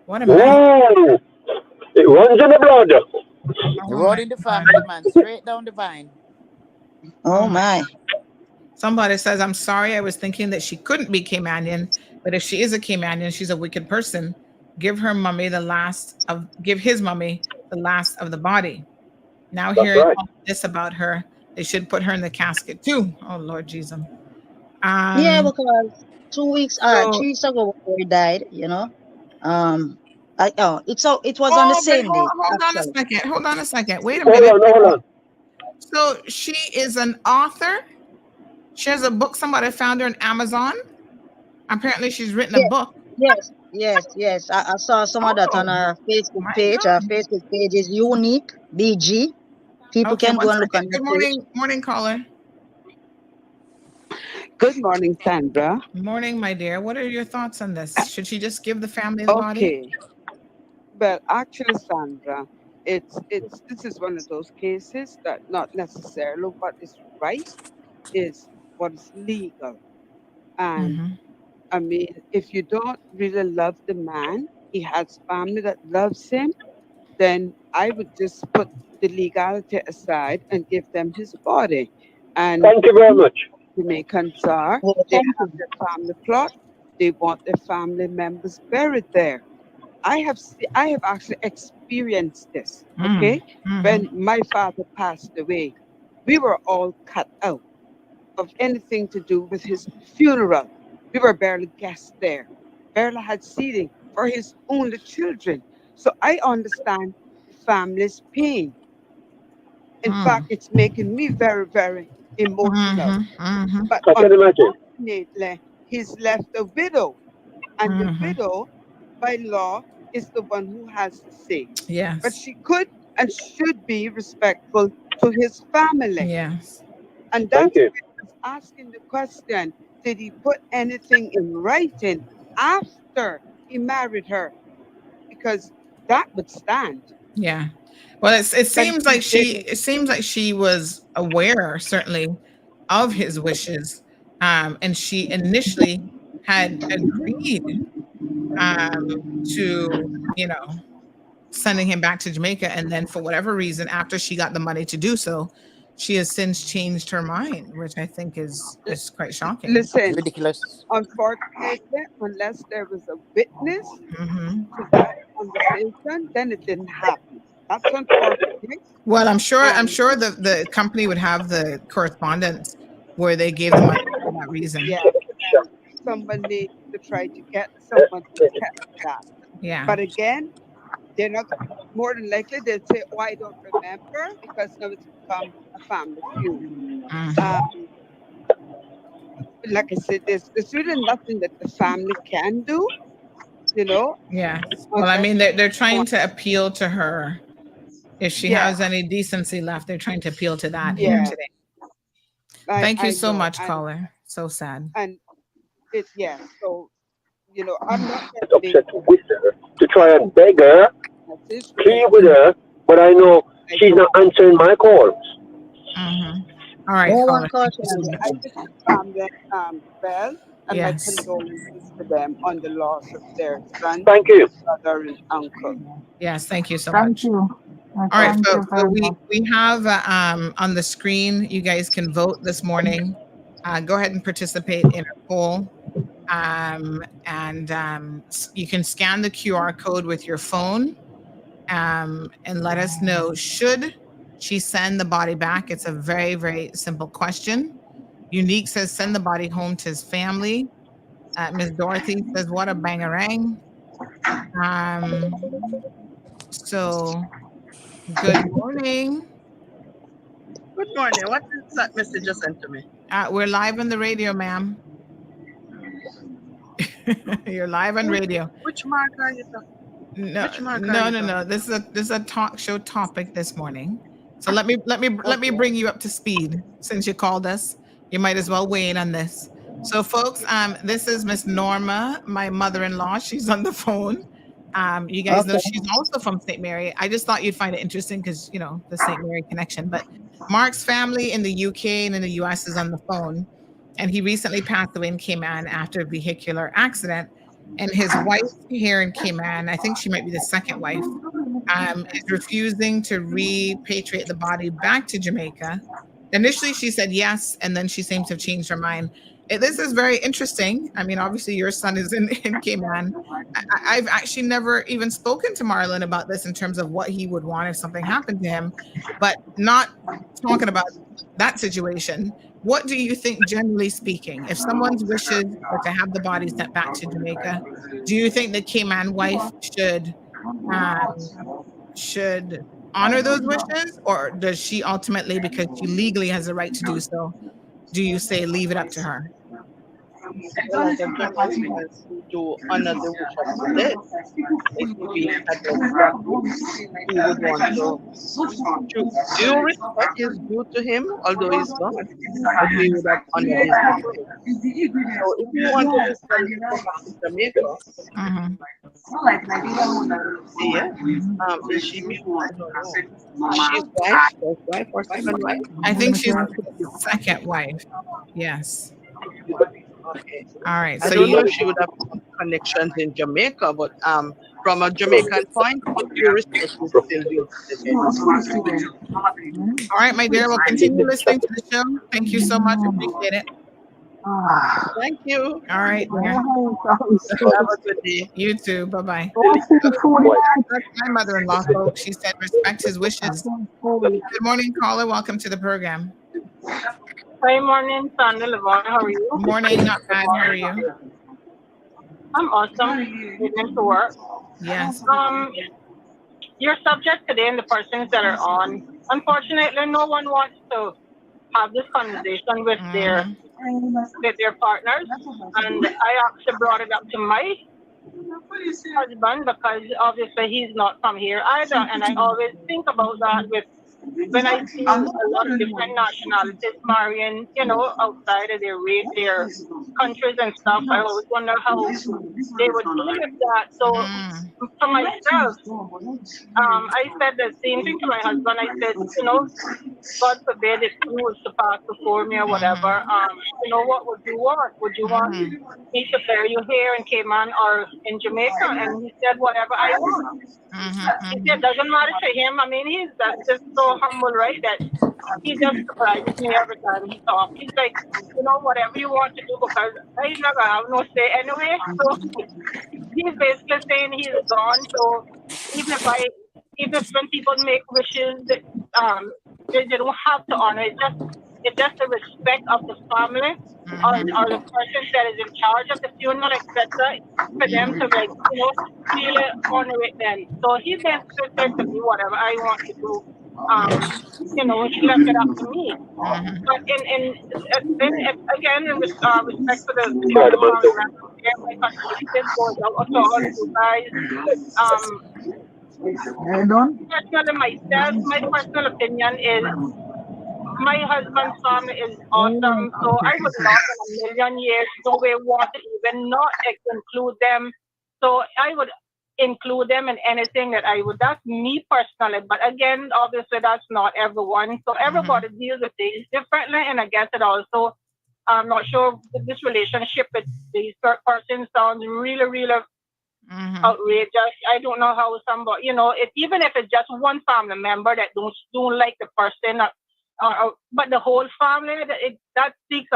What a man. It runs in the blood. The road in the family, man, straight down the vine. Oh my. Somebody says, I'm sorry, I was thinking that she couldn't be Caymanian, but if she is a Caymanian, she's a wicked person. Give his mummy the last of the body. Now That's hearing right. all this about her, they should put her in the casket too. Oh Lord Jesus. Yeah, because 2 weeks, So, 3 weeks ago before he died, you know, it was on the oh, but same day hold on a actually. second. Hold on a second. Wait a Hold minute. on, hold on. So she is an author. She has a book. Somebody found her on Amazon. Apparently, she's written a book. Yes. I saw some of that on her Facebook My page. Her God. Facebook page is Unique BG. People Okay, can one go and look on second. that Good page. morning, caller. Good morning, Sandra. Morning, my dear. What are your thoughts on this? Should she just give the family the body? Okay. Well, actually, Sandra, this is one of those cases that not necessarily what is right is what is legal. And I mean, if you don't really love the man, he has family that loves him, then I would just put the legality aside and give them his body. And Thank you very much. Jamaicans are, they have their family plot. They want their family members buried there. I have actually experienced this. Okay, when my father passed away, we were all cut out of anything to do with his funeral. We were barely guests there. Barely had seating for his only children. So I understand the family's pain. In fact, it's making me very, very emotional. But I can imagine. unfortunately, he's left a widow, and the widow, by law, is the one who has the say. Yes. But she could and should be respectful to his family. Yes. And Thank that's you. why I was asking the question, did he put anything in writing after he married her? Because that would stand. Yeah. Well, it But seems he like didn't. it seems like she was aware, certainly, of his wishes, and she initially had agreed to, sending him back to Jamaica, and then for whatever reason, after she got the money to do so, she has since changed her mind, which I think is quite shocking. Listen, ridiculous. Unfortunately, unless there was a witness to that conversation, then it didn't happen. That's unfortunate. Well, I'm sure the company would have the correspondence where they gave the money for that reason. Yeah, someone needs to try to get someone to test that. Yeah. But again, they're not more than likely they'll say, "Oh, I don't remember," because now it's become a family feud. Like I said, there's really nothing that the family can do, Yeah. Well, I mean, they're trying to appeal to her. If she has any decency left, they're trying to appeal to that here today. Thank you so much, caller. So sad. And so I'm not Upset with her to try and beg her, plead with her, but I know she's not answering my calls. All right, caller. I just family well, and my condolences to them on the loss of their son, Thank you, brother, and uncle. Yes, thank you so much. Thank you. All right, folks. So we have on the screen. You guys can vote this morning. Go ahead and participate in a poll, and you can scan the QR code with your phone, and let us know, should she send the body back? It's a very, very simple question. Unique says send the body home to his family. Ms. Dorothy says what a bangarang. So good morning. Good morning. What is that message you sent to me? We're live on the radio, ma'am. You're live on radio. Which mark are you talking? No. This is a talk show topic this morning. So let me bring you up to speed. Since you called us, you might as well weigh in on this. So, folks, this is Miss Norma, my mother-in-law. She's on the phone. You guys know she's also from St. Mary. I just thought you'd find it interesting because the St. Mary connection. But Mark's family in the UK and in the US is on the phone, and he recently passed away in Cayman after a vehicular accident. And his wife here in Cayman, I think she might be the second wife, is refusing to repatriate the body back to Jamaica. Initially, she said yes, and then she seems to have changed her mind. This is very interesting. I mean, obviously your son is in Cayman. I've actually never even spoken to Marlon about this in terms of what he would want if something happened to him, but not talking about that situation. What do you think, generally speaking, if someone's wishes are to have the body sent back to Jamaica, do you think the Cayman wife should honor those wishes, or does she ultimately, because she legally has the right to do so, do you say leave it up to her? Well, as a Jamaican who do honor the wish of the dead, it would be that we would want to due respect is due to him, although he's gone, but we would have honored his memory. So if you wanted to send him back to Jamaica, yeah, is she married? I don't know. She's wife, first wife, or second wife? I think she's second wife. Yes. Okay. All right. I don't know if she would have some connections in Jamaica, but from a Jamaican point, your respect is still due to the dead. All right, my dear. We'll continue listening to the show. Thank you so much. Appreciate it. Thank you. All right. Dear. Have a good day. You too. Bye-bye. That's my mother-in-law, folks. She said respect his wishes. Good morning, caller. Welcome to the program. Hi, morning, Sandra Lavon. How are you? Morning, not bad. How are you? I'm awesome. Getting to work. Yes. Your subject today and the persons that are on, unfortunately, no one wants to have this conversation with their partners, and I actually brought it up to my husband because obviously he's not from here either, and I always think about that when I see a lot of different nationalities marrying, outside of their race, their countries and stuff. I always wonder how they would deal with that. So for myself, I said the same thing to my husband. I said, God forbid if you was to pass before me or whatever, what would you want? Would you want me to bury you here in Cayman or in Jamaica? And he said, whatever I want. He said, doesn't matter to him. I mean, that's just so humble, right? That he just surprises me every time he talks. He's like, whatever you want to do, because I'm not gonna have no say anyway. So he's basically saying he's gone. So even if when people make wishes, they don't have to honor it. It's just the respect of the family or the person that is in charge of the funeral, etc. For them to really honor it then. So he basically said to me, whatever I want to do, he left it up to me. But then again, in respect for the my condolences goes out to all of you guys. Personally, myself, my personal opinion is my husband's family is awesome. So I would not in a million years, no way want to even not include them. So I would include them in anything that I would. That's me personally. But again, obviously, that's not everyone. So everybody deals with things differently. And I guess it also, I'm not sure this relationship with these third person sounds really, really outrageous. I don't know how somebody, even if it's just one family member that don't like the person, but the whole family, that speaks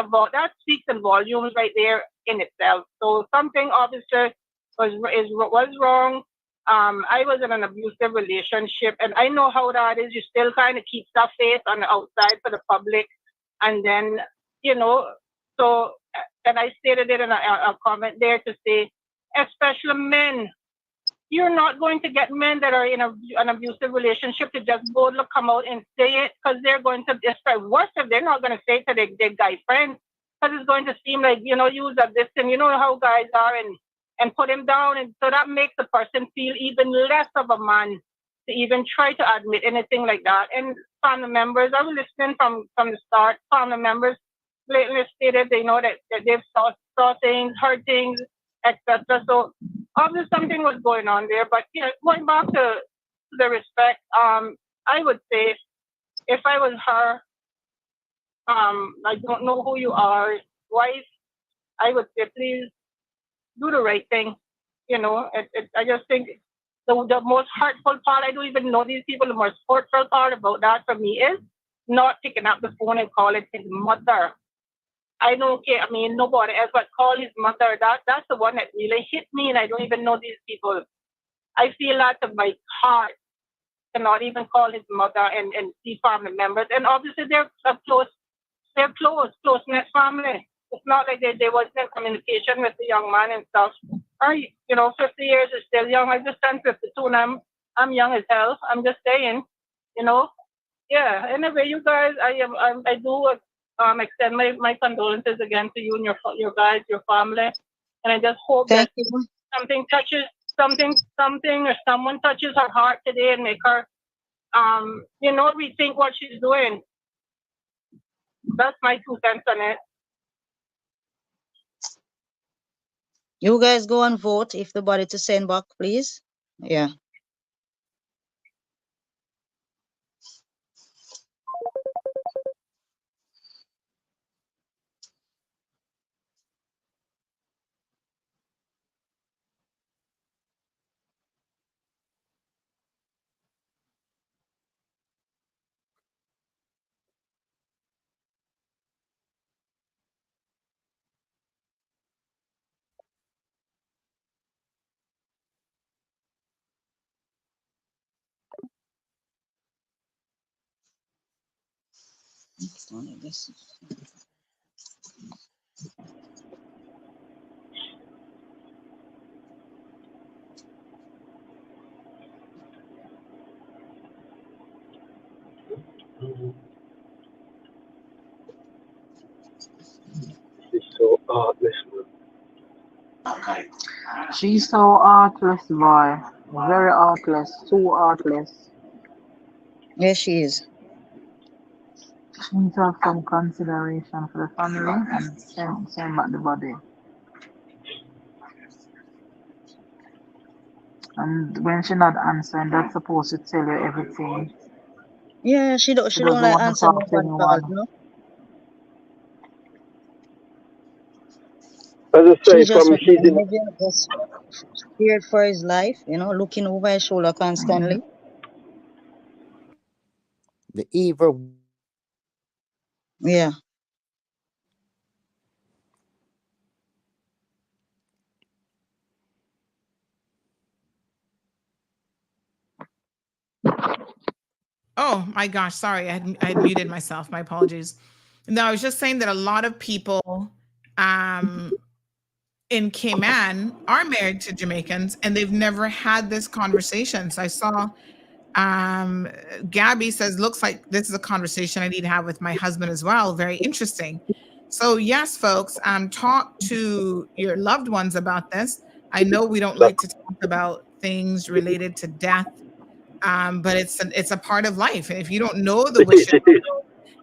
in volumes right there in itself. So something obviously was wrong. I was in an abusive relationship, and I know how that is. You still kind of keep that face on the outside for the public, and then so and I stated it in a comment there to say, especially men, you're not going to get men that are in an abusive relationship to just come out and say it, because they're going to start worse if they're not going to say it to their guy friends, because it's going to seem like use of this, and how guys are, and put him down, and so that makes the person feel even less of a man to even try to admit anything like that. And family members, I was listening from the start. Family members blatantly stated they know that they've saw things, heard things, etc. So obviously something was going on there. But going back to the respect, I would say if I was her, I don't know who you are, wife, I would say please do the right thing. I just think the most hurtful part, I don't even know these people, the most hurtful part about that for me is not picking up the phone and calling his mother. I don't care. I mean, nobody else but call his mother. That's the one that really hit me, and I don't even know these people. I feel that my heart cannot even call his mother and see family members. And obviously they're close-knit family. It's not like there wasn't communication with the young man and stuff. 50 years is still young. I just turned 52 and I'm young as hell. I'm just saying, Yeah. Anyway, you guys, I do extend my condolences again to you and your guys, your family. And I just hope that something touches something or someone touches her heart today and make her rethink what she's doing. That's my 2 cents on it. You guys go and vote if the body to send back, please. Yeah. She's so heartless, man. She's so heartless, boy. Very heartless. Too heartless. Yes, she is. She needs to have some consideration for the family and send back the body. And when she not answering, that's supposed to tell you everything. Yeah, she don't She like doesn't want to answering talk to one call, anyone. As I say, She's just from she's in. just scared for his life, looking over his shoulder constantly. The evil. Yeah. Oh my gosh, sorry, I had muted myself. My apologies. No, I was just saying that a lot of people in Cayman are married to Jamaicans and they've never had this conversation. So I saw Gabby says, looks like this is a conversation I need to have with my husband as well. Very interesting. So yes, folks, talk to your loved ones about this. I know we don't like to talk about things related to death, but it's a part of life. And if you don't know the wishes,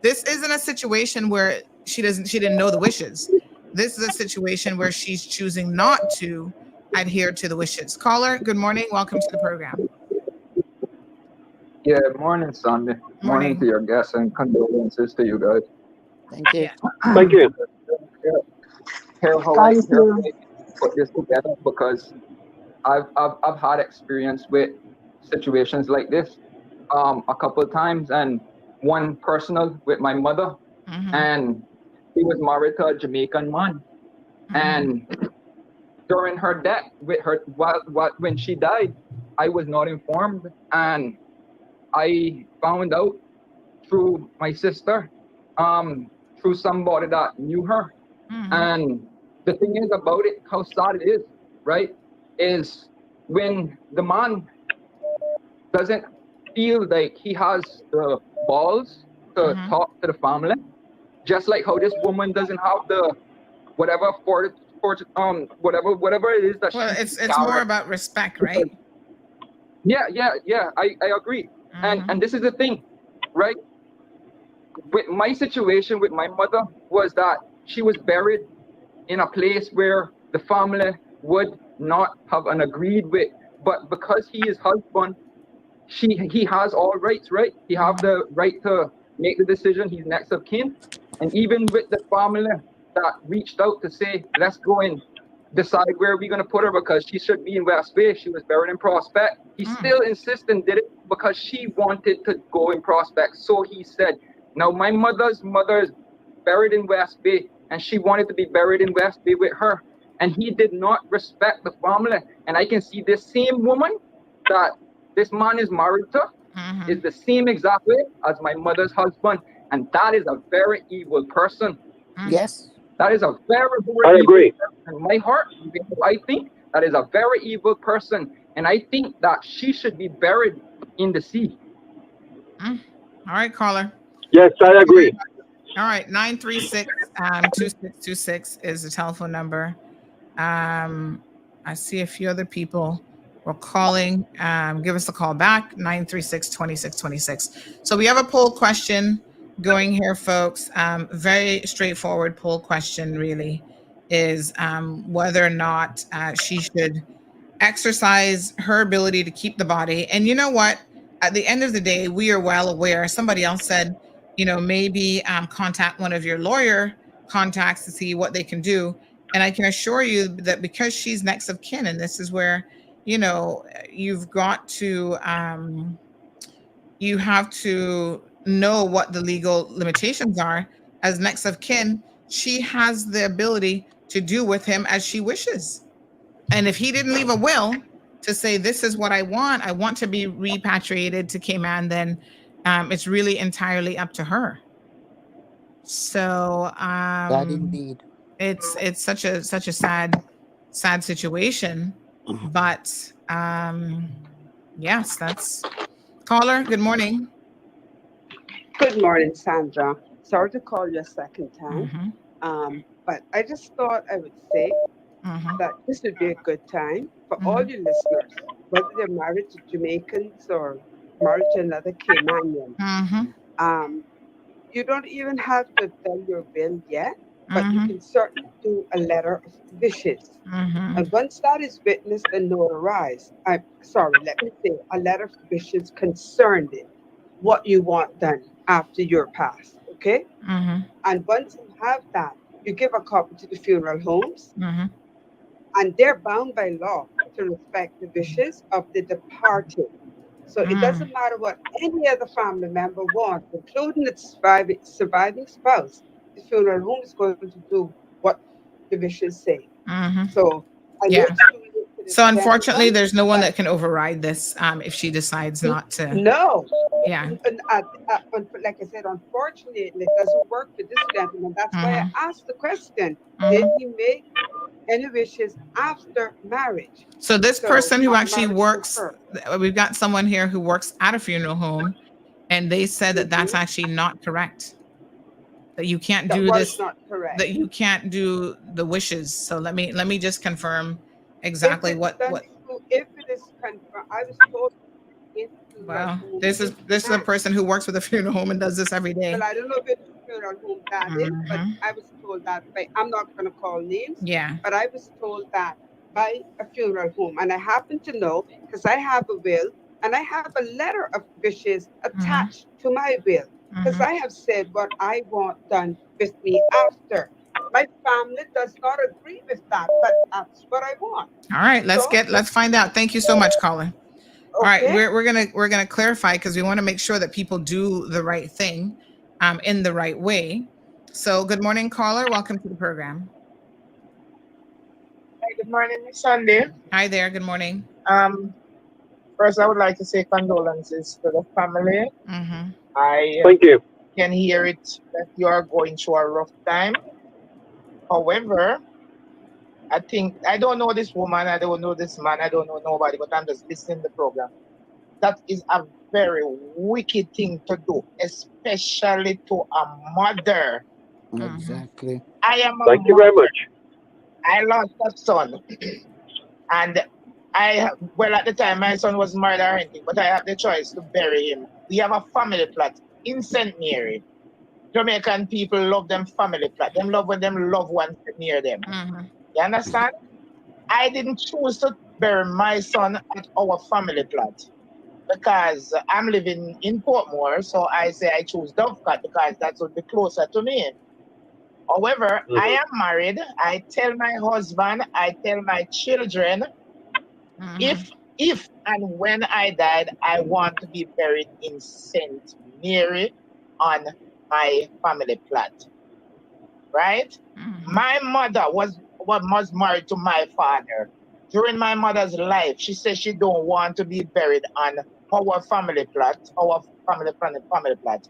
this isn't a situation where she didn't know the wishes. This is a situation where she's choosing not to adhere to the wishes. Caller, good morning. Welcome to the program. Yeah, morning, Sunday. Morning to your guests and condolences to you guys. Thank you. Thank you. Hear how I put this together because I've had experience with situations like this a couple of times, and one personal with my mother, and he was married to a Jamaican man, and during her death, with her when she died, I was not informed, and I found out through my sister, through somebody that knew her. And the thing is about it, how sad it is, right? Is when the man doesn't feel like he has the balls to talk to the family, just like how this woman doesn't have the whatever whatever it is that it's more about respect, right? Yeah, I agree. And this is the thing, right? With my situation with my mother was that she was buried in a place where the family would not have an agreed with, but because he is husband, he has all rights, right? He have the right to make the decision. He's next of kin. And even with the family that reached out to say, let's go and decide where we're going to put her because she should be in West Bay. She was buried in Prospect. He still insisted and did it because she wanted to go in Prospect. So he said, now my mother's mother is buried in West Bay. and she wanted to be buried in West Bay with her. And he did not respect the family. And I can see this same woman that this man is married to is the same exact way as my mother's husband. And that is a very evil person. Yes. That is a very, I very agree. evil person. In my heart, I think that is a very evil person. And I think that she should be buried in the sea. All right, caller. Yes, I agree. All right, 936-2626 is the telephone number. I see a few other people were calling. Give us a call back, 936-2626. So we have a poll question going here, folks. Very straightforward poll question, really, is whether or not she should exercise her ability to keep the body. And you know what? At the end of the day, we are well aware. Somebody else said, maybe contact one of your lawyer contacts to see what they can do. And I can assure you that because she's next of kin, and this is where, you've got to, you have to know what the legal limitations are. As next of kin, she has the ability to do with him as she wishes. And if he didn't leave a will to say, this is what I want to be repatriated to Cayman, then it's really entirely up to her. So That indeed. it's such a sad situation. But yes, that's caller. Good morning. Good morning, Sandra. Sorry to call you a second time. But I just thought I would say that this would be a good time for all your listeners, whether they're married to Jamaicans or married to another Caymanian. You don't even have to tell your will yet, but you can certainly do a letter of wishes. And once that is witnessed and notarized, a letter of wishes concerning what you want done after your pass, okay? And once you have that, you give a copy to the funeral homes, and they're bound by law to respect the wishes of the departed. So it doesn't matter what any other family member wants, including the surviving spouse. The funeral home is going to do what the wishes say. So I know it's too late for this So unfortunately, gentleman, there's no one but that can override this if she decides not to. no. Yeah. Like I said, unfortunately, it doesn't work for this gentleman. That's why I asked the question: did he make any wishes after marriage? So this person who actually marriage works, occurred. we've got someone here who works at a funeral home, and they said that that's actually not correct. That you can't do this. Not correct. That you can't do the wishes. So let me just confirm exactly what. If it is confirmed, I was told. Wow, this is a person who works with a funeral home and does this every day. Well, I don't know if it's a funeral home that is, but I was told that I'm not going to call names. Yeah. But I was told that by a funeral home, and I happen to know because I have a will and I have a letter of wishes attached to my will because I have said what I want done with me after. My family does not agree with that, but that's what I want. All right, let's find out. Thank you so much, Colin. All right, we're gonna clarify because we want to make sure that people do the right thing, in the right way. So, good morning, caller. Welcome to the program. Hi, good morning, Miss Sunday. Hi there. Good morning. First, I would like to say condolences to the family. I Thank you. can hear it that you are going through a rough time. However, I don't know this woman, I don't know this man, I don't know nobody, but I'm just listening to the program. That is a very wicked thing to do, especially to a mother. Exactly. I am a Thank you very much. I lost a son. And at the time, my son was married or anything, but I have the choice to bury him. We have a family plot in St. Mary. Jamaican people love them family plot. Them love when them loved ones are near them. You understand? I didn't choose to bury my son at our family plot because I'm living in Portmore, so I say I choose Dovecat because that would be closer to me. However, I am married. I tell my husband, I tell my children, if and when I died, I want to be buried in St. Mary on my family plot. right? My mother was married to my father. During my mother's life, she said she don't want to be buried on our family plot, family plot,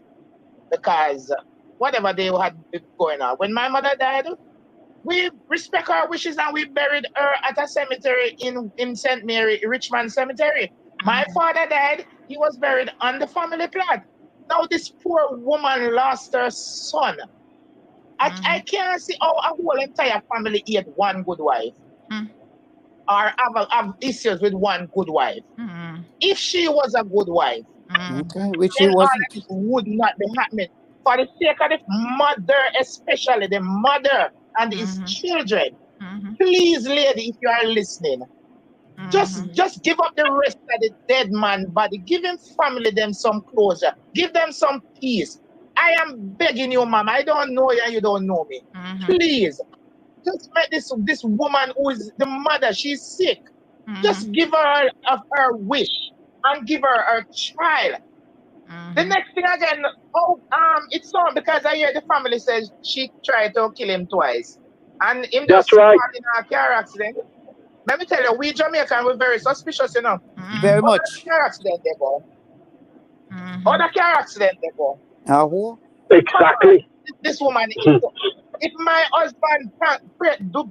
because whatever they had going on. When my mother died, we respect her wishes and we buried her at a cemetery in St. Mary, Richmond Cemetery. My father died, he was buried on the family plot. Now this poor woman lost her son. I can't see how a whole entire family had one good wife or have issues with one good wife. If she was a good wife, Okay, which then he all of wasn't. this would not be happening. For the sake of the mother, especially the mother and his children, please, lady, if you are listening, just give up the rest of the dead man body. Give him family them some closure. Give them some peace. I am begging you, ma'am. I don't know you and you don't know me. Please, just make this woman who is the mother, she's sick. Just give her her wish and give her her child. The next thing again, it's so because I hear the family says she tried to kill him twice. And him just That's right. caught in a car accident. Let me tell you, we Jamaican, we're very suspicious, you know. Very How much. the car accident they go? How the car accident they go? Who? Exactly. This woman, if my husband,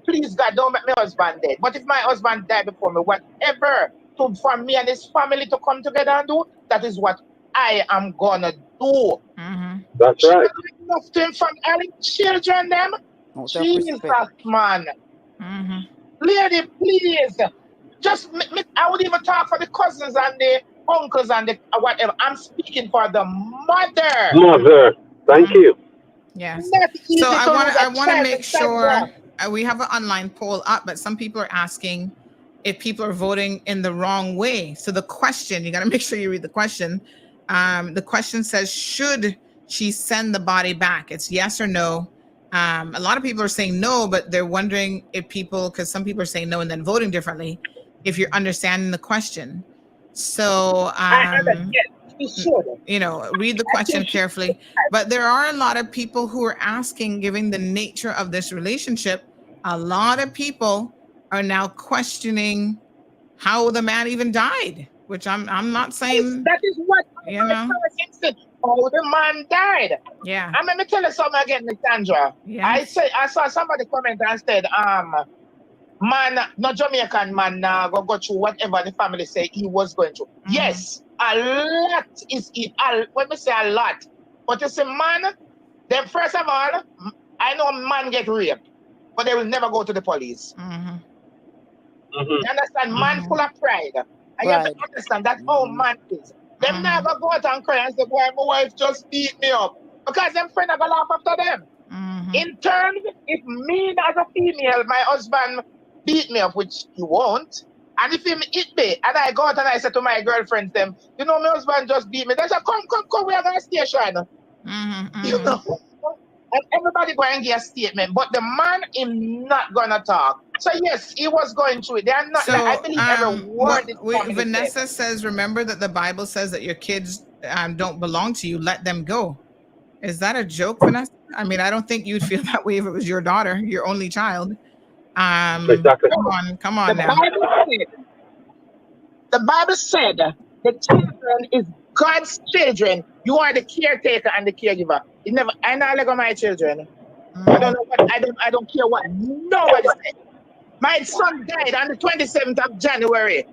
please God, don't make my husband dead. But if my husband died before me, whatever for me and his family to come together and do, that is what I am gonna do. That's She right. don't enough to him from early children, them. Jesus, man. Lady, please. Just, I would even talk for the cousins and the uncles and the whatever. I'm speaking for the mother. Mother. Thank you. Yes. Not easy So to I lose a want to child make to stand up. sure we have an online poll up, but some people are asking if people are voting in the wrong way. So the question, you got to make sure you read the question. The question says, should she send the body back? It's yes or no. A lot of people are saying no, but they're wondering if people, because some people are saying no and then voting differently, if you're understanding the question. So, you know, read the question carefully. But there are a lot of people who are asking, given the nature of this relationship, a lot of people are now questioning how the man even died, which I'm not saying. That is what you know. Oh, the man died. Yeah. And let me tell you something again, Miss Sandra. Yes. I saw somebody comment and said, man, no Jamaican man go through whatever the family say he was going through. Yes, a lot is it. When we say a lot, but you see, man, then first of all, I know man get raped, but they will never go to the police. You understand? Man full of pride. And you have to understand that's how man is. Them never go out and cry and say, boy, my wife just beat me up. Because them friends are going to laugh after them. In turn, if me as a female, my husband beat me up, which he won't, and if him hit me, and I go out and I say to my girlfriends, them, you know, my husband just beat me. They say, come, we are going to station. You know? And everybody go and give a statement, but the man is not going to talk. So yes, he was going through it. They are not. So, I believe every word. Vanessa says, remember that the Bible says that your kids don't belong to you. Let them go. Is that a joke, Vanessa? I mean, I don't think you'd feel that way if it was your daughter, your only child. Exactly. Come on now. The Bible said the children is God's children. You are the caretaker and the caregiver. You never. I know let go my children. I don't know what. I don't care what nobody said. My son died on the 27th of January.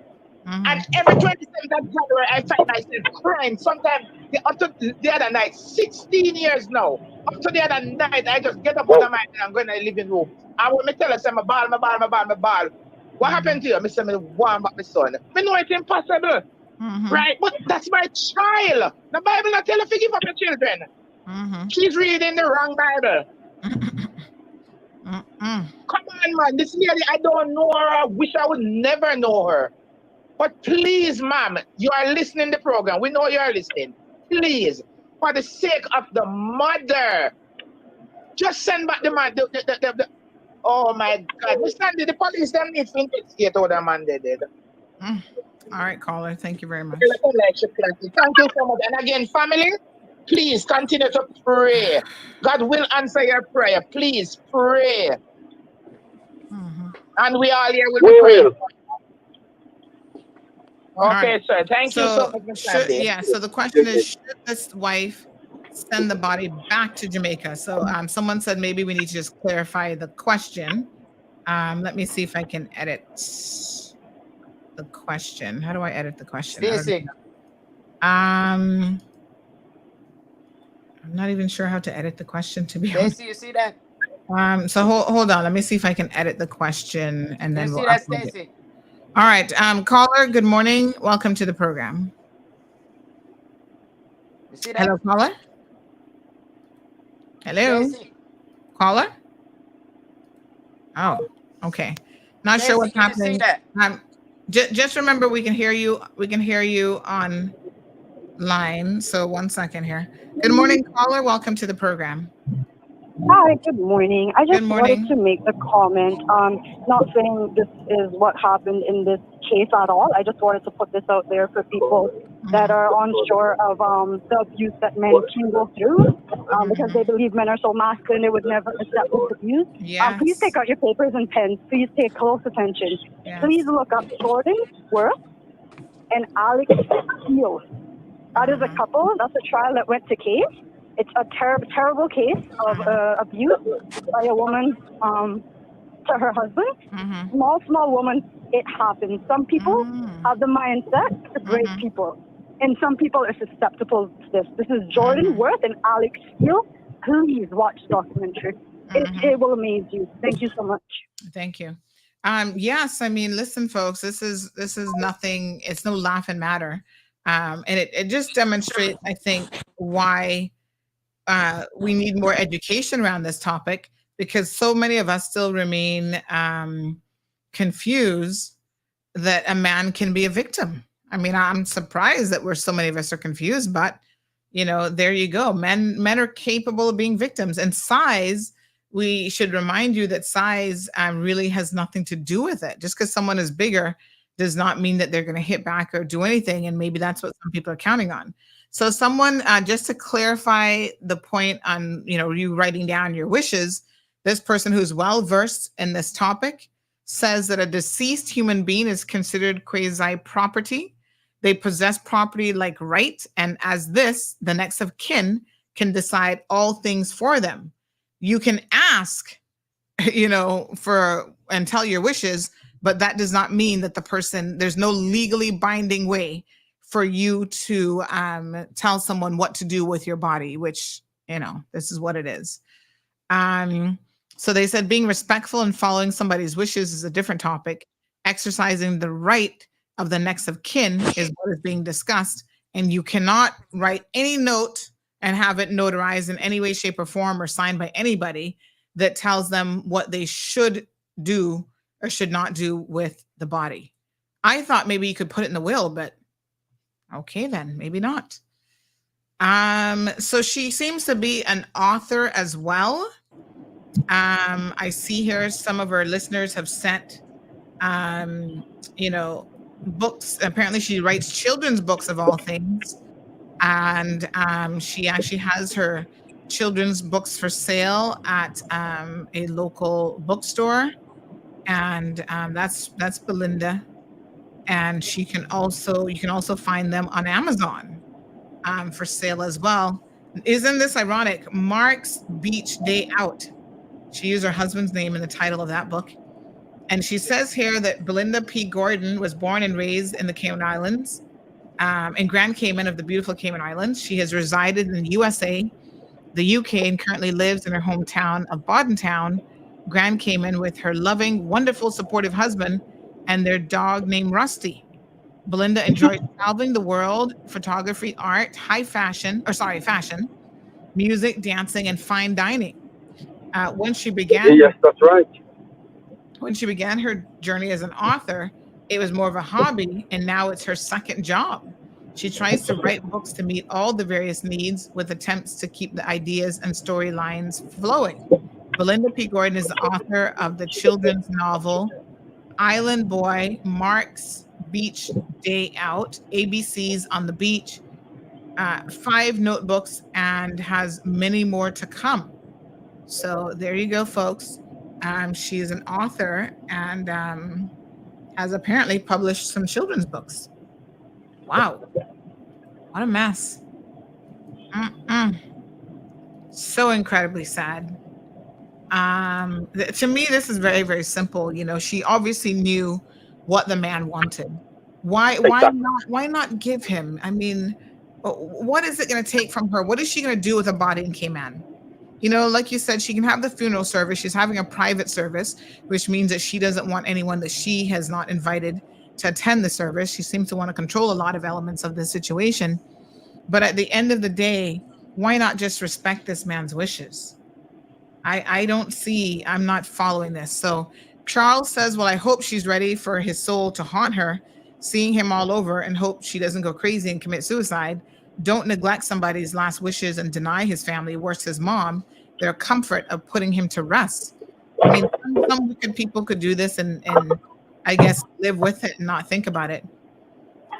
And every 27th of January, I find myself crying. Sometimes, up to the other night, 16 years now. Up to the other night, I just get up on the mind and I'm going to the living room. And when me tell her, say, my ball. What happened to you? I say, me warm back my son. I know it's impossible. Right? But that's my child. The Bible not tell you to give up your children. She's reading the wrong Bible. Come on, man. This lady, I don't know her. I wish I would never know her. But please, ma'am, you are listening to the program. We know you are listening. Please, for the sake of the mother, just send back the man. Oh, my God. The police, them need to investigate how the man did. All right, caller. Thank you very much. Thank you so much. And again, family, Please continue to pray. God will answer your prayer. Please pray. And we all here will be praying. Okay, Right. sir. Thank you so much, Mr. Andy. So the question is, should this wife send the body back to Jamaica? So someone said maybe we need to just clarify the question. Let me see if I can edit the question. How do I edit the question? Stacey. I'm not even sure how to edit the question, to be honest. Stacey, you see that? So hold on. Let me see if I can edit the question, and then You we'll see that, upload it. Stacey? All right. Caller, good morning. Welcome to the program. You see that? Hello, caller. Hello, Stacey. caller. Oh, okay. Not sure what's Stacey, can you happening. see that? Just remember, we can hear you. We can hear you on line. So 1 second here. Good morning, caller. Welcome to the program. Hi, good morning. I just Good wanted morning. to make the comment, not saying this is what happened in this case at all. I just wanted to put this out there for people that are unsure of the abuse that men can go through because they believe men are so masculine they would never accept this abuse. Please take out your papers and pens. Please pay close attention. Please look up Jordan Worth and Alex Steele. That is a couple. That's a trial that went to case. It's a terrible case of abuse by a woman to her husband. Small woman, it happens. Some people have the mindset to break people, and some people are susceptible to this. This is Jordan Worth and Alex Steele. Please watch the documentary. It will amaze you. Thank you so much. Thank you. Yes, I mean, listen, folks, this is nothing. It's no laughing matter, and it just demonstrates, I think, why we need more education around this topic, because so many of us still remain confused that a man can be a victim. I mean, I'm surprised that so many of us are confused, but there you go. Men are capable of being victims, and size. We should remind you that size really has nothing to do with it. Just because someone is bigger does not mean that they're going to hit back or do anything. And maybe that's what some people are counting on. So someone, just to clarify the point on, you writing down your wishes, this person who's well-versed in this topic says that a deceased human being is considered quasi-property. They possess property like right, and as this, the next of kin can decide all things for them. You can ask, and tell your wishes, but that does not mean that there's no legally binding way for you to tell someone what to do with your body, which, this is what it is. So they said being respectful and following somebody's wishes is a different topic. Exercising the right of the next of kin is what is being discussed. And you cannot write any note and have it notarized in any way, shape, or form or signed by anybody that tells them what they should do or should not do with the body. I thought maybe you could put it in the will, but okay, then maybe not. So she seems to be an author as well. I see here some of her listeners have sent, books. Apparently she writes children's books of all things. And she actually has her children's books for sale at a local bookstore. And that's Belinda. And you can also find them on Amazon for sale as well. Isn't this ironic? Mark's Beach Day Out. She used her husband's name in the title of that book. And she says here that Belinda P. Gordon was born and raised in the Cayman Islands, in Grand Cayman of the beautiful Cayman Islands. She has resided in the USA, the UK, and currently lives in her hometown of Boddentown, Grand Cayman, with her loving, wonderful, supportive husband and their dog named Rusty. Belinda enjoys traveling the world, photography, art, fashion, music, dancing, and fine dining. When she began, yes, that's right. When she began her journey as an author, it was more of a hobby, and now it's her second job. She tries to write books to meet all the various needs with attempts to keep the ideas and storylines flowing. Belinda P. Gordon is the author of the children's novel Island Boy, Mark's Beach Day Out, ABC's on the Beach, 5 notebooks and has many more to come. So there you go, folks. She is an author and has apparently published some children's books. Wow. What a mess. So incredibly sad. To me, this is very, very simple. You know, she obviously knew what the man wanted. Why not give him? I mean, what is it going to take from her? What is she going to do with a body in Cayman? You know, like you said, she can have the funeral service. She's having a private service, which means that she doesn't want anyone that she has not invited to attend the service. She seems to want to control a lot of elements of the situation. But at the end of the day, why not just respect this man's wishes? I'm not following this. So Charles says, well, I hope she's ready for his soul to haunt her, seeing him all over, and hope she doesn't go crazy and commit suicide. Don't neglect somebody's last wishes and deny his family, worse his mom, their comfort of putting him to rest. I mean, some wicked people could do this and I guess live with it and not think about it.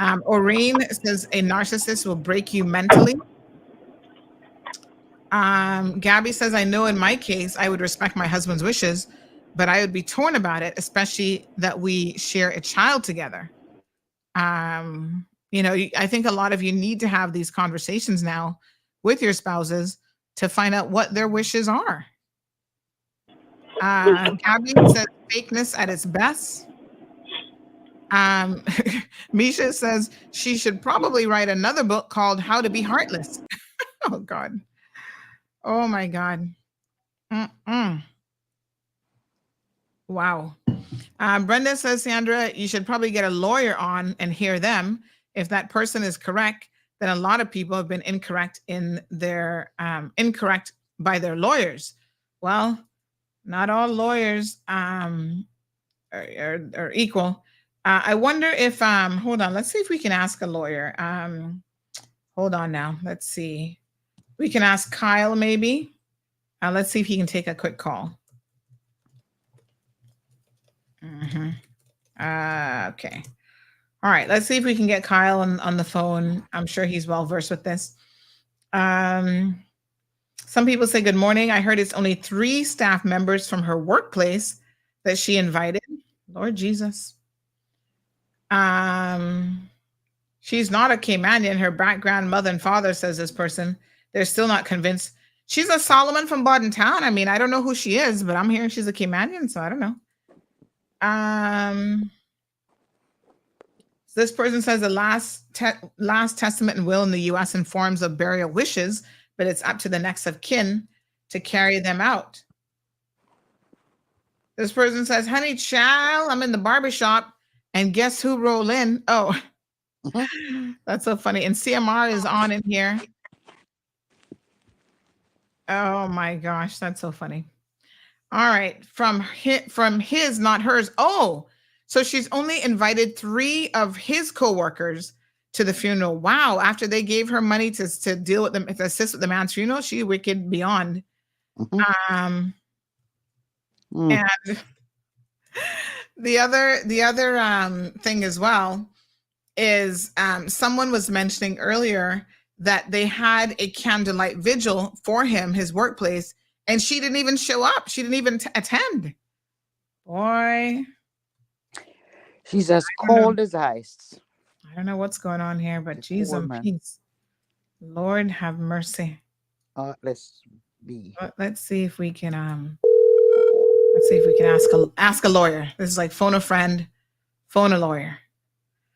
Oreen says a narcissist will break you mentally. Gabby says, I know in my case, I would respect my husband's wishes, but I would be torn about it, especially that we share a child together. You know, I think a lot of you need to have these conversations now with your spouses to find out what their wishes are. Gabby says fakeness at its best. Misha says she should probably write another book called How to Be Heartless. Oh, God. Oh, my God. Wow. Brenda says, Sandra, you should probably get a lawyer on and hear them. If that person is correct, then a lot of people have been incorrect in their incorrect by their lawyers. Well, not all lawyers are equal. I wonder if hold on, let's see if we can ask a lawyer. Hold on now. Let's see. We can ask Kyle maybe. Let's see if he can take a quick call. Okay. All right. Let's see if we can get Kyle on the phone. I'm sure he's well versed with this. Some people say, good morning. I heard it's only 3 staff members from her workplace that she invited. Lord Jesus. She's not a Caymanian. Her background, mother and father, says this person. They're still not convinced. She's a Solomon from Bodden Town. I mean, I don't know who she is, but I'm hearing she's a Caymanian, so I don't know. This person says the last testament and will in the U.S. informs of burial wishes, but it's up to the next of kin to carry them out. This person says, honey child, I'm in the barbershop, and guess who roll in? Oh, that's so funny. And CMR is on in here. Oh my gosh, that's so funny. All right, from his, not hers. Oh, so she's only invited 3 of his co-workers to the funeral. Wow, after they gave her money to deal with them, to assist with the man's funeral, she wicked beyond. And the other thing as well is someone was mentioning earlier that they had a candlelight vigil for him, his workplace, and she didn't even show up. She didn't even attend. Boy. She's as cold as ice. I don't know what's going on here, but geez, peace. Lord have mercy. Let's see if we can ask a lawyer. This is like phone a friend, phone a lawyer.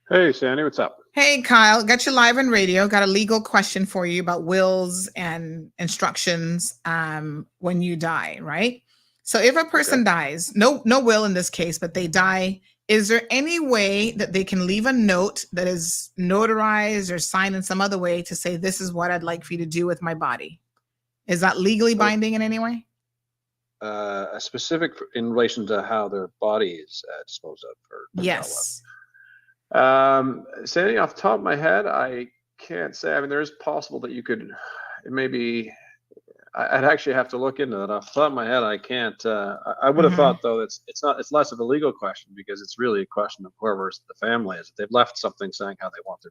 Hey, Sandy, what's up? Hey, Kyle, got you live on radio. Got a legal question for you about wills and instructions when you die, right? So if a person dies, no will in this case, but they die, is there any way that they can leave a note that is notarized or signed in some other way to say, this is what I'd like for you to do with my body? Is that legally binding in any way? A specific in relation to how their body is disposed of? Yes. Sandy, off the top of my head, I can't say. I mean, there is possible that you could maybe, I'd actually have to look into that. Off the top of my head, I can't. I would have thought though it's less of a legal question because it's really a question of whoever's the family is. If they've left something saying how they want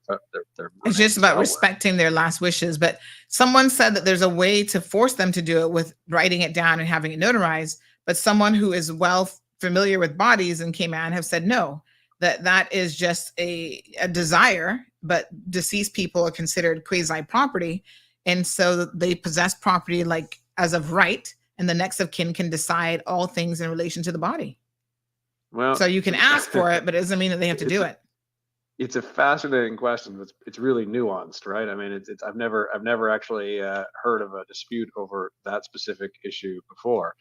their It's just about respecting their last wishes. But someone said that there's a way to force them to do it with writing it down and having it notarized. But someone who is well familiar with bodies and Cayman have said no, that is just a desire. But deceased people are considered quasi property. And so they possess property like as of right, and the next of kin can decide all things in relation to the body. Well, so you can ask for it, but it doesn't mean that they have to do it. It's a fascinating question. It's really nuanced, right? I mean, I've never actually heard of a dispute over that specific issue before.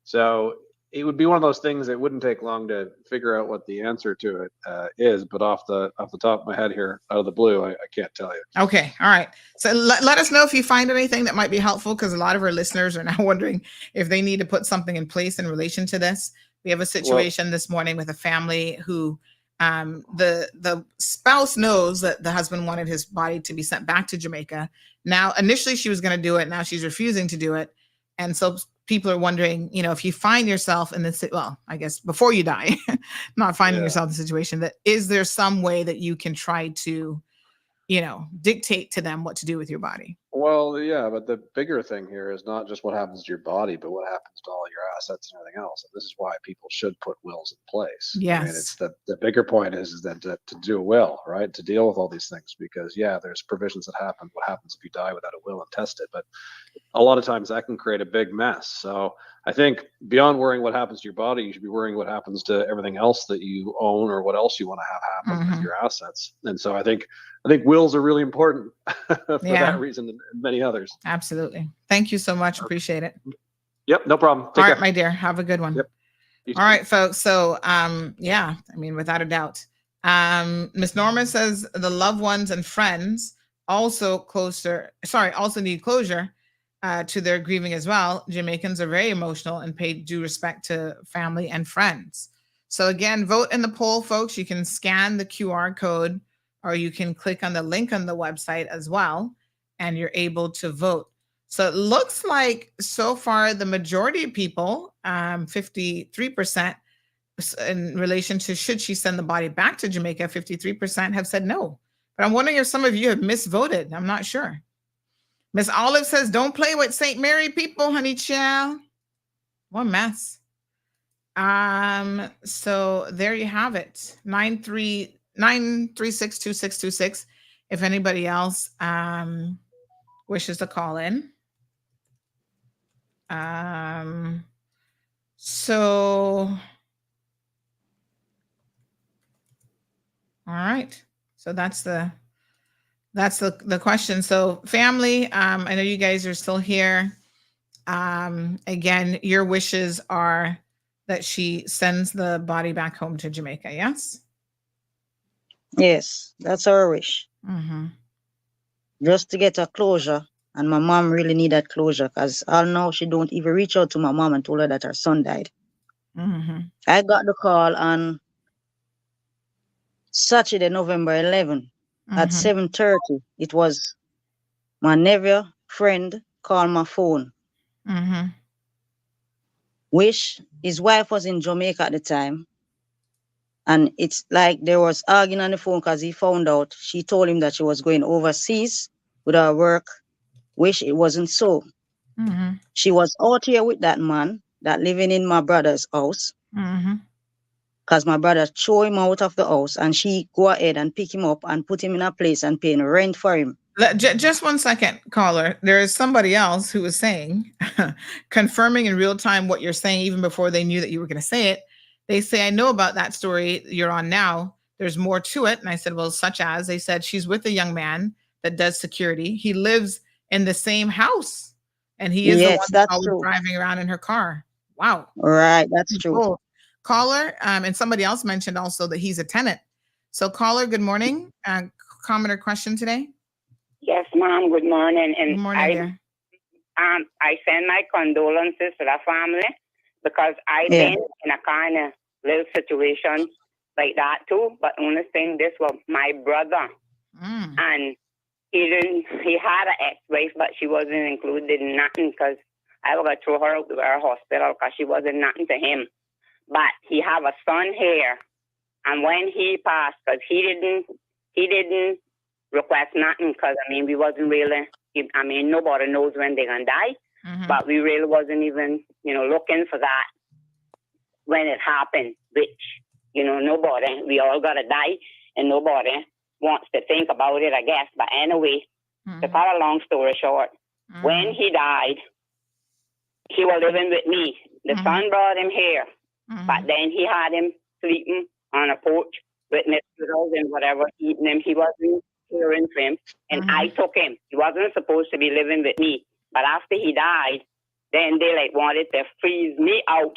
So it would be one of those things that wouldn't take long to figure out what the answer to it is. But off the top of my head here, out of the blue, I can't tell you. Okay, all right. So let us know if you find anything that might be helpful, because a lot of our listeners are now wondering if they need to put something in place in relation to this. We have a situation this morning with a family who the spouse knows that the husband wanted his body to be sent back to Jamaica. Now, initially she was going to do it. Now she's refusing to do it. And so people are wondering, if you find yourself in this, well, I guess before you die, not finding yourself in the situation, that is there some way that you can try to, dictate to them what to do with your body? Well, yeah, but the bigger thing here is not just what happens to your body, but what happens to all your assets and everything else. And this is why people should put wills in place. Yes. I mean, it's the bigger point is that to do a will, right? To deal with all these things, because there's provisions that happen. What happens if you die without a will intested? But a lot of times that can create a big mess. So I think beyond worrying what happens to your body, you should be worrying what happens to everything else that you own or what else you want to have happen with your assets. And so I think wills are really important for that reason and many others. Absolutely. Thank you so much. Appreciate it. Yep, no problem. All right, my dear. Have a good one. Yep. All right, folks. So, without a doubt. Miss Norma says the loved ones and friends also need closure to their grieving as well. Jamaicans are very emotional and pay due respect to family and friends. So again, vote in the poll, folks. You can scan the QR code, or you can click on the link on the website as well, and you're able to vote. So it looks like so far the majority of people, 53%, in relation to should she send the body back to Jamaica, 53% have said no. But I'm wondering if some of you have misvoted. I'm not sure. Miss Olive says, don't play with St. Mary people, honey child. What a mess. So there you have it. 9362626. If anybody else wishes to call in. So all right. So that's the question. So family, I know you guys are still here. Again, your wishes are that she sends the body back home to Jamaica. Yes. Yes, that's our wish. Mm-hmm. Just to get a closure, and my mom really need that closure, because all now she don't even reach out to my mom and told her that her son died. Mm-hmm. I got the call on Saturday, November 11 at 7:30. It was my nephew friend called my phone. Mm-hmm. Wish his wife was in Jamaica at the time. And it's like there was arguing on the phone because he found out she told him that she was going overseas with her work. Wish it wasn't so. Mm-hmm. She was out here with that man that living in my brother's house. Mm-hmm. Because my brother threw him out of the house, and she go ahead and pick him up and put him in a place and paying rent for him. Just 1 second, caller. There is somebody else who was saying, confirming in real time what you're saying, even before they knew that you were going to say it. They say, I know about that story you're on now. There's more to it. And I said, well, such as, they said she's with a young man that does security. He lives in the same house, and he is the one that's always driving around in her car. Wow. Right. That's true. Caller, and somebody else mentioned also that he's a tenant. So caller, good morning. Comment or question today? Yes, ma'am. Good morning. And good morning, dear. I send my condolences to the family, because I've been in a kind of little situation like that too. But only thing, this was my brother, and he had an ex-wife, but she wasn't included in nothing because I was going to throw her out to our hospital because she wasn't nothing to him. But he have a son here. And when he passed, because he didn't request nothing because, I mean, we wasn't really, I mean, nobody knows when they're going to die. But we really wasn't even, looking for that when it happened, which, nobody, we all got to die and nobody wants to think about it, I guess. But anyway, to cut a long story short, when he died, he was living with me. The son brought him here, but then he had him sleeping on a porch with mosquitoes and whatever, eating him. He wasn't caring for him, and I took him. He wasn't supposed to be living with me. But after he died, then they wanted to freeze me out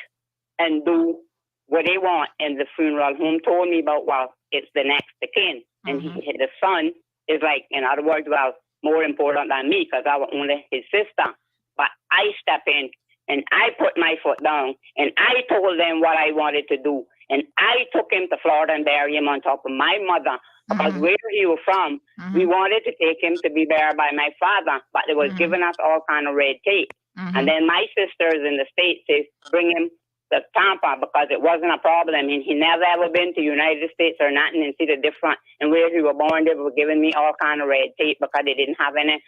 and do what they want. And the funeral home told me about, well, it's the next of kin. And the son is in other words, well, more important than me because I was only his sister. But I step in and I put my foot down and I told them what I wanted to do. And I took him to Florida and buried him on top of my mother. Because where he was from, we wanted to take him to be buried by my father, but they was giving us all kind of red tape. And then my sisters in the States, they bring him to Tampa because it wasn't a problem. And he never ever been to United States or nothing and see the different. And where he was born, they were giving me all kind of red tape because they didn't have any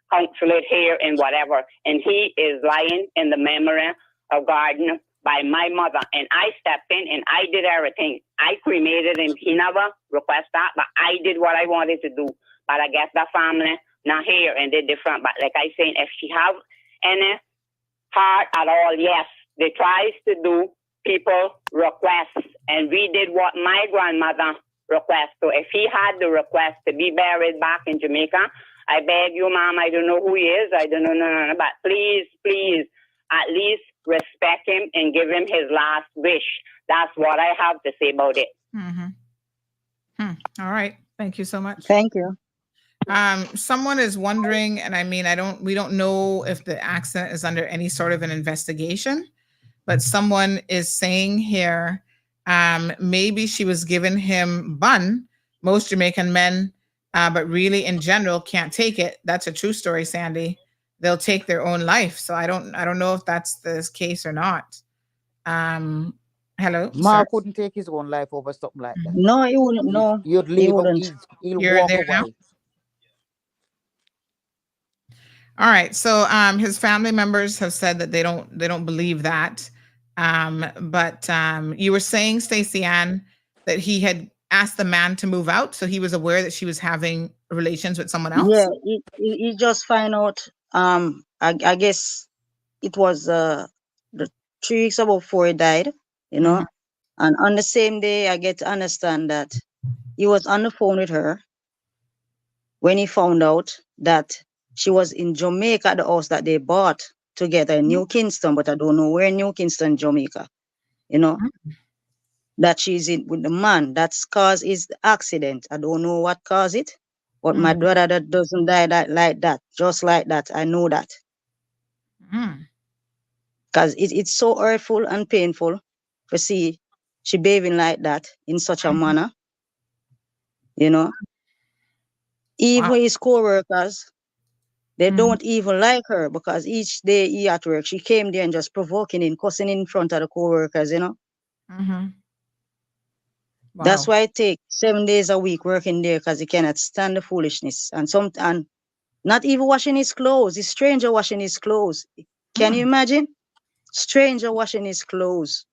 consulate here and whatever. And he is lying in the memory of Gardner by my mother, and I stepped in and I did everything. I cremated him. He never requested that, but I did what I wanted to do. But I guess the family not here and they're different. But like I saying, if she have any heart at all, yes, they tries to do people requests, and we did what my grandmother request. So if he had the request to be buried back in Jamaica, I beg you, ma'am, I don't know who he is. I don't know, no, but please, at least respect him and give him his last wish. That's what I have to say about it. All right. Thank you so much. Thank you. Someone is wondering, and I mean, we don't know if the accident is under any sort of an investigation, but someone is saying here, maybe she was giving him bun. Most Jamaican men, but really in general can't take it. That's a true story, Sandy. They'll take their own life. So I don't know if that's the case or not. Hello. Mark wouldn't take his own life over something like that. No, he wouldn't. No, You'd leave he wouldn't. He'll You're walk there away. now? All right. So his family members have said that they don't believe that. But you were saying, Stacey Ann, that he had asked the man to move out, so he was aware that she was having relations with someone else. Yeah, he just find out. I guess it was the 3 weeks before he died, and on the same day, I get to understand that he was on the phone with her when he found out that she was in Jamaica at the house that they bought together in New Kingston, but I don't know where in New Kingston, Jamaica, that she's in with the man that's caused his accident. I don't know what caused it, but my brother that doesn't die like that, just like that. I know that. Because it's so hurtful and painful to see she behaving like that in such a manner, Even his co-workers, they don't even like her because each day he at work, she came there and just provoking and cussing in front of the co-workers, That's why I take 7 days a week working there because he cannot stand the foolishness. And not even washing his clothes. The stranger washing his clothes. Can you imagine? Stranger washing his clothes.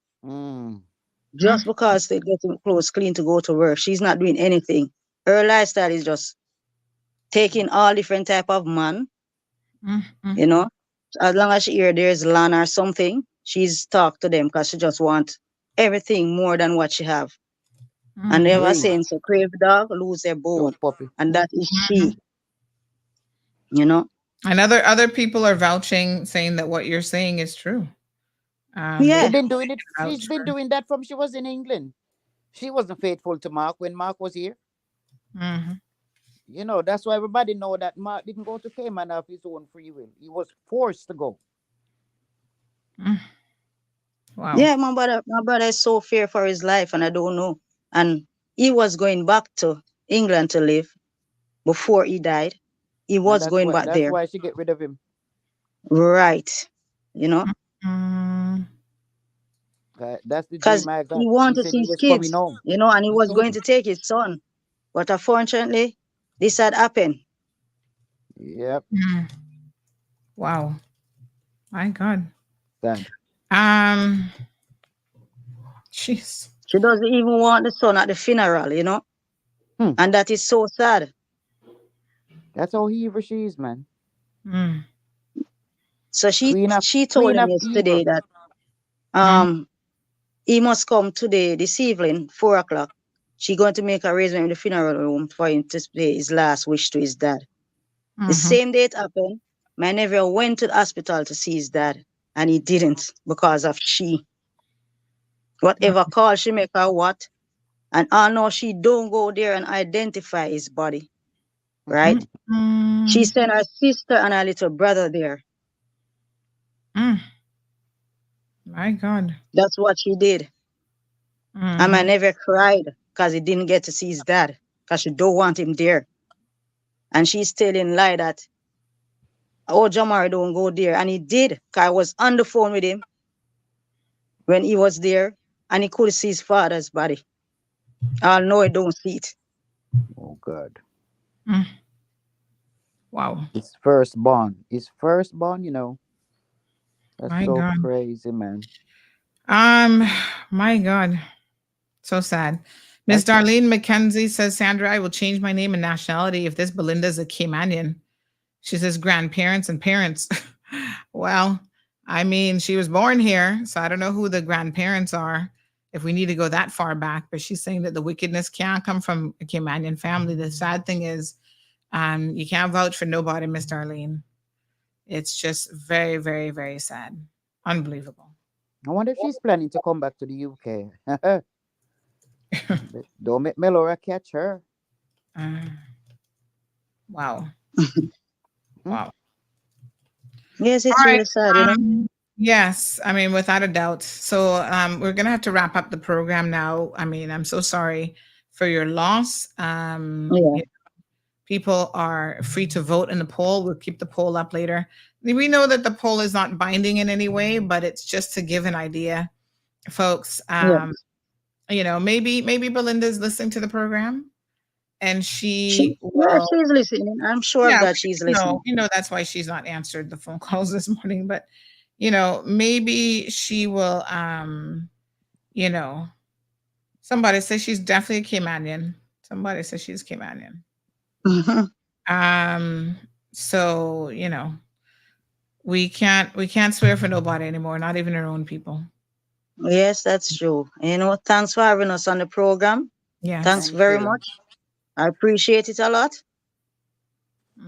Just because they get him clothes clean to go to work. She's not doing anything. Her lifestyle is just taking all different type of man. As long as she hear there's land or something, she's talk to them because she just want everything more than what she have. And they were saying, so crave dog, lose their bone. And that is she. And other people are vouching, saying that what you're saying is true. They've been doing it. She's been doing that from she was in England. She wasn't faithful to Mark when Mark was here. That's why everybody know that Mark didn't go to Cayman of his own free will. He was forced to go. Wow. Yeah, my brother is so fear for his life, and I don't know. And he was going back to England to live before he died. he was going back That's there. why she get rid of him. Right. You know? That's the Because dream I got. he He wanted to said see he his was coming kids, home. you know, and he He was told going to take his son. But unfortunately, this had happened. Yep. Wow. My God. Sad. Jeez. She doesn't even want the son at the funeral, you know? And that is so sad. That's how evil she is, man. So she told queen him of yesterday evil. that he must come today, this evening, 4:00. She going to make arrangement in the funeral room for him to pay his last wish to his dad. The same day it happened, my nephew went to the hospital to see his dad, and he didn't because of she. Whatever call she make or what, and I know she don't go there and identify his body, right? She sent her sister and her little brother there. My God. That's what she did. And my nephew cried because he didn't get to see his dad because she don't want him there. And she's telling lie that, oh, Jamar don't go there. And he did, because I was on the phone with him when he was there, and he could see his father's body. I know he don't see it. Oh, God. Wow. His firstborn, you know. That's My so God. crazy, man. My God. So sad. Miss Darlene McKenzie says, Sandra, I will change my name and nationality if this Belinda's a Caymanian. She says grandparents and parents. Well, I mean, she was born here, so I don't know who the grandparents are if we need to go that far back, but she's saying that the wickedness can't come from a Caymanian family. The sad thing is, you can't vouch for nobody, Miss Darlene. It's just very, very, very sad. Unbelievable. I wonder if she's planning to come back to the UK. Don't make Melora catch her. Wow. Wow. Yes, it's All right. really sad, you know? Yes, I mean, without a doubt. So we're going to have to wrap up the program now. I mean, I'm so sorry for your loss. People are free to vote in the poll. We'll keep the poll up later. We know that the poll is not binding in any way, but it's just to give an idea, folks. You know, maybe Belinda's listening to the program, and she will. She's listening. I'm sure of that she's listening. You know, that's why she's not answered the phone calls this morning. But you know, maybe she will. You know, somebody says she's definitely a Caymanian. Somebody says she's Caymanian. So you know, we can't swear for nobody anymore, not even our own people. Yes, that's true. You know, thanks for having us on the program. Yes. Thanks very much. I appreciate it a lot.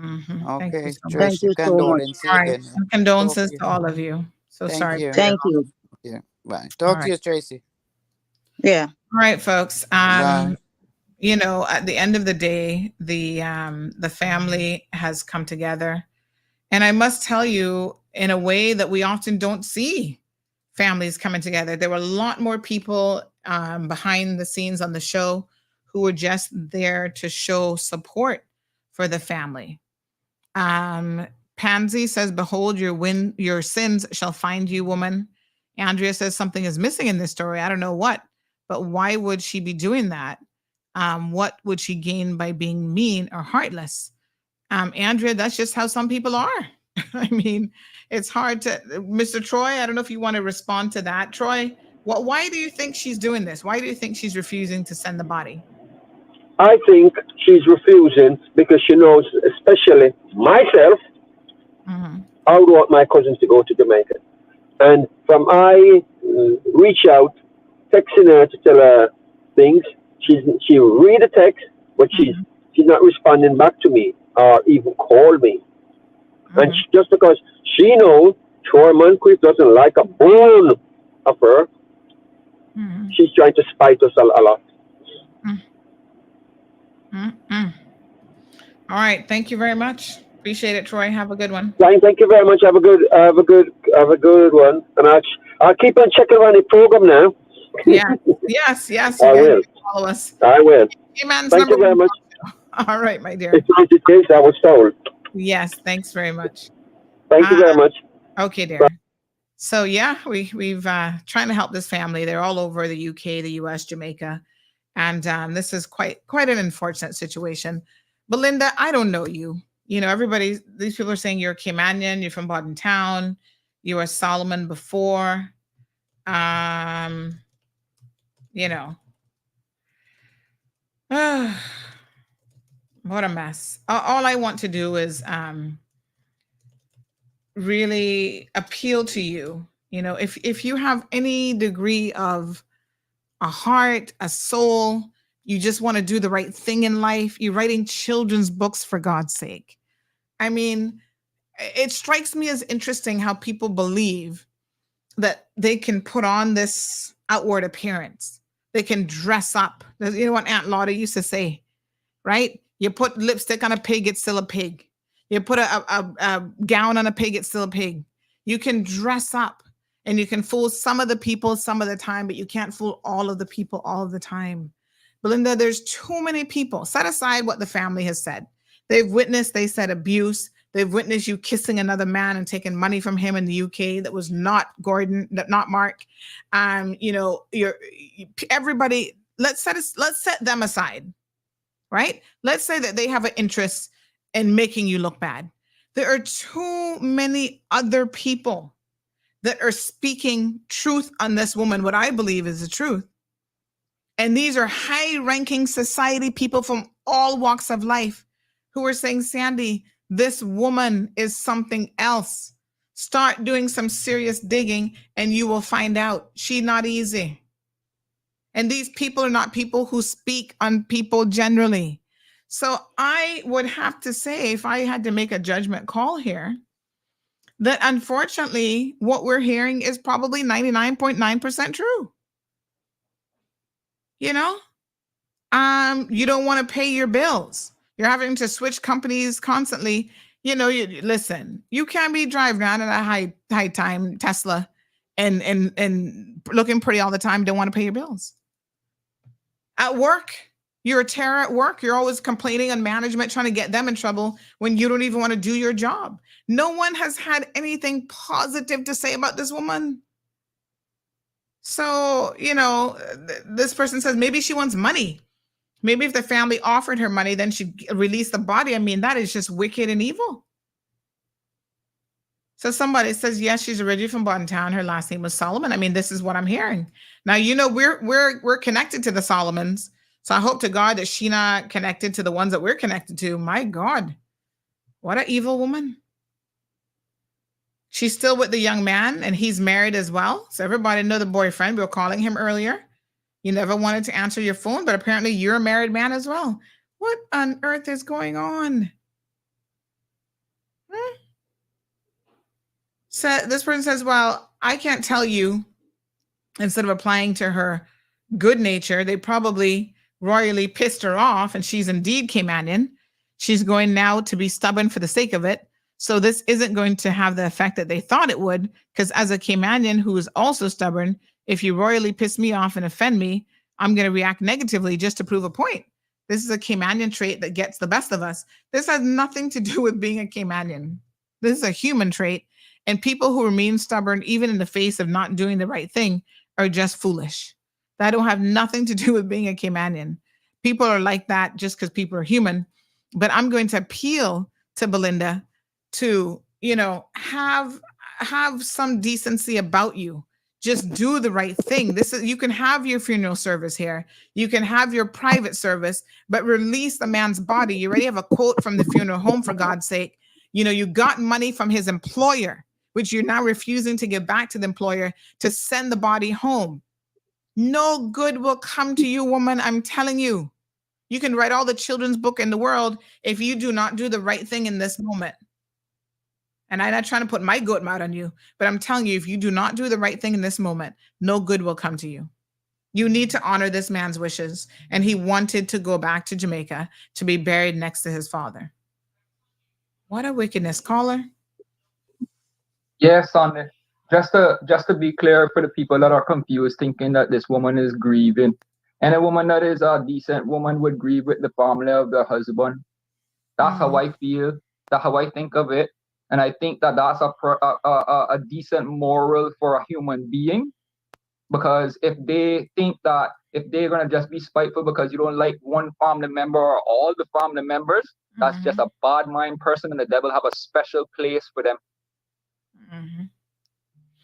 Okay, Thank you so much. All right. Condolences to all of you. So Thank sorry. you. Thank you. Yeah. Bye. Talk to you, Tracy. Yeah. All right, folks. Bye. You know, at the end of the day, the family has come together. And I must tell you, in a way that we often don't see families coming together. There were a lot more people behind the scenes on the show who were just there to show support for the family. Pansy says, behold, your sins shall find you, woman. Andrea says something is missing in this story. I don't know what, but why would she be doing that? What would she gain by being mean or heartless? Andrea, that's just how some people are. I mean, it's hard to, Mr. Troy, I don't know if you want to respond to that. Troy, why do you think she's doing this? Why do you think she's refusing to send the body? I think she's refusing because she knows, especially myself, I would want my cousins to go to Jamaica. And from I reach out, texting her to tell her things, she read the text, but she's not responding back to me or even call me. And just because she knows Troy Moncrief doesn't like a bone of her, she's trying to spite us a lot. All right, thank you very much. Appreciate it, Troy. Have a good one. Thank you very much. Have a good one. And I'll keep on checking on the program now. Yeah. Yes. You I will. Follow us. I will. Hey, man, Thank you very much. All right, my dear. It's 96, I was told. Yes, thanks very much. Thank you very much. Okay, dear. So yeah, we've trying to help this family. They're all over the UK, the US, Jamaica, and this is quite an unfortunate situation. Belinda, I don't know you. You know, these people are saying you're a Caymanian, you're from Bodden Town, you were Solomon before. You know, what a mess. All I want to do is really appeal to you. You know, if you have any degree of a heart, a soul, you just want to do the right thing in life, you're writing children's books for God's sake. I mean, it strikes me as interesting how people believe that they can put on this outward appearance. They can dress up. You know what Aunt Lotta used to say, right? You put lipstick on a pig, it's still a pig. You put a gown on a pig, it's still a pig. You can dress up and you can fool some of the people some of the time, but you can't fool all of the people all of the time. Belinda, there's too many people. Set aside what the family has said. They've witnessed, they said, abuse. They've witnessed you kissing another man and taking money from him in the UK that was not Gordon, not Mark. You know, everybody. Let's set them aside, right? Let's say that they have an interest in making you look bad. There are too many other people that are speaking truth on this woman, what I believe is the truth. And these are high-ranking society people from all walks of life who are saying, Sandy, this woman is something else. Start doing some serious digging and you will find out she's not easy. And these people are not people who speak on people generally. So I would have to say, if I had to make a judgment call here, that unfortunately, what we're hearing is probably 99.9% true. You know, you don't want to pay your bills. You're having to switch companies constantly. You know, listen, you can't be driving around in a high time Tesla and looking pretty all the time. Don't want to pay your bills. At work, you're a terror at work. You're always complaining on management, trying to get them in trouble when you don't even want to do your job. No one has had anything positive to say about this woman. So, you know, this person says maybe she wants money. Maybe if the family offered her money, then she'd release the body. I mean, that is just wicked and evil. So somebody says, yes, she's originally from Bodden Town. Her last name was Solomon. I mean, this is what I'm hearing. Now, you know, we're connected to the Solomons. So I hope to God that she's not connected to the ones that we're connected to. My God, what an evil woman. She's still with the young man and he's married as well. So everybody know the boyfriend. We were calling him earlier. You never wanted to answer your phone, but apparently you're a married man as well. What on earth is going on? So this person says, well, I can't tell you, instead of applying to her good nature, they probably royally pissed her off and she's indeed Caymanian. She's going now to be stubborn for the sake of it. So this isn't going to have the effect that they thought it would, because as a Caymanian who is also stubborn, if you royally piss me off and offend me, I'm going to react negatively just to prove a point. This is a Caymanian trait that gets the best of us. This has nothing to do with being a Caymanian. This is a human trait. And people who remain stubborn, even in the face of not doing the right thing, are just foolish. That don't have nothing to do with being a Caymanian. People are like that just because people are human. But I'm going to appeal to Belinda to, you know, have some decency about you. Just do the right thing. You can have your funeral service here. You can have your private service, but release the man's body. You already have a quote from the funeral home, for God's sake. You know, you got money from his employer, which you're now refusing to give back to the employer to send the body home. No good will come to you, woman. I'm telling you. You can write all the children's book in the world if you do not do the right thing in this moment. And I'm not trying to put my goat mouth on you, but I'm telling you, if you do not do the right thing in this moment, no good will come to you. You need to honor this man's wishes. And he wanted to go back to Jamaica to be buried next to his father. What a wickedness, caller. Yes, Sunday. Just to be clear for the people that are confused, thinking that this woman is grieving. And a woman that is a decent woman would grieve with the family of the husband. That's how I feel. That's how I think of it. And I think that that's a decent moral for a human being. Because if they think that if they're going to just be spiteful because you don't like one family member or all the family members, that's just a bad mind person, and the devil have a special place for them.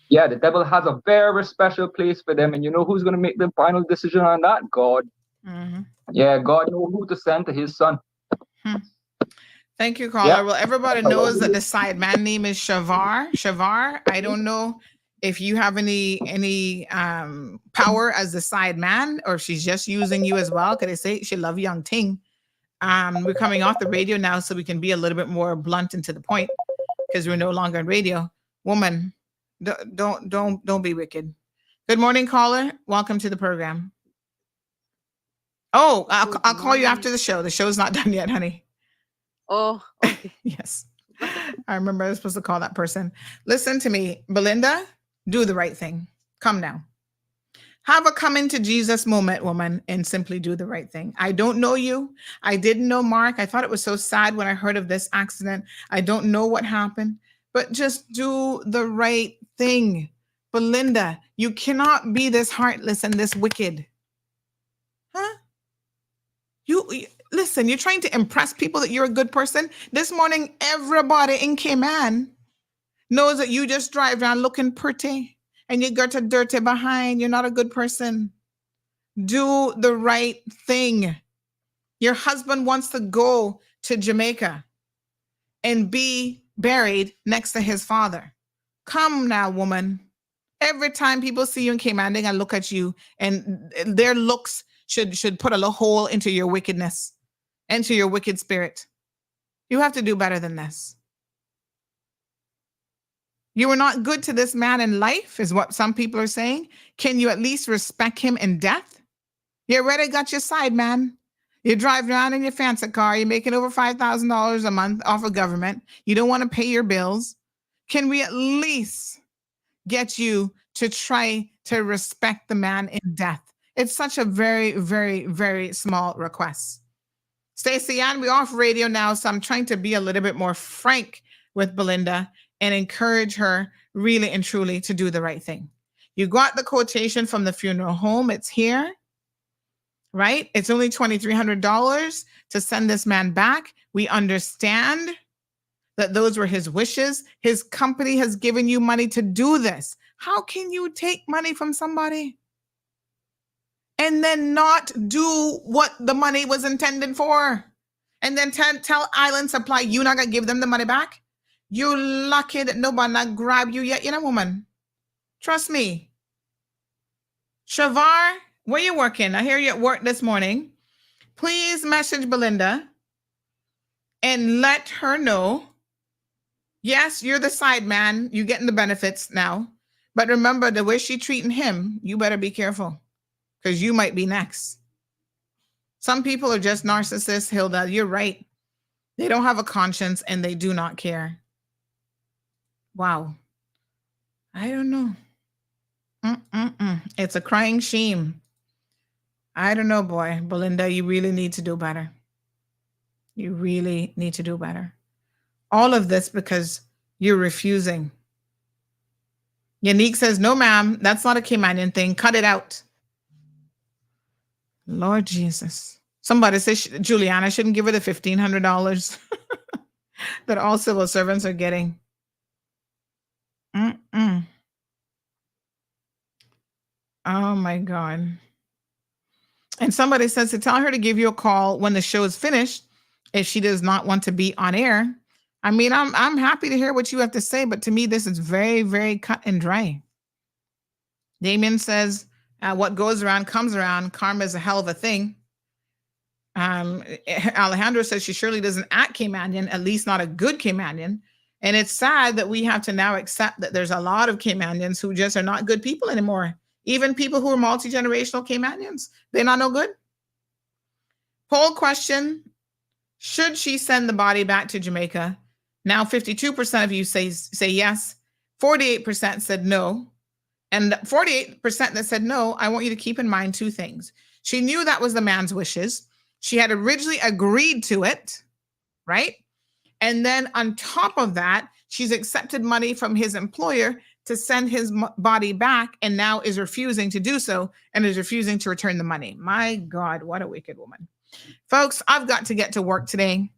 Yeah, the devil has a very special place for them. And you know who's going to make the final decision on that? God. Yeah, God knows who to send to his son. Thank you, caller. Well, everybody knows that the side man name is Shavar. Shavar, I don't know if you have any power as the side man, or if she's just using you as well. Because they say she love young ting. We're coming off the radio now, so we can be a little bit more blunt and to the point, because we're no longer on radio. Woman, don't be wicked. Good morning, caller. Welcome to the program. Oh, I'll call you after the show. The show's not done yet, honey. Oh, okay. Yes. I remember I was supposed to call that person. Listen to me, Belinda, do the right thing. Come now. Have a come into Jesus moment, woman, and simply do the right thing. I don't know you. I didn't know Mark. I thought it was so sad when I heard of this accident. I don't know what happened, but just do the right thing. Belinda, you cannot be this heartless and this wicked. Huh? You listen, you're trying to impress people that you're a good person. This morning, everybody in Cayman knows that you just drive around looking pretty and you got a dirty behind. You're not a good person. Do the right thing. Your husband wants to go to Jamaica and be buried next to his father. Come now, woman. Every time people see you in Cayman, they're gonna look at you, and their looks should put a little hole into your wickedness, into your wicked spirit. You have to do better than this. You were not good to this man in life, is what some people are saying. Can you at least respect him in death? You already got your side man. You drive around in your fancy car. You're making over $5,000 a month off of government. You don't want to pay your bills. Can we at least get you to try to respect the man in death? It's such a very, very, very small request. Stacey Ann, we're off radio now, so I'm trying to be a little bit more frank with Belinda and encourage her really and truly to do the right thing. You got the quotation from the funeral home. It's here, right? It's only $2,300 to send this man back. We understand that those were his wishes. His company has given you money to do this. How can you take money from somebody and then not do what the money was intended for? And then tell Island Supply you're not going to give them the money back? You're lucky that nobody not grabbed you yet, woman. Trust me. Shavar, where you working? I hear you at work this morning. Please message Belinda and let her know. Yes, you're the side man. You're getting the benefits now. But remember, the way she's treating him, you better be careful, because you might be next. Some people are just narcissists, Hilda. You're right. They don't have a conscience and they do not care. Wow. I don't know. It's a crying shame. I don't know, boy. Belinda, you really need to do better. You really need to do better. All of this because you're refusing. Unique says, no, ma'am, that's not a Caymanian thing. Cut it out. Lord Jesus. Somebody says Juliana shouldn't give her the $1,500 that all civil servants are getting. Oh, my God. And somebody says to tell her to give you a call when the show is finished if she does not want to be on air. I mean, I'm happy to hear what you have to say, but to me, this is very, very cut and dry. Damien says, what goes around comes around. Karma is a hell of a thing. Alejandro says she surely doesn't act Caymanian, at least not a good Caymanian. And it's sad that we have to now accept that there's a lot of Caymanians who just are not good people anymore. Even people who are multi-generational Caymanians, they're not no good. Poll question, should she send the body back to Jamaica? Now 52% of you say yes. 48% said no. And 48% that said no, I want you to keep in mind two things. She knew that was the man's wishes. She had originally agreed to it, right? And then on top of that, she's accepted money from his employer to send his body back, and now is refusing to do so and is refusing to return the money. My God, what a wicked woman. Folks, I've got to get to work today.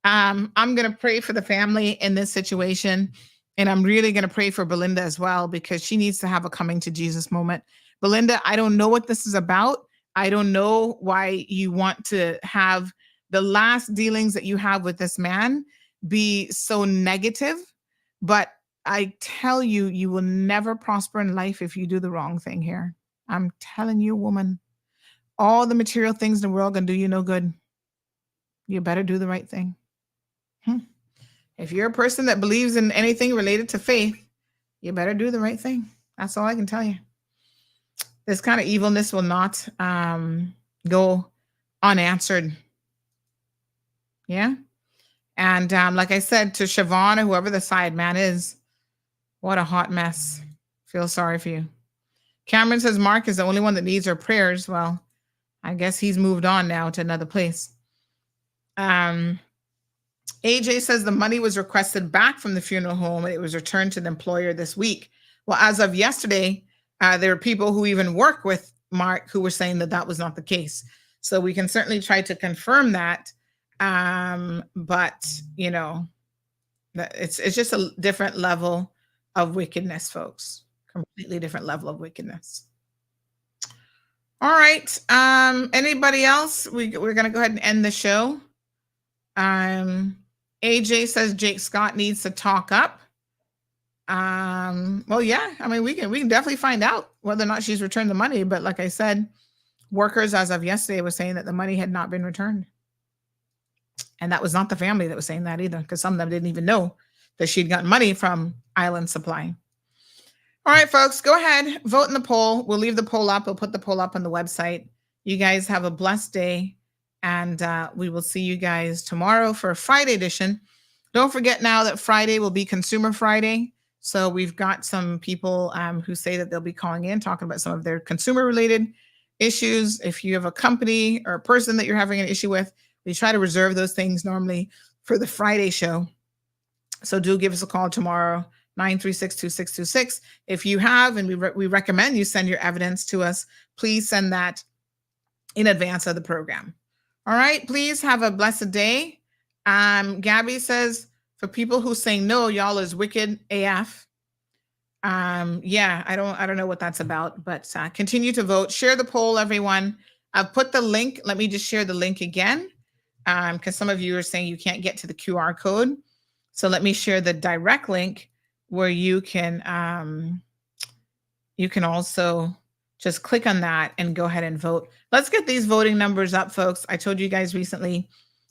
I'm going to pray for the family in this situation. And I'm really going to pray for Belinda as well, because she needs to have a coming to Jesus moment. Belinda, I don't know what this is about. I don't know why you want to have the last dealings that you have with this man be so negative, but I tell you, you will never prosper in life if you do the wrong thing here. I'm telling you, woman, all the material things in the world can do you no good. You better do the right thing. If you're a person that believes in anything related to faith, you better do the right thing. That's all I can tell you. This kind of evilness will not go unanswered. Yeah. And like I said, to Siobhan or whoever the side man is, what a hot mess. Feel sorry for you. Cameron says Mark is the only one that needs our prayers. Well, I guess he's moved on now to another place. AJ says the money was requested back from the funeral home and it was returned to the employer this week. Well, as of yesterday, there are people who even work with Mark who were saying that that was not the case. So we can certainly try to confirm that. But you know, it's just a different level of wickedness, folks. Completely different level of wickedness. All right. Anybody else? We're gonna go ahead and end the show. AJ says Jake Scott needs to talk up. Well, yeah, I mean, we can definitely find out whether or not she's returned the money. But like I said, workers as of yesterday were saying that the money had not been returned. And that was not the family that was saying that either, because some of them didn't even know that she'd gotten money from Island Supply. All right, folks, go ahead, vote in the poll. We'll leave the poll up. We'll put the poll up on the website. You guys have a blessed day, and we will see you guys tomorrow for a Friday edition. Don't forget now that Friday will be Consumer Friday. So we've got some people who say that they'll be calling in, talking about some of their consumer-related issues. If you have a company or a person that you're having an issue with, we try to reserve those things normally for the Friday show. So do give us a call tomorrow, 936-2626. If you have, and we recommend you send your evidence to us, please send that in advance of the program. All right, please have a blessed day. Gabby says, for people who say no, y'all is wicked AF. Yeah, I don't know what that's about, but continue to vote. Share the poll, everyone. I've put the link. Let me just share the link again, because some of you are saying you can't get to the QR code. So let me share the direct link where you can also just click on that and go ahead and vote. Let's get these voting numbers up, folks. I told you guys recently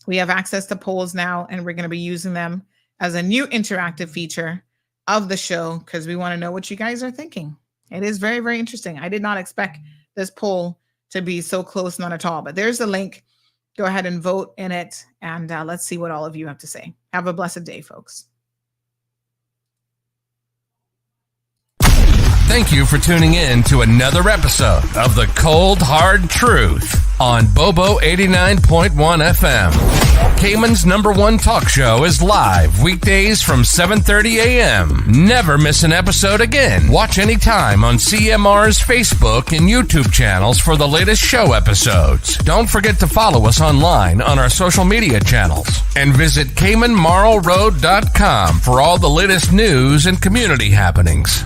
we have access to polls now, and we're going to be using them as a new interactive feature of the show because we want to know what you guys are thinking. It is very, very interesting. I did not expect this poll to be so close, not at all. But there's the link. Go ahead and vote in it, and let's see what all of you have to say. Have a blessed day, folks. Thank you for tuning in to another episode of The Cold Hard Truth on Bobo 89.1 FM. Cayman's #1 talk show is live weekdays from 7:30 a.m. Never miss an episode again. Watch anytime on CMR's Facebook and YouTube channels for the latest show episodes. Don't forget to follow us online on our social media channels. And visit CaymanMarlRoad.com for all the latest news and community happenings.